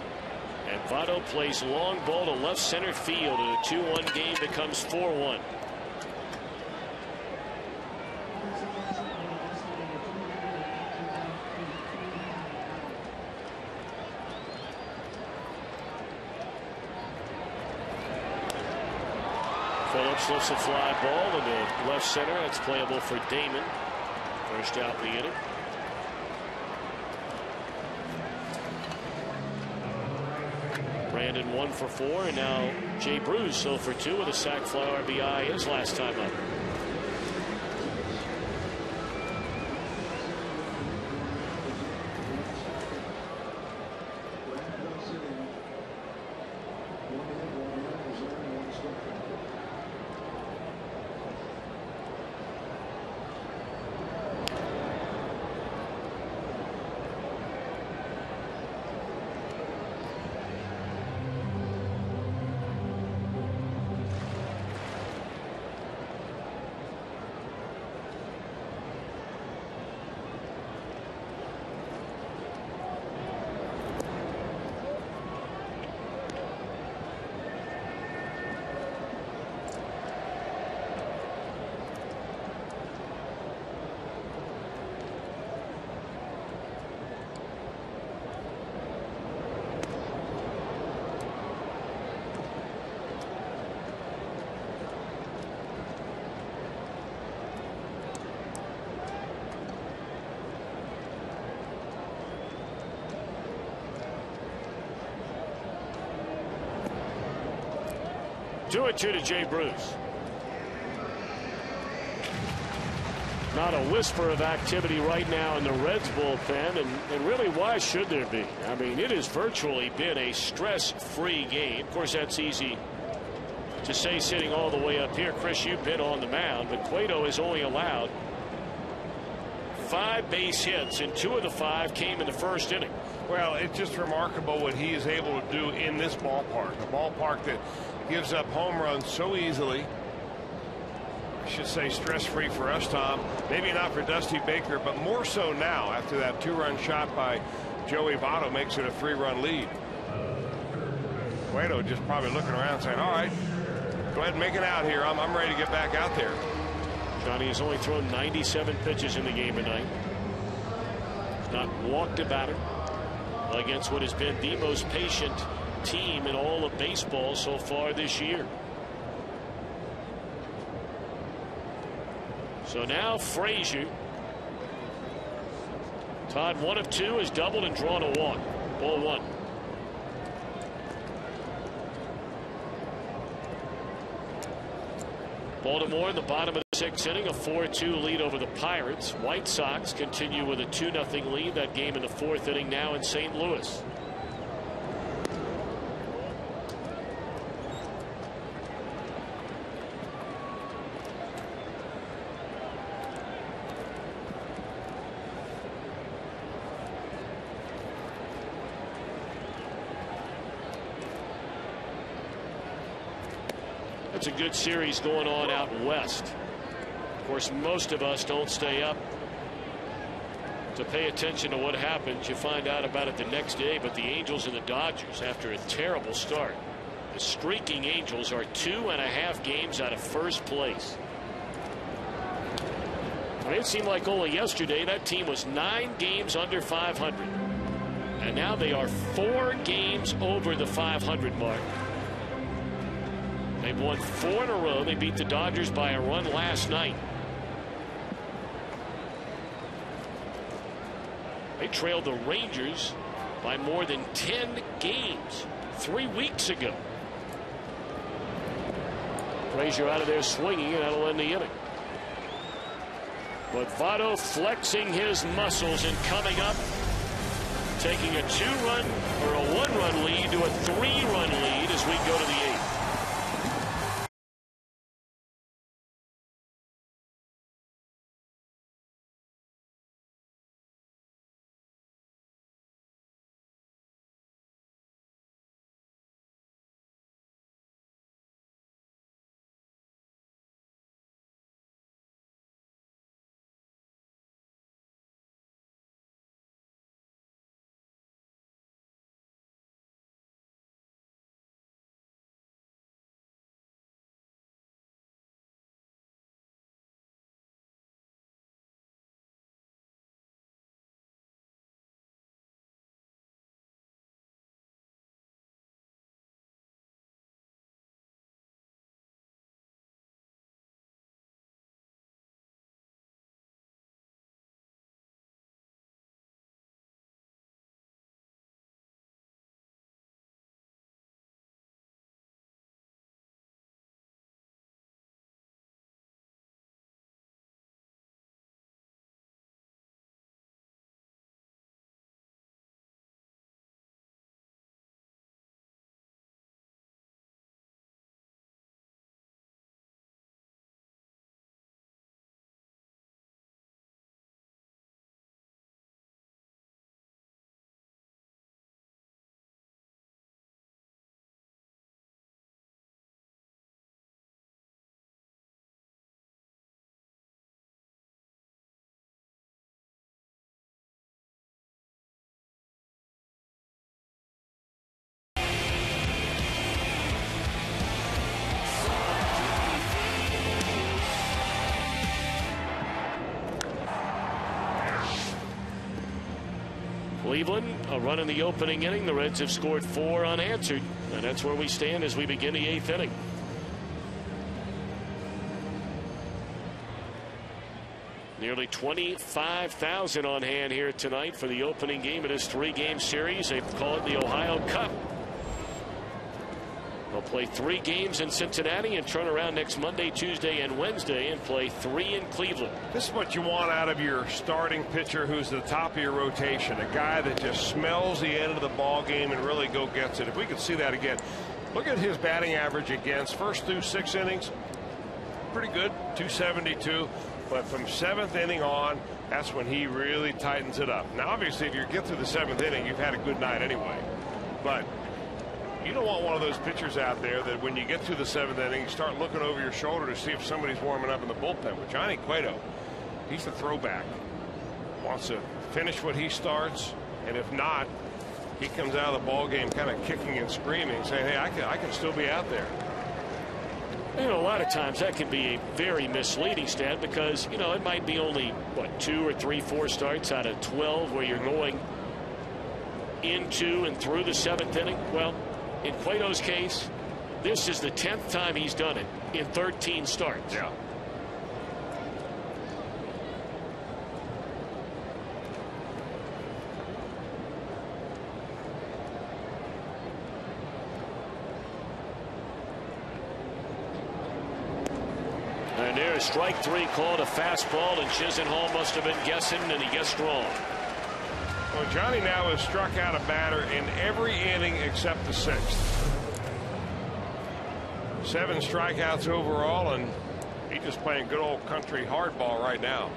C: And Votto plays long ball to left center field in a 2-1 game becomes 4-1. Phillips lifts a fly ball into left center. That's playable for Damon. First out in the inning. Brandon 1 for 4, and now Jay Bruce 0 for 2 with a sac fly RBI his last time up. Two and 2 to Jay Bruce. Not a whisper of activity right now in the Reds bullpen, and really, why should there be? I mean, it has virtually been a stress-free game. Of course, that's easy to say sitting all the way up here. Chris, you've been on the mound, but Cueto has only allowed 5 base hits, and 2 of the 5 came in the first inning.
D: Well, it's just remarkable what he is able to do in this ballpark, a ballpark that gives up home runs so easily. I should say stress-free for us, Tom. Maybe not for Dusty Baker, but more so now after that 2-run shot by Joey Votto makes it a 3-run lead. Cueto just probably looking around saying, all right, go ahead and make it out here. I'm ready to get back out there.
C: Johnny has only thrown 97 pitches in the game tonight. Not walked a batter against what has been the most patient team in all of baseball so far this year. So now Frazier. Todd 1 of 2 has doubled and drawn a walk. Ball 1. Baltimore in the bottom of the 6th inning, a 4-2 lead over the Pirates. White Sox continue with a 2-0 lead. That game in the 4th inning now in St. Louis. It's a good series going on out west. Of course, most of us don't stay up to pay attention to what happens. You find out about it the next day. But the Angels and the Dodgers, after a terrible start, the streaking Angels are 2.5 games out of first place. I mean, it seemed like only yesterday that team was 9 games under 500, and now they are 4 games over the 500 mark. They've won 4 in a row. They beat the Dodgers by a run last night. They trailed the Rangers by more than 10 games 3 weeks ago. Frazier out of there swinging, and that'll end the inning. But Votto flexing his muscles and coming up, taking a 2-run or a 1-run lead to a 3-run lead as we go to the 8th. Cleveland, a run in the opening inning. The Reds have scored 4 unanswered, and that's where we stand as we begin the 8th inning. Nearly 25,000 on hand here tonight for the opening game of this 3-game series. They call it the Ohio Cup. They'll play 3 games in Cincinnati and turn around next Monday, Tuesday, and Wednesday and play 3 in Cleveland.
D: This is what you want out of your starting pitcher who's at the top of your rotation. A guy that just smells the end of the ball game and really go gets it. If we could see that again. Look at his batting average against first through 6 innings. Pretty good, 272. But from 7th inning on, that's when he really tightens it up. Now, obviously, if you get through the 7th inning, you've had a good night anyway. But you don't want one of those pitchers out there that when you get through the 7th inning, you start looking over your shoulder to see if somebody's warming up in the bullpen. With Johnny Cueto, he's the throwback. Wants to finish what he starts, and if not, he comes out of the ball game kind of kicking and screaming, saying, hey, I can still be out there.
C: You know, a lot of times that can be a very misleading stat because, you know, it might be only, what, 2 or 3, 4 starts out of 12 where you're going into and through the 7th inning. Well, in Cueto's case, this is the 10th time he's done it in 13 starts.
D: Yeah.
C: And there's strike 3 called a fastball, and Chisenhall must have been guessing, and he guessed wrong.
D: Well, Johnny now has struck out a batter in every inning except the 6th. 7 strikeouts overall, and he's just playing good old country hardball right now.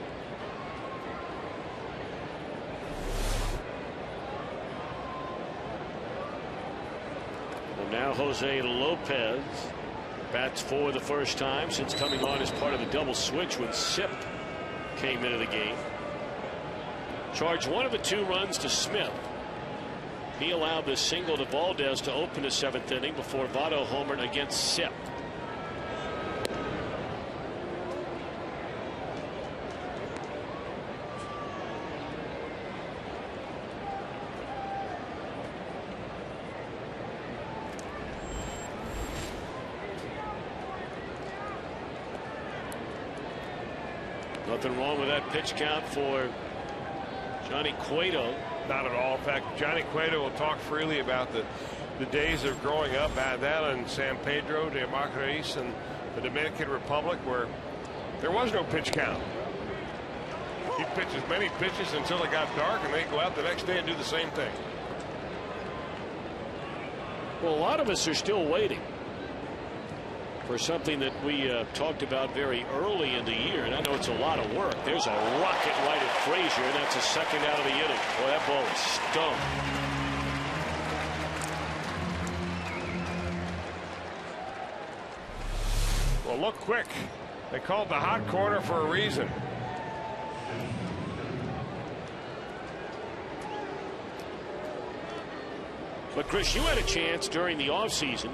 C: And now Jose Lopez bats for the first time since coming on as part of the double switch when Sip came into the game. Charged 1 of the 2 runs to Smith. He allowed the single to Valdez to open the 7th inning before Votto homered against Sip. Nothing wrong with that pitch count for Johnny Cueto.
D: Not at all. In fact, Johnny Cueto will talk freely about the days of growing up at that in San Pedro de Macorís and the Dominican Republic where there was no pitch count. He'd pitch as many pitches until it got dark and they'd go out the next day and do the same thing.
C: Well, a lot of us are still waiting for something that we talked about very early in the year, and I know it's a lot of work. There's a rocket right at Frazier, and that's a second out of the inning. Boy, that ball is stung.
D: Well, look quick. They called the hot corner for a reason.
C: But, Chris, you had a chance during the offseason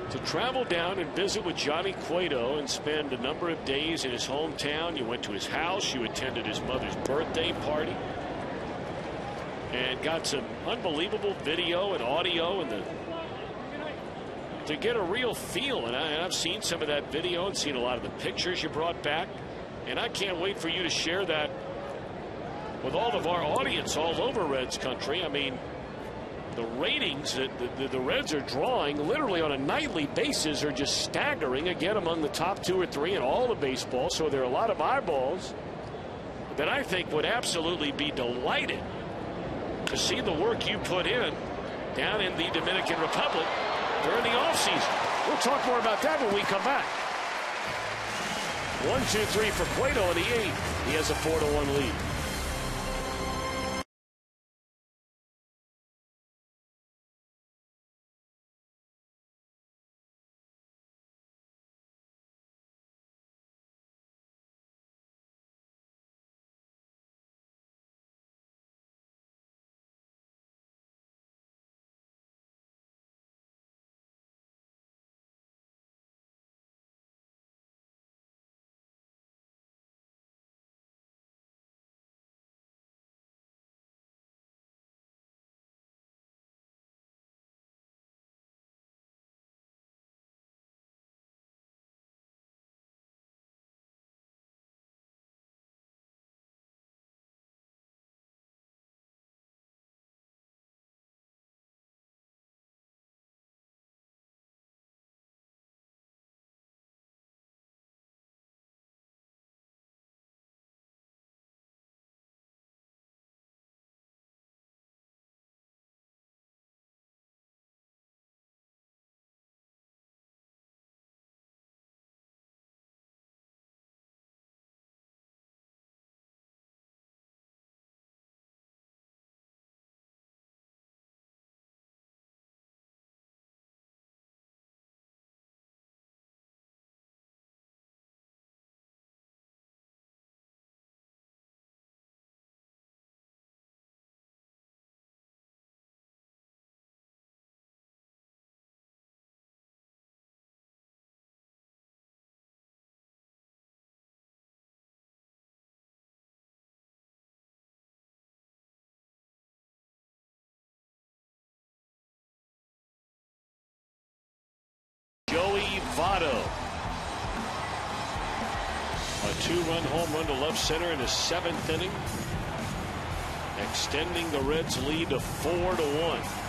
C: to travel down and visit with Johnny Cueto and spend a number of days in his hometown. You went to his house. You attended his mother's birthday party and got some unbelievable video and audio and to get a real feel. And I've seen some of that video and seen a lot of the pictures you brought back. And I can't wait for you to share that with all of our audience all over Reds country. I mean, the ratings that the Reds are drawing literally on a nightly basis are just staggering, again among the top 2 or 3 in all of baseball. So there are a lot of eyeballs that I think would absolutely be delighted to see the work you put in down in the Dominican Republic during the offseason. We'll talk more about that when we come back. 1-2-3 for Cueto in the 8th. He has a 4-1 lead. Votto. A 2-run home run to left center in the 7th inning, extending the Reds' lead to 4-1.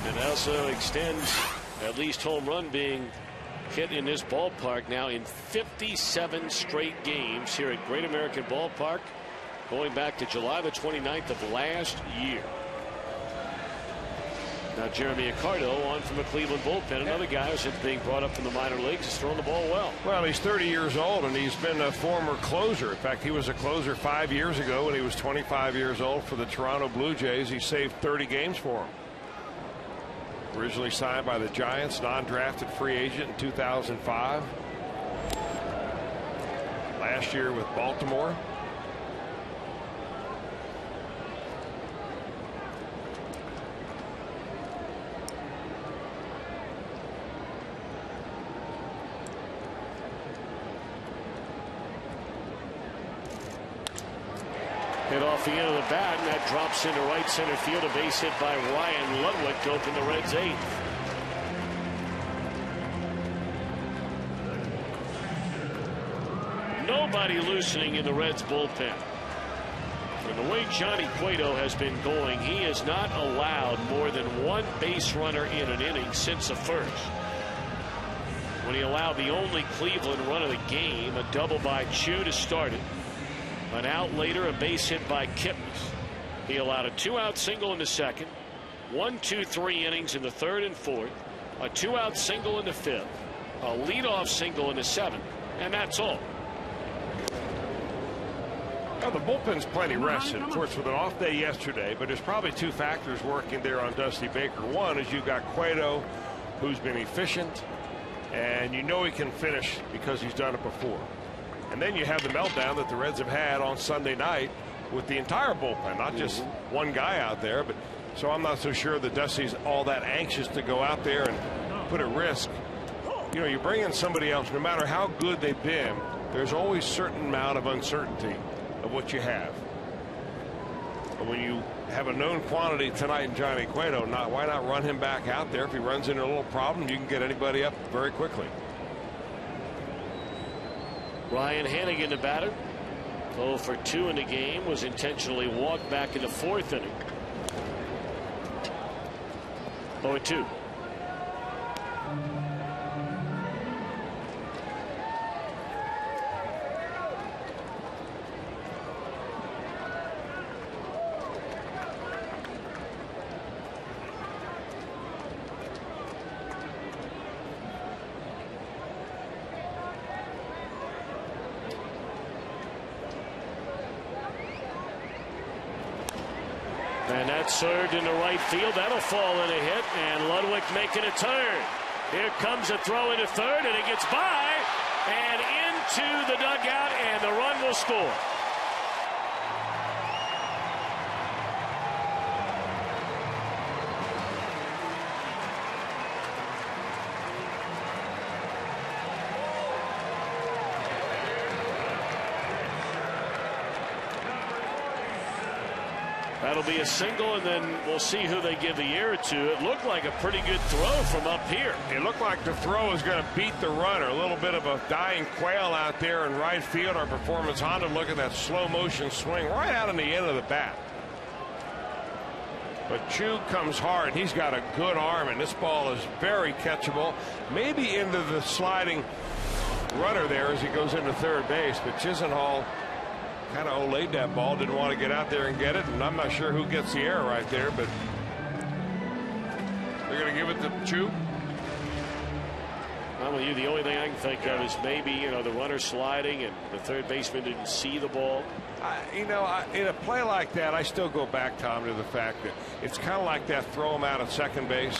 C: And also extends at least home run being hit in this ballpark now in 57 straight games here at Great American Ballpark, going back to July the 29th of last year. Now Jeremy Accardo on from a Cleveland bullpen, another guy who's being brought up from the minor leagues, is throwing the ball well.
D: Well, he's 30 years old, and he's been a former closer. In fact, he was a closer 5 years ago when he was 25 years old for the Toronto Blue Jays. He saved 30 games for him. Originally signed by the Giants, non-drafted free agent in 2005. Last year with Baltimore.
C: Hit off the end of the bat, and that drops into right center field. A base hit by Ryan Ludwig to open the Reds' 8th. Nobody loosening in the Reds bullpen. And the way Johnny Cueto has been going, he has not allowed more than one base runner in an inning since the first. When he allowed the only Cleveland run of the game, a double by Chu to start it. An out later, a base hit by Kipnis. He allowed a 2-out single in the 2nd, 1, 2, 3 innings in the 3rd and 4th, a 2-out single in the 5th, a leadoff single in the 7th, and that's all.
D: Well, the bullpen's plenty rested, of course, with an off day yesterday, but there's probably two factors working there on Dusty Baker. One is you've got Cueto, who's been efficient, and you know he can finish because he's done it before. And then you have the meltdown that the Reds have had on Sunday night with the entire bullpen, not just one guy out there. But so I'm not so sure that Dusty's all that anxious to go out there and put at risk. You know, you bring in somebody else, no matter how good they've been, there's always a certain amount of uncertainty of what you have. But when you have a known quantity tonight in Johnny Cueto, why not run him back out there? If he runs into a little problem, you can get anybody up very quickly.
C: Ryan Hannigan, the batter, 0 for 2 in the game, was intentionally walked back in the 4th inning. 0-2. And that's served into right field. That'll fall in a hit, and Ludwig making a turn. Here comes a throw into 3rd, and it gets by and into the dugout, and the run will score. That'll be a single, and then we'll see who they give the air to. It looked like a pretty good throw from up here.
D: It looked like the throw was going to beat the runner. A little bit of a dying quail out there in right field. Our Performance Honda, look at that slow motion swing right out on the end of the bat. But Chu comes hard. He's got a good arm, and this ball is very catchable. Maybe into the sliding runner there as he goes into 3rd base, but Chisenhall kind of olayed that ball, didn't want to get out there and get it, and I'm not sure who gets the error right there, but they're going to give it to Chu.
C: I'm with you. The only thing I can think of is maybe, you know, the runner sliding and the 3rd baseman didn't see the ball.
D: In a play like that, I still go back, Tom, to the fact that it's kind of like that throw him out at 2nd base.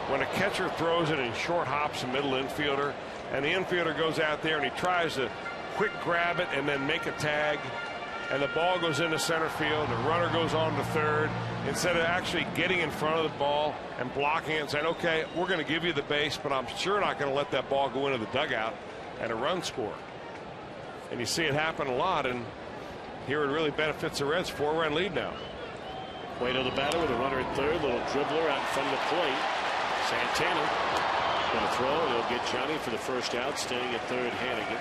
D: When a catcher throws it in short hops, a middle infielder, and the infielder goes out there and he tries to quick grab it and then make a tag, and the ball goes into center field, the runner goes on to 3rd, instead of actually getting in front of the ball and blocking it and saying, okay, we're going to give you the base, but I'm sure not going to let that ball go into the dugout and a run score. And you see it happen a lot, and here it really benefits the Reds. 4-run lead now.
C: Cueto the batter with a runner at 3rd, little dribbler out in front of the plate. Santana going to throw. He'll get Johnny for the first out, staying at third. Hannigan.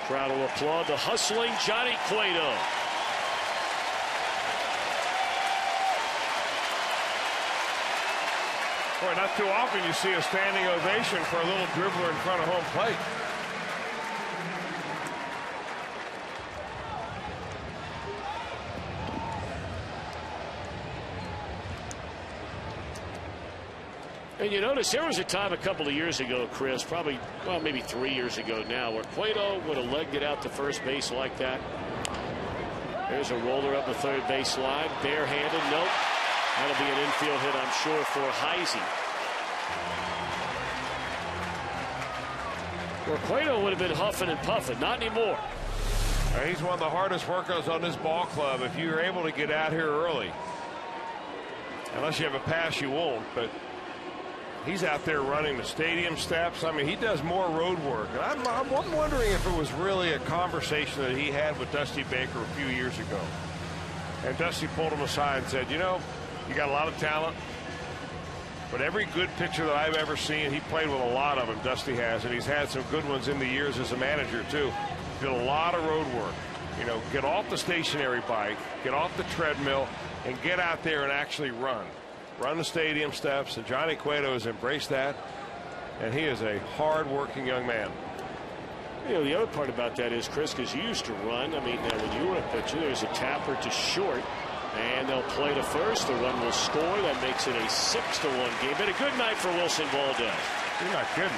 C: Crowd will applaud the hustling Johnny Cueto.
D: Boy, not too often you see a standing ovation for a little dribbler in front of home plate.
C: And you notice there was a time a couple of years ago, Chris, probably, well, maybe 3 years ago now, where Cueto would have legged it out to first base like that. There's a roller up the third base line, barehanded. Nope. That'll be an infield hit, I'm sure, for Heisey. Where Cueto would have been huffing and puffing. Not anymore.
D: He's one of the hardest workers on this ball club. If you're able to get out here early, unless you have a pass, you won't. But he's out there running the stadium steps. I mean, he does more road work. And I'm wondering if it was really a conversation that he had with Dusty Baker a few years ago. And Dusty pulled him aside and said, you know, you got a lot of talent, but every good pitcher that I've ever seen, he played with a lot of them, Dusty has, and he's had some good ones in the years as a manager, too. Did a lot of road work. You know, get off the stationary bike, get off the treadmill, and get out there and actually run. Run the stadium steps, and Johnny Cueto has embraced that, and he is a hard-working young man.
C: You know, the other part about that is, Chris, because you used to run, I mean, when you were a pitcher, there's a tapper to short, and they'll play to first. The run will score. That makes it a 6-1 game. Been a good night for Wilson Valdez.
D: You're not kidding.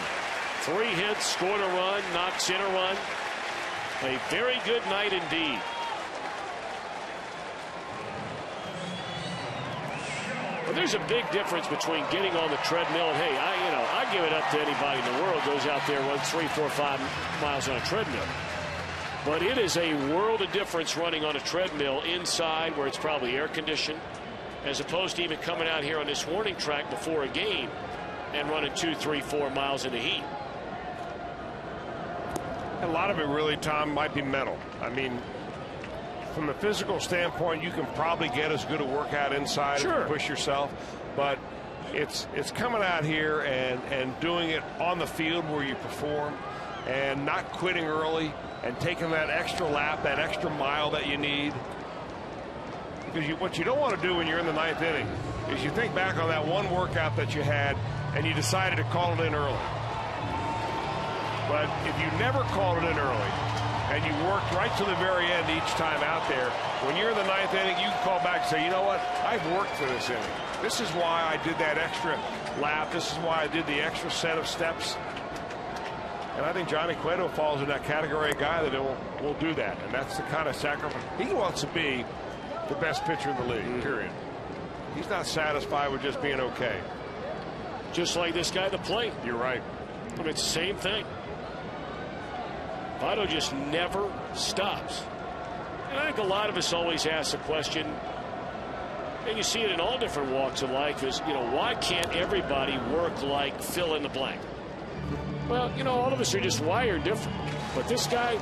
D: 3
C: hits, scored a run, knocks in a run. A very good night indeed. Well, there's a big difference between getting on the treadmill and, hey, I give it up to anybody in the world goes out there, runs 3, 4, 5 miles on a treadmill. But it is a world of difference running on a treadmill inside where it's probably air conditioned, as opposed to even coming out here on this warning track before a game and running 2, 3, 4 miles in the heat.
D: A lot of it really, Tom, might be mental. I mean, from a physical standpoint, you can probably get as good a workout inside
C: sure.
D: and push yourself, but it's coming out here and doing it on the field where you perform and not quitting early and taking that extra lap, that extra mile that you need. Because what you don't want to do when you're in the 9th inning is you think back on that one workout that you had and you decided to call it in early. But if you never called it in early and you worked right to the very end each time out there, when you're in the 9th inning, you can call back and say, you know what, I've worked for this inning. This is why I did that extra lap. This is why I did the extra set of steps. And I think Johnny Cueto falls in that category of guy that will do that. And that's the kind of sacrifice. He wants to be the best pitcher in the league, period. He's not satisfied with just being okay.
C: Just like this guy at the plate.
D: You're right.
C: I mean, it's the same thing. Votto just never stops. And I think a lot of us always ask the question, and you see it in all different walks of life, is, you know, why can't everybody work like fill in the blank? Well, you know, all of us are just wired different. But this guy,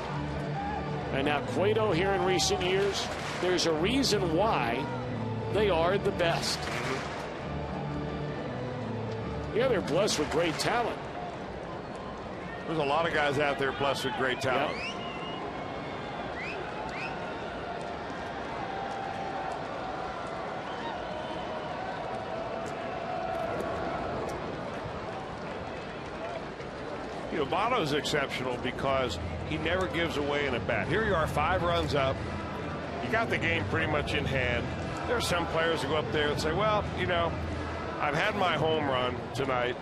C: and now Cueto here in recent years, there's a reason why they are the best. Yeah, they're blessed with great talent.
D: There's a lot of guys out there blessed with great talent.
C: Yep.
D: You know, Votto's exceptional because he never gives away an at-bat. Here you are, 5 runs up. You got the game pretty much in hand. There are some players who go up there and say, well, you know, I've had my home run tonight.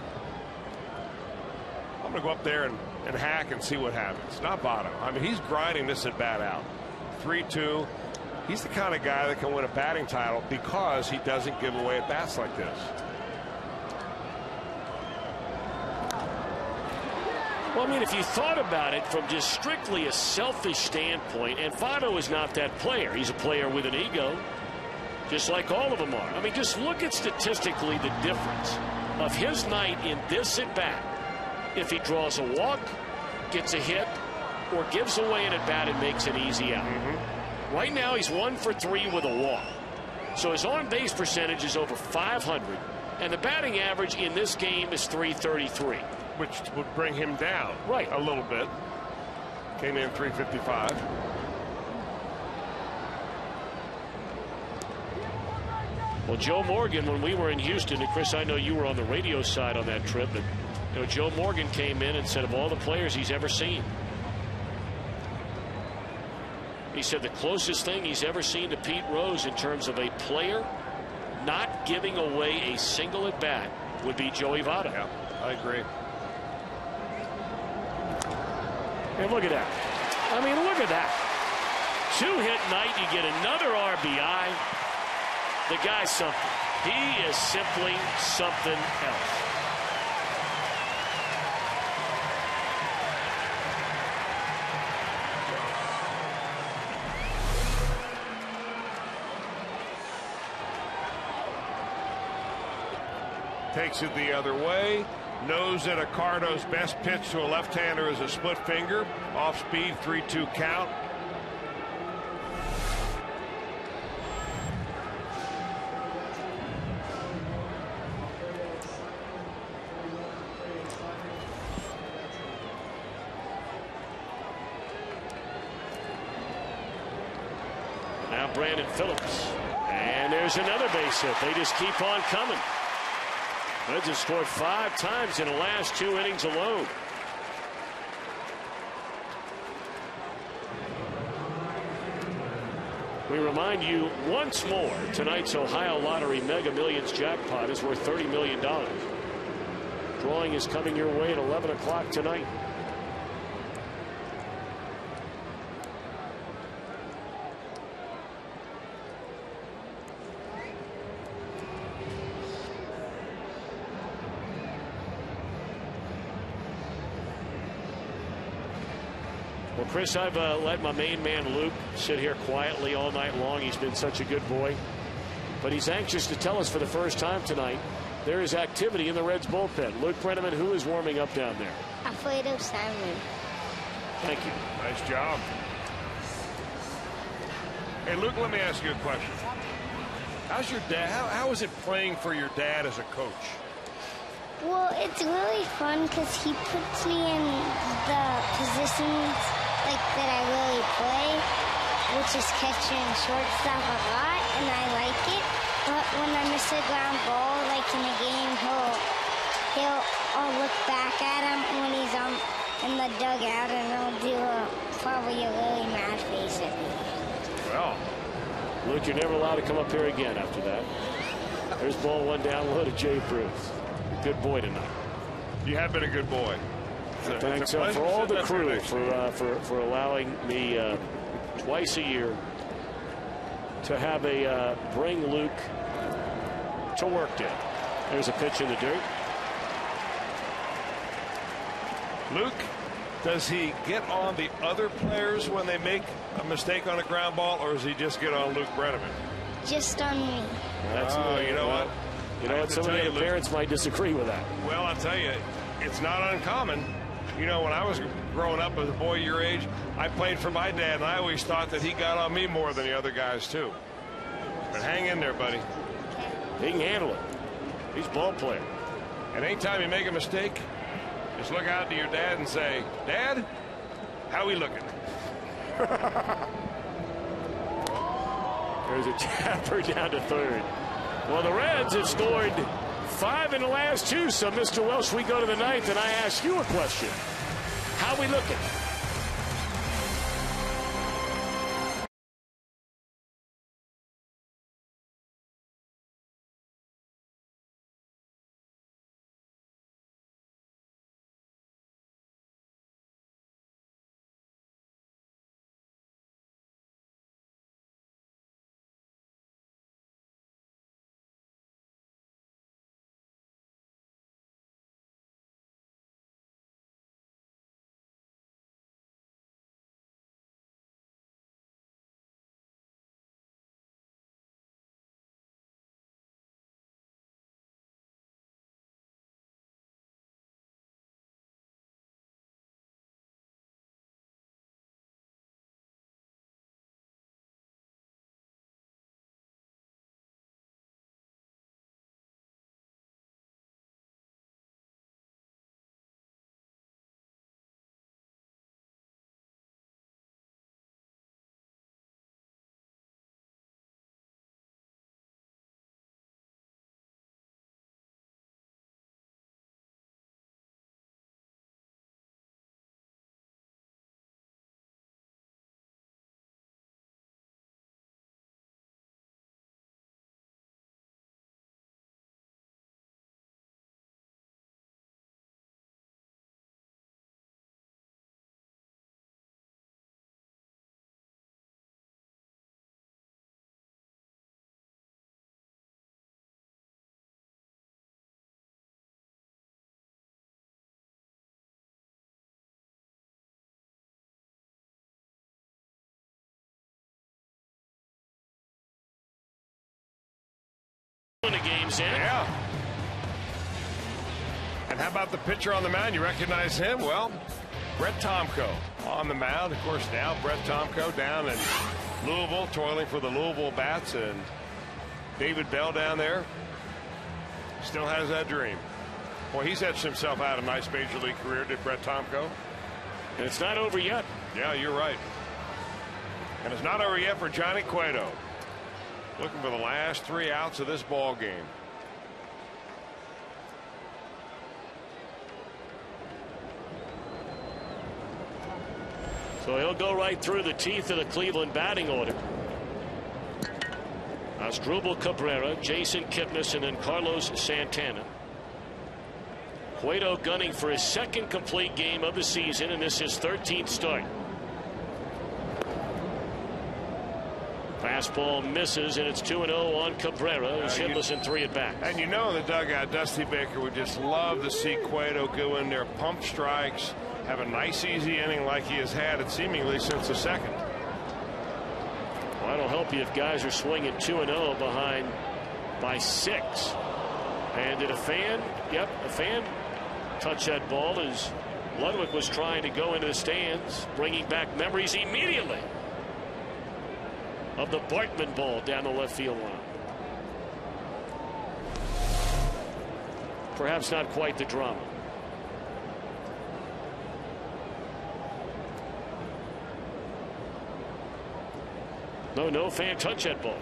D: I'm going to go up there and hack and see what happens. Not Votto. I mean, he's grinding this at-bat out. 3-2. He's the kind of guy that can win a batting title because he doesn't give away at-bats like this.
C: Well, I mean, if you thought about it from just strictly a selfish standpoint, and Votto is not that player. He's a player with an ego, just like all of them are. I mean, just look at statistically the difference of his night in this at-bat. If he draws a walk, gets a hit, or gives away an at-bat and makes an easy out. Right now, he's 1 for 3 with a walk. So his on-base percentage is over 500. And the batting average in this game is .333.
D: Which would bring him down a little bit. Came in .355.
C: Well, Joe Morgan, when we were in Houston, and Chris, I know you were on the radio side on that trip, and you know, Joe Morgan came in and said of all the players he's ever seen, he said the closest thing he's ever seen to Pete Rose in terms of a player not giving away a single at bat would be Joey Votto.
D: Yeah, I agree.
C: And look at that. I mean, look at that. 2-hit night, you get another RBI. The guy's something. He is simply something else.
D: Takes it the other way. Knows that Accardo's best pitch to a left-hander is a split finger. Off speed, 3-2 count.
C: Now Brandon Phillips. And there's another base hit. They just keep on coming. Reds have scored 5 times in the last 2 innings alone. We remind you once more, tonight's Ohio Lottery Mega Millions jackpot is worth $30 million. Drawing is coming your way at 11 o'clock tonight. Well, Chris, I've let my main man Luke sit here quietly all night long. He's been such a good boy. But he's anxious to tell us for the first time tonight there is activity in the Reds bullpen. Luke Brenneman, who is warming up down there?
I: Alfredo Simon.
C: Thank you.
D: Nice job. Hey, Luke, let me ask you a question. How's your dad? How is it playing for your dad as a coach?
I: Well, it's really fun because he puts me in the positions like that I really play, which is catching shortstop a lot, and I like it. But when I miss a ground ball, like in a game, I'll look back at him when he's in the dugout, and he'll do probably a really mad face at me.
D: Well,
C: Luke, you're never allowed to come up here again after that. There's ball 1 down low to Jay Bruce. Good boy tonight.
D: You have been a good boy.
C: Thanks for all the crew for allowing me twice a year to have a bring Luke to work day. There's a pitch in the dirt.
D: Luke, does he get on the other players when they make a mistake on a ground ball, or does he just get on Luke Brenneman?
I: Just on me.
C: That's
D: you know what?
C: You know what? Some of the parents might disagree with that.
D: Well, I'll tell you, it's not uncommon. You know, when I was growing up as a boy your age, I played for my dad, and I always thought that he got on me more than the other guys, too. But hang in there, buddy.
C: He can handle it. He's a ball player.
D: And anytime you make a mistake, just look out to your dad and say, Dad, how we looking?
C: There's a tapper down to third. Well, the Reds have scored 5 in the last 2. So, Mr. Welsh, we go to the 9th, and I ask you a question. How we looking? The game's in.
D: Yeah. And how about the pitcher on the mound? You recognize him? Well, Brett Tomko on the mound. Of course, now Brett Tomko down in Louisville, toiling for the Louisville Bats, and David Bell down there still has that dream. Boy, he's etched himself out a nice major league career, did Brett Tomko.
C: And it's not over yet.
D: Yeah, you're right. And it's not over yet for Johnny Cueto. Looking for the last 3 outs of this ball game.
C: So he'll go right through the teeth of the Cleveland batting order. Asdrubal Cabrera, Jason Kipnis, and then Carlos Santana. Cueto gunning for his 2nd complete game of the season, and this is his 13th start. Fastball misses, and it's 2-0 on Cabrera, who's hitless in 3 at-bats.
D: And you know in the dugout, Dusty Baker would just love to see Cueto go in there, pump strikes, have a nice easy inning like he has had it seemingly since the 2nd.
C: Well, that'll help you if guys are swinging 2-0 behind by 6. And did a fan? Yep, a fan touch that ball as Ludwig was trying to go into the stands, bringing back memories immediately of the Bartman ball down the left field line. Perhaps not quite the drama. No fan touch that ball.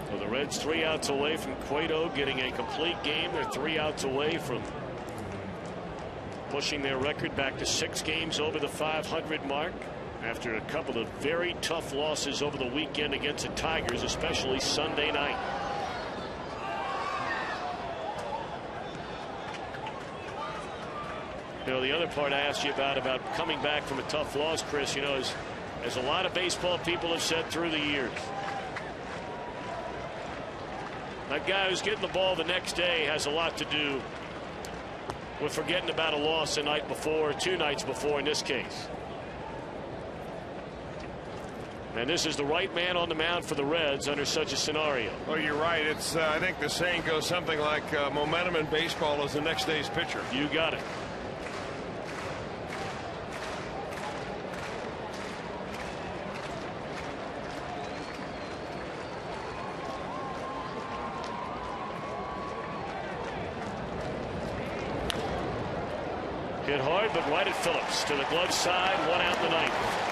C: Well, the Reds 3 outs away from Cueto getting a complete game. They're 3 outs away from pushing their record back to 6 games over the 500 mark. After a couple of very tough losses over the weekend against the Tigers, especially Sunday night. You know, the other part I asked you about coming back from a tough loss, Chris, you know, as a lot of baseball people have said through the years, that guy who's getting the ball the next day has a lot to do with forgetting about a loss the night before, 2 nights before in this case. And this is the right man on the mound for the Reds under such a scenario.
D: Well, you're right. It's I think the saying goes something like momentum in baseball is the next day's pitcher.
C: You got it. Hit hard, but right at Phillips to the glove side. 1 out in the 9th.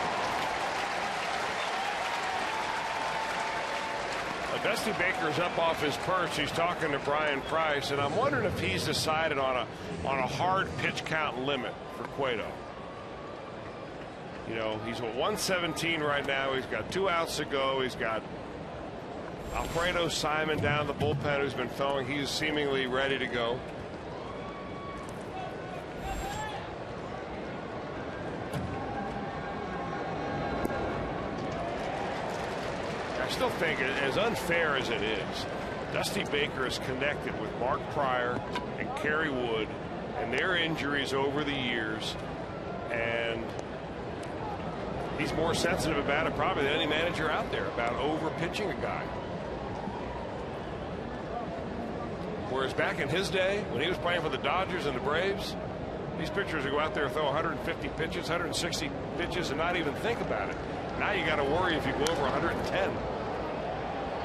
D: Dusty Baker's up off his perch. He's talking to Brian Price, and I'm wondering if he's decided on a hard pitch count limit for Cueto. You know, he's at 117 right now. He's got 2 outs to go. He's got Alfredo Simon down the bullpen who's been throwing. He's seemingly ready to go. I still think, as unfair as it is, Dusty Baker is connected with Mark Pryor and Kerry Wood and their injuries over the years, and he's more sensitive about it probably than any manager out there about over pitching a guy. Whereas back in his day when he was playing for the Dodgers and the Braves, these pitchers would go out there and throw 150 pitches, 160 pitches, and not even think about it. Now you got to worry if you go over 110.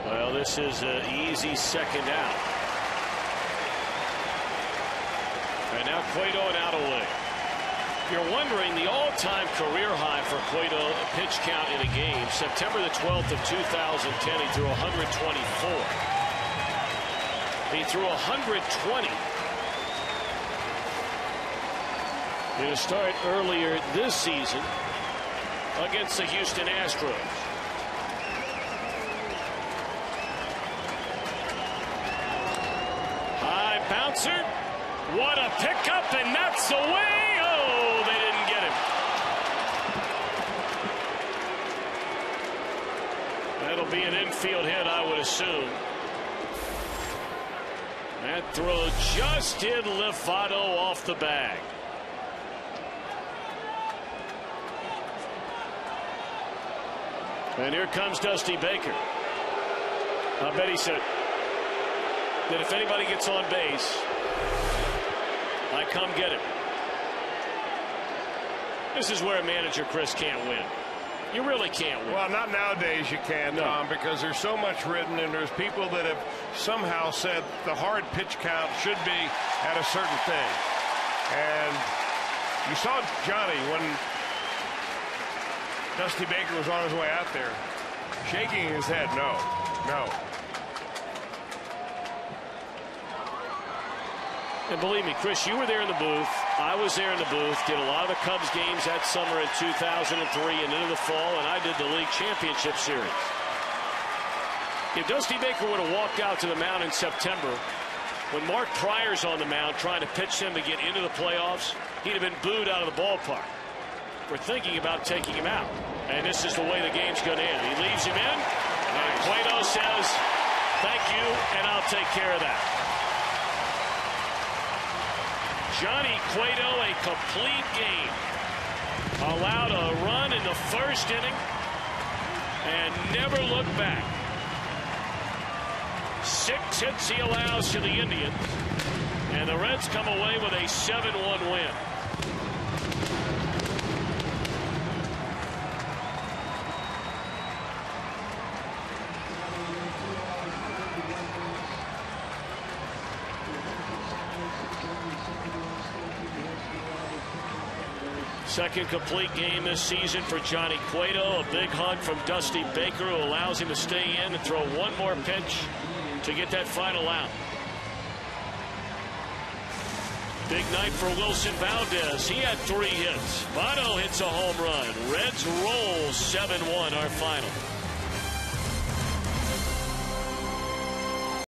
C: Well, this is an easy 2nd out. And now Cueto and out away. You're wondering the all-time career high for Cueto pitch count in a game. September the 12th of 2010, he threw 124. He threw 120 in a start earlier this season against the Houston Astros. High bouncer. What a pickup, and that's away. Oh, they didn't get him. That'll be an infield hit, I would assume. That throw just did lift Votto off the bag. And here comes Dusty Baker. I bet he said that if anybody gets on base, I come get it. This is where a manager, Chris, can't win. You really can't win.
D: Well, not nowadays you can,
C: No.
D: Tom, because there's so much written, and there's people that have somehow said the hard pitch count should be at a certain thing. And you saw Johnny when Dusty Baker was on his way out there, shaking his head, no.
C: And believe me, Chris, you were there in the booth. I was there in the booth. Did a lot of the Cubs games that summer in 2003 and into the fall, and I did the league championship series. If Dusty Baker would have walked out to the mound in September, when Mark Pryor's on the mound trying to pitch him to get into the playoffs, he'd have been booed out of the ballpark. We're thinking about taking him out. And this is the way the game's going to end. He leaves him in, and Cueto says, thank you, and I'll take care of that. Johnny Cueto, a complete game. Allowed a run in the first inning and never looked back. 6 hits he allows to the Indians, and the Reds come away with a 7-1 win. Second complete game this season for Johnny Cueto. A big hug from Dusty Baker, who allows him to stay in and throw one more pitch to get that final out. Big night for Wilson Valdez. He had 3 hits. Votto hits a home run. Reds roll 7-1, our final.